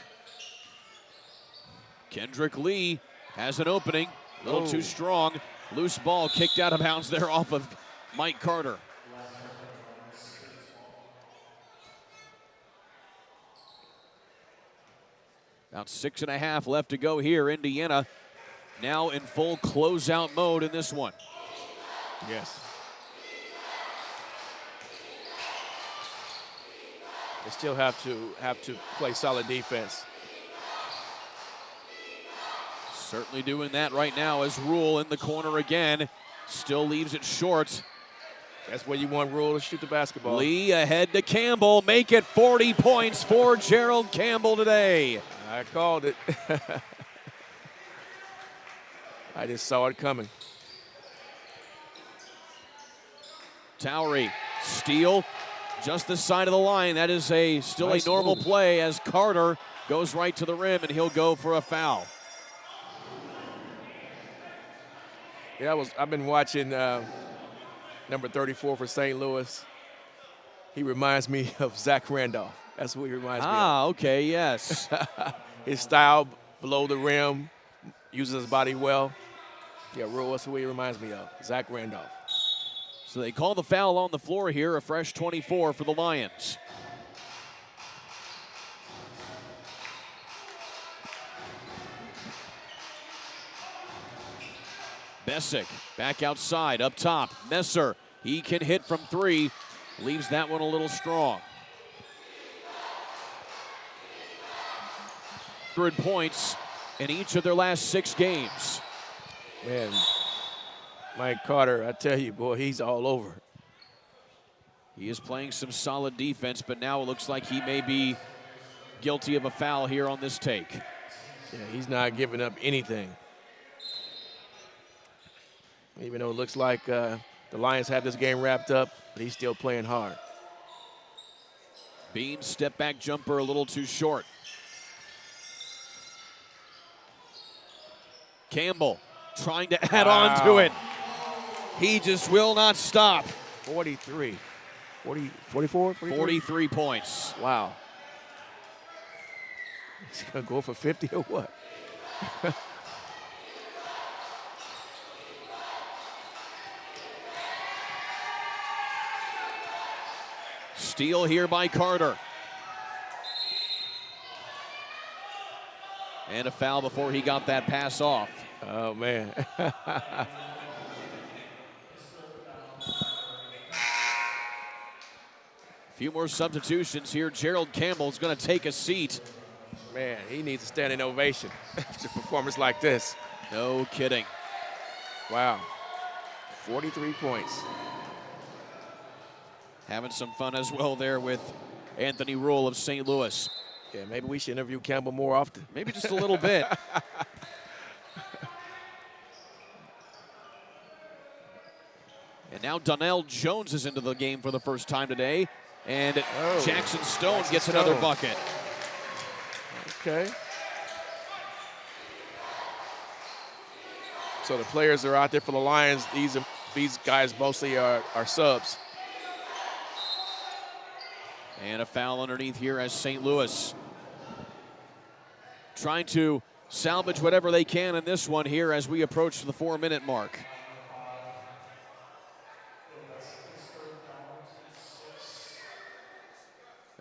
Kendrick Lee has an opening. A little too strong. Loose ball kicked out of bounds there off of Mike Carter. About 6.5 left to go here. Indiana now in full closeout mode in this one. Yes. They still have to play solid defense. Certainly doing that right now as Rule in the corner again. Still leaves it short. That's where you want Rule to shoot the basketball. Lee ahead to Campbell. Make it 40 points for Gerald Campbell today. I called it. I just saw it coming. Towery, steal, just the side of the line. That is still nice a normal move. Play as Carter goes right to the rim, and he'll go for a foul. Yeah, I've been watching number 34 for St. Louis. He reminds me of Zach Randolph. That's what he reminds me of. Ah, okay, yes. His style below the rim, uses his body well. Yeah, Rule, that's what he reminds me of, Zach Randolph. So they call the foul on the floor here, a fresh 24 for the Lions. Bessick back outside, up top. Messer, he can hit from 3. Leaves that one a little strong. 100 points in each of their last 6 games. Man, Mike Carter, I tell you, boy, he's all over. He is playing some solid defense, but now it looks like he may be guilty of a foul here on this take. Yeah, he's not giving up anything. Even though it looks like the Lions have this game wrapped up, but he's still playing hard. Bean step back jumper a little too short. Campbell trying to add on to it. He just will not stop. 43. 44? 43 points. Wow. He's going to go for 50 or what? Steal here by Carter. And a foul before he got that pass off. Oh, man. A few more substitutions here. Gerald Campbell's going to take a seat Man, he needs a standing ovation after a performance like this. No kidding. Wow. 43 points. Having some fun as well there with Anthony Rule of St. Louis. Yeah, maybe we should interview Campbell more often. Maybe just a little bit. And now Donnell Jones is into the game for the first time today. And Jackson Stone gets another bucket. Okay. So the players that are out there for the Lions, these guys mostly are subs. And a foul underneath here as St. Louis trying to salvage whatever they can in this one here as we approach the 4-minute mark.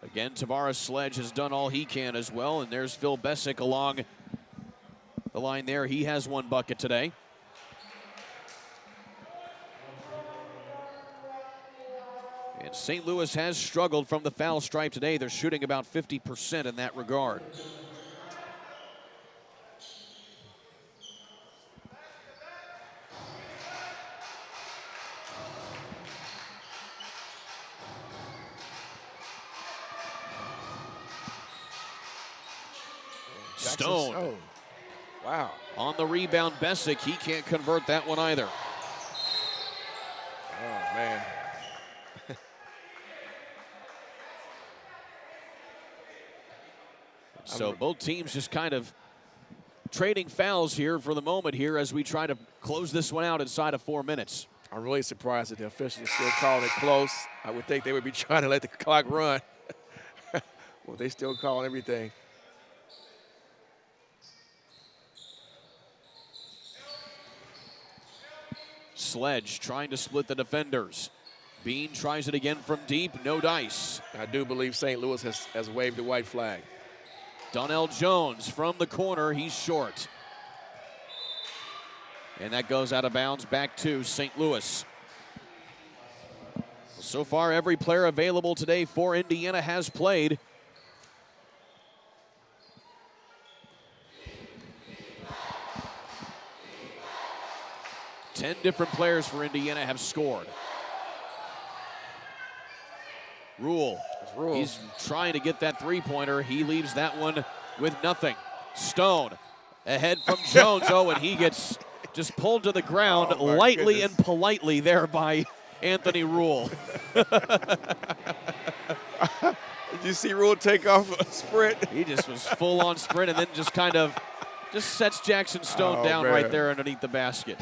Again, Tavares Sledge has done all he can as well, and there's Phil Bessick along the line there. He has one bucket today. And St. Louis has struggled from the foul stripe today. They're shooting about 50% in that regard. Stone. Oh, wow. On the rebound, Bessick. He can't convert that one either. Oh, man. So both teams just kind of trading fouls here for the moment here as we try to close this one out inside of 4 minutes. I'm really surprised that the officials are still calling it close. I would think they would be trying to let the clock run. Well, they still calling everything. Sledge trying to split the defenders. Bean tries it again from deep, no dice. I do believe St. Louis has waved the white flag. Donnell Jones from the corner, he's short. And that goes out of bounds back to St. Louis. So far, every player available today for Indiana has played. Ten different players for Indiana have scored. Rule. He's trying to get that three-pointer. He leaves that one with nothing. Stone ahead from Jones. Oh, and he gets just pulled to the ground lightly and politely there by Anthony Rule. Did you see Rule take off a sprint? He just was full on sprint and then just kind of sets Jackson Stone down right there underneath the basket.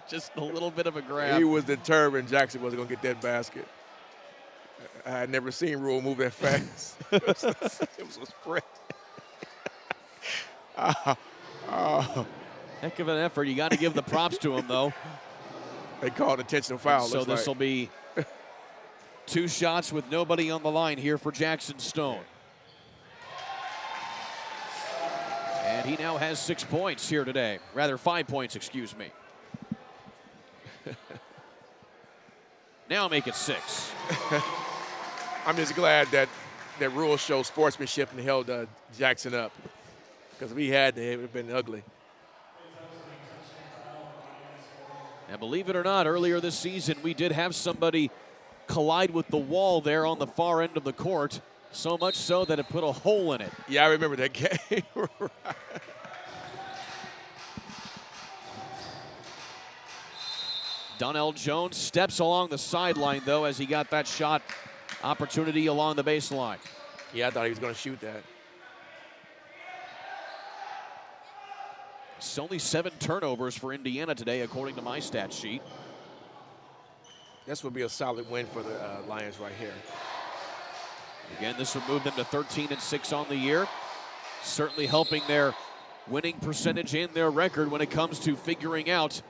Just a little bit of a grab. He was determined Jackson wasn't going to get that basket. I had never seen Rule move that fast. It was a sprint. Heck of an effort. You got to give the props to him, though. They called intentional foul. So this will be 2 shots with nobody on the line here for Jackson Stone. And he now has 6 points here today. Rather, 5 points, excuse me. Now make it 6. I'm just glad that Rule showed sportsmanship and held Jackson up. Because if he had to, it would have been ugly. And believe it or not, earlier this season, we did have somebody collide with the wall there on the far end of the court. So much so that it put a hole in it. Yeah, I remember that game. Right. Donnell Jones steps along the sideline, though, as he got that shot opportunity along the baseline. Yeah, I thought he was going to shoot that. It's only 7 turnovers for Indiana today, according to my stat sheet. This would be a solid win for the Lions right here. Again, this would move them to 13-6 on the year. Certainly helping their winning percentage and their record when it comes to figuring out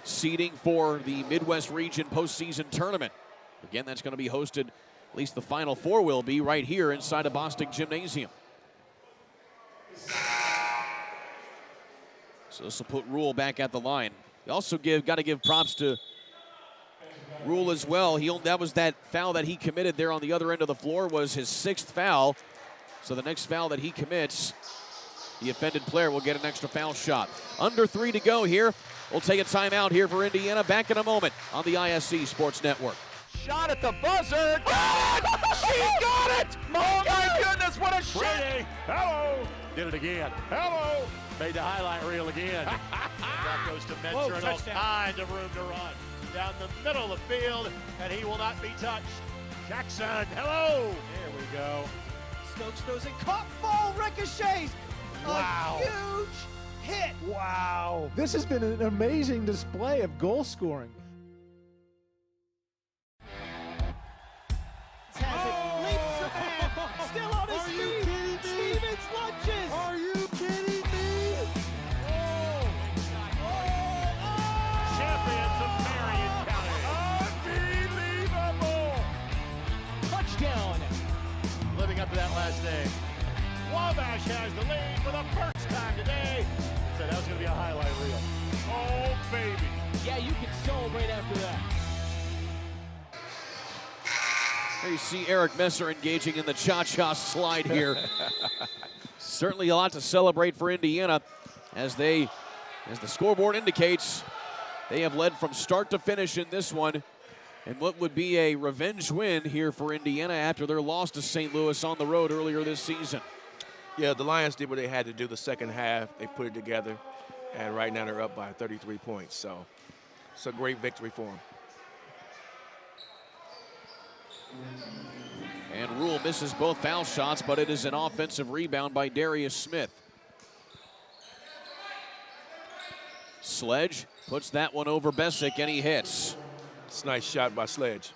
seeding for the Midwest Region postseason tournament. Again, that's going to be hosted, at least the Final Four will be, right here inside of Bostic Gymnasium. So this will put Rule back at the line. You also got to give props to Rule as well. That was that foul that he committed there on the other end of the floor was his 6th foul. So the next foul that he commits, the offended player will get an extra foul shot. Under 3 to go here. We'll take a timeout here for Indiana. Back in a moment on the ISC Sports Network. Shot at the buzzer. She got it! Oh my goodness, what a shot! Hello. Did it again. Hello. Made the highlight reel again. That goes to Mentor and all kinds of room to run. Down the middle of the field, and he will not be touched. Jackson, hello. There we go. Stokes throws it, caught, ball ricochets. Wow. A huge hit. Wow. This has been an amazing display of goal scoring. Has it, leaps ahead, still on his feet. Stevens lunges. Are you kidding me? Champions of Marion County. Unbelievable. Touchdown. Living up to that last name. Wabash has the lead for the first time today. So that was going to be a highlight reel. Oh, baby. Yeah, you can celebrate after that. There you see Eric Messer engaging in the cha-cha slide here. Certainly a lot to celebrate for Indiana as the scoreboard indicates, they have led from start to finish in this one. And what would be a revenge win here for Indiana after their loss to St. Louis on the road earlier this season. Yeah, the Lions did what they had to do the second half. They put it together, and right now they're up by 33 points. So it's a great victory for them. And Rule misses both foul shots, but it is an offensive rebound by Darius Smith. Sledge puts that one over Bessick, and he hits. It's a nice shot by Sledge.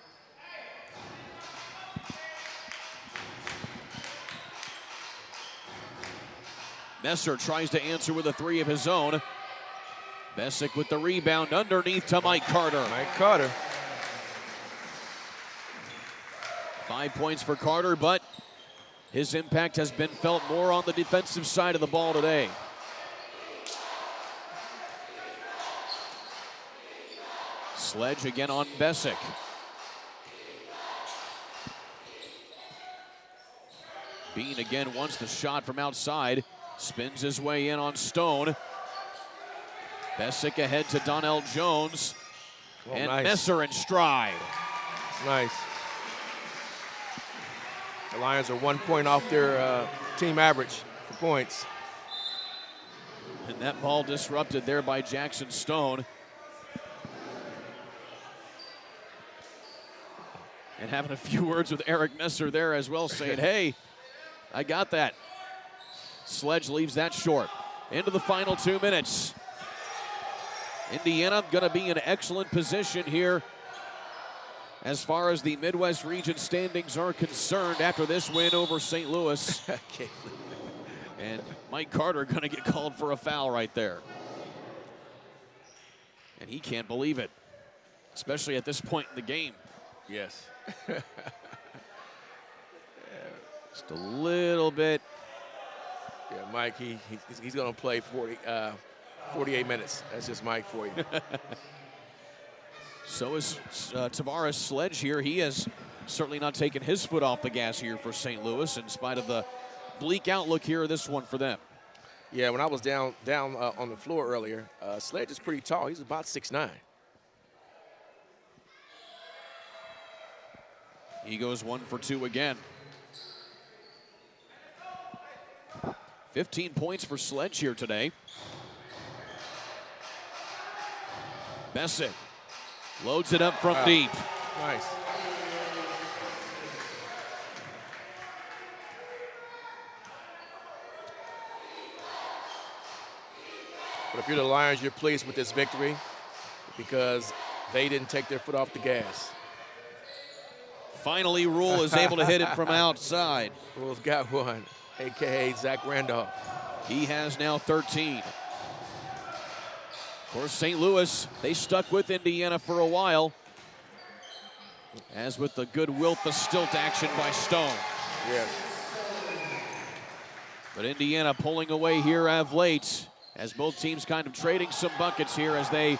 Messer tries to answer with a 3 of his own. Bessick with the rebound underneath to Mike Carter. Mike Carter. 5 points for Carter, but his impact has been felt more on the defensive side of the ball today. Sledge again on Bessick. Bean again wants the shot from outside. Spins his way in on Stone. Bessick ahead to Donnell Jones. Oh, and nice. Messer in stride. It's nice. The Lions are 1 point off their team average for points. And that ball disrupted there by Jackson Stone. And having a few words with Eric Messer there as well, saying, hey, I got that. Sledge leaves that short. Into the final 2 minutes. Indiana going to be in excellent position here as far as the Midwest region standings are concerned after this win over St. Louis. And Mike Carter going to get called for a foul right there. And he can't believe it, especially at this point in the game. Yes. Just a little bit. Yeah, Mike, he's going to play 48 minutes. That's just Mike for you. So is Tavares Sledge here. He has certainly not taken his foot off the gas here for St. Louis in spite of the bleak outlook here, this one for them. Yeah, when I was down on the floor earlier, Sledge is pretty tall. He's about 6'9". He goes 1 for 2 again. 15 points for Sledge here today. Bessick loads it up from deep. Nice. But if you're the Lions, you're pleased with this victory because they didn't take their foot off the gas. Finally, Rule is able to hit it from outside. Rule's got one, a.k.a. Zach Randolph. He has now 13. Of course, St. Louis, they stuck with Indiana for a while. As with the good wilt, the stilt action by Stone. Yes. But Indiana pulling away here of late as both teams kind of trading some buckets here as they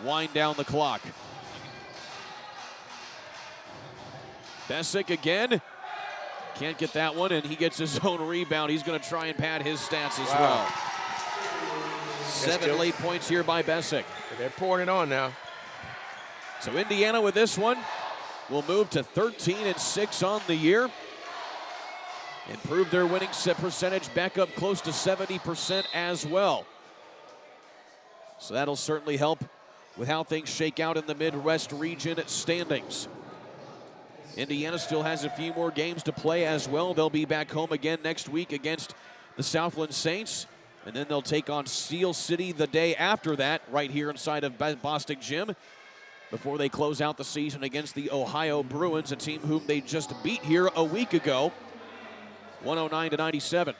wind down the clock. Bessick again. Can't get that one, and he gets his own rebound. He's going to try and pad his stats as well. 7 late points here by Bessick. They're pouring it on now. So Indiana with this one will move to 13-6 on the year. Improve their winning percentage back up close to 70% as well. So that'll certainly help with how things shake out in the Midwest region standings. Indiana still has a few more games to play as well. They'll be back home again next week against the Southland Saints. And then they'll take on Steel City the day after that, right here inside of Bostic Gym, before they close out the season against the Ohio Bruins, a team whom they just beat here a week ago, 109-97.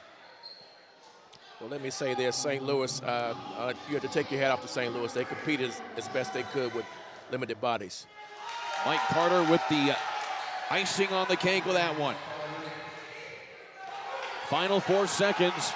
Well, let me say this, St. Louis, you have to take your hat off to St. Louis. They competed as best they could with limited bodies. Mike Carter with the icing on the cake with that one. Final 4 seconds.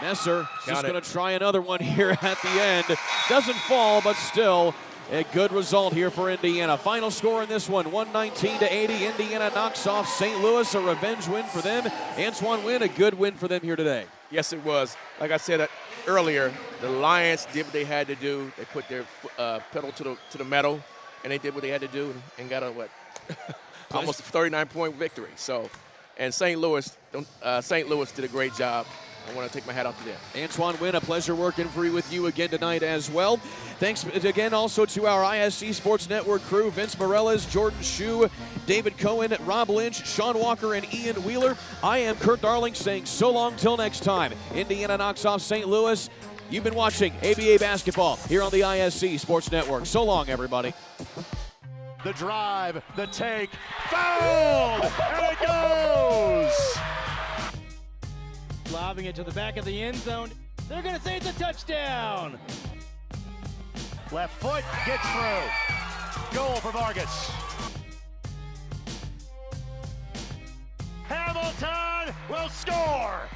Messer just going to try another one here at the end. Doesn't fall, but still a good result here for Indiana. Final score in this one, 119-80. Indiana knocks off St. Louis, a revenge win for them. Antoine Wynn, a good win for them here today. Yes, it was. Like I said earlier, the Lions did what they had to do. They put their pedal to the metal, and they did what they had to do and got a almost a 39-point victory. So, and St. Louis did a great job. I want to take my hat off to them. Antoine Wynn, a pleasure working with you again tonight as well. Thanks again also to our ISC Sports Network crew, Vince Morales, Jordan Shue, David Cohen, Rob Lynch, Sean Walker, and Ian Wheeler. I am Kurt Darling saying so long till next time. Indiana knocks off St. Louis. You've been watching ABA basketball here on the ISC Sports Network. So long, everybody. The drive, the take, fouled, and it goes! Lobbing it to the back of the end zone. They're going to say it's a touchdown. Left foot gets through. Goal for Vargas. Hamilton will score.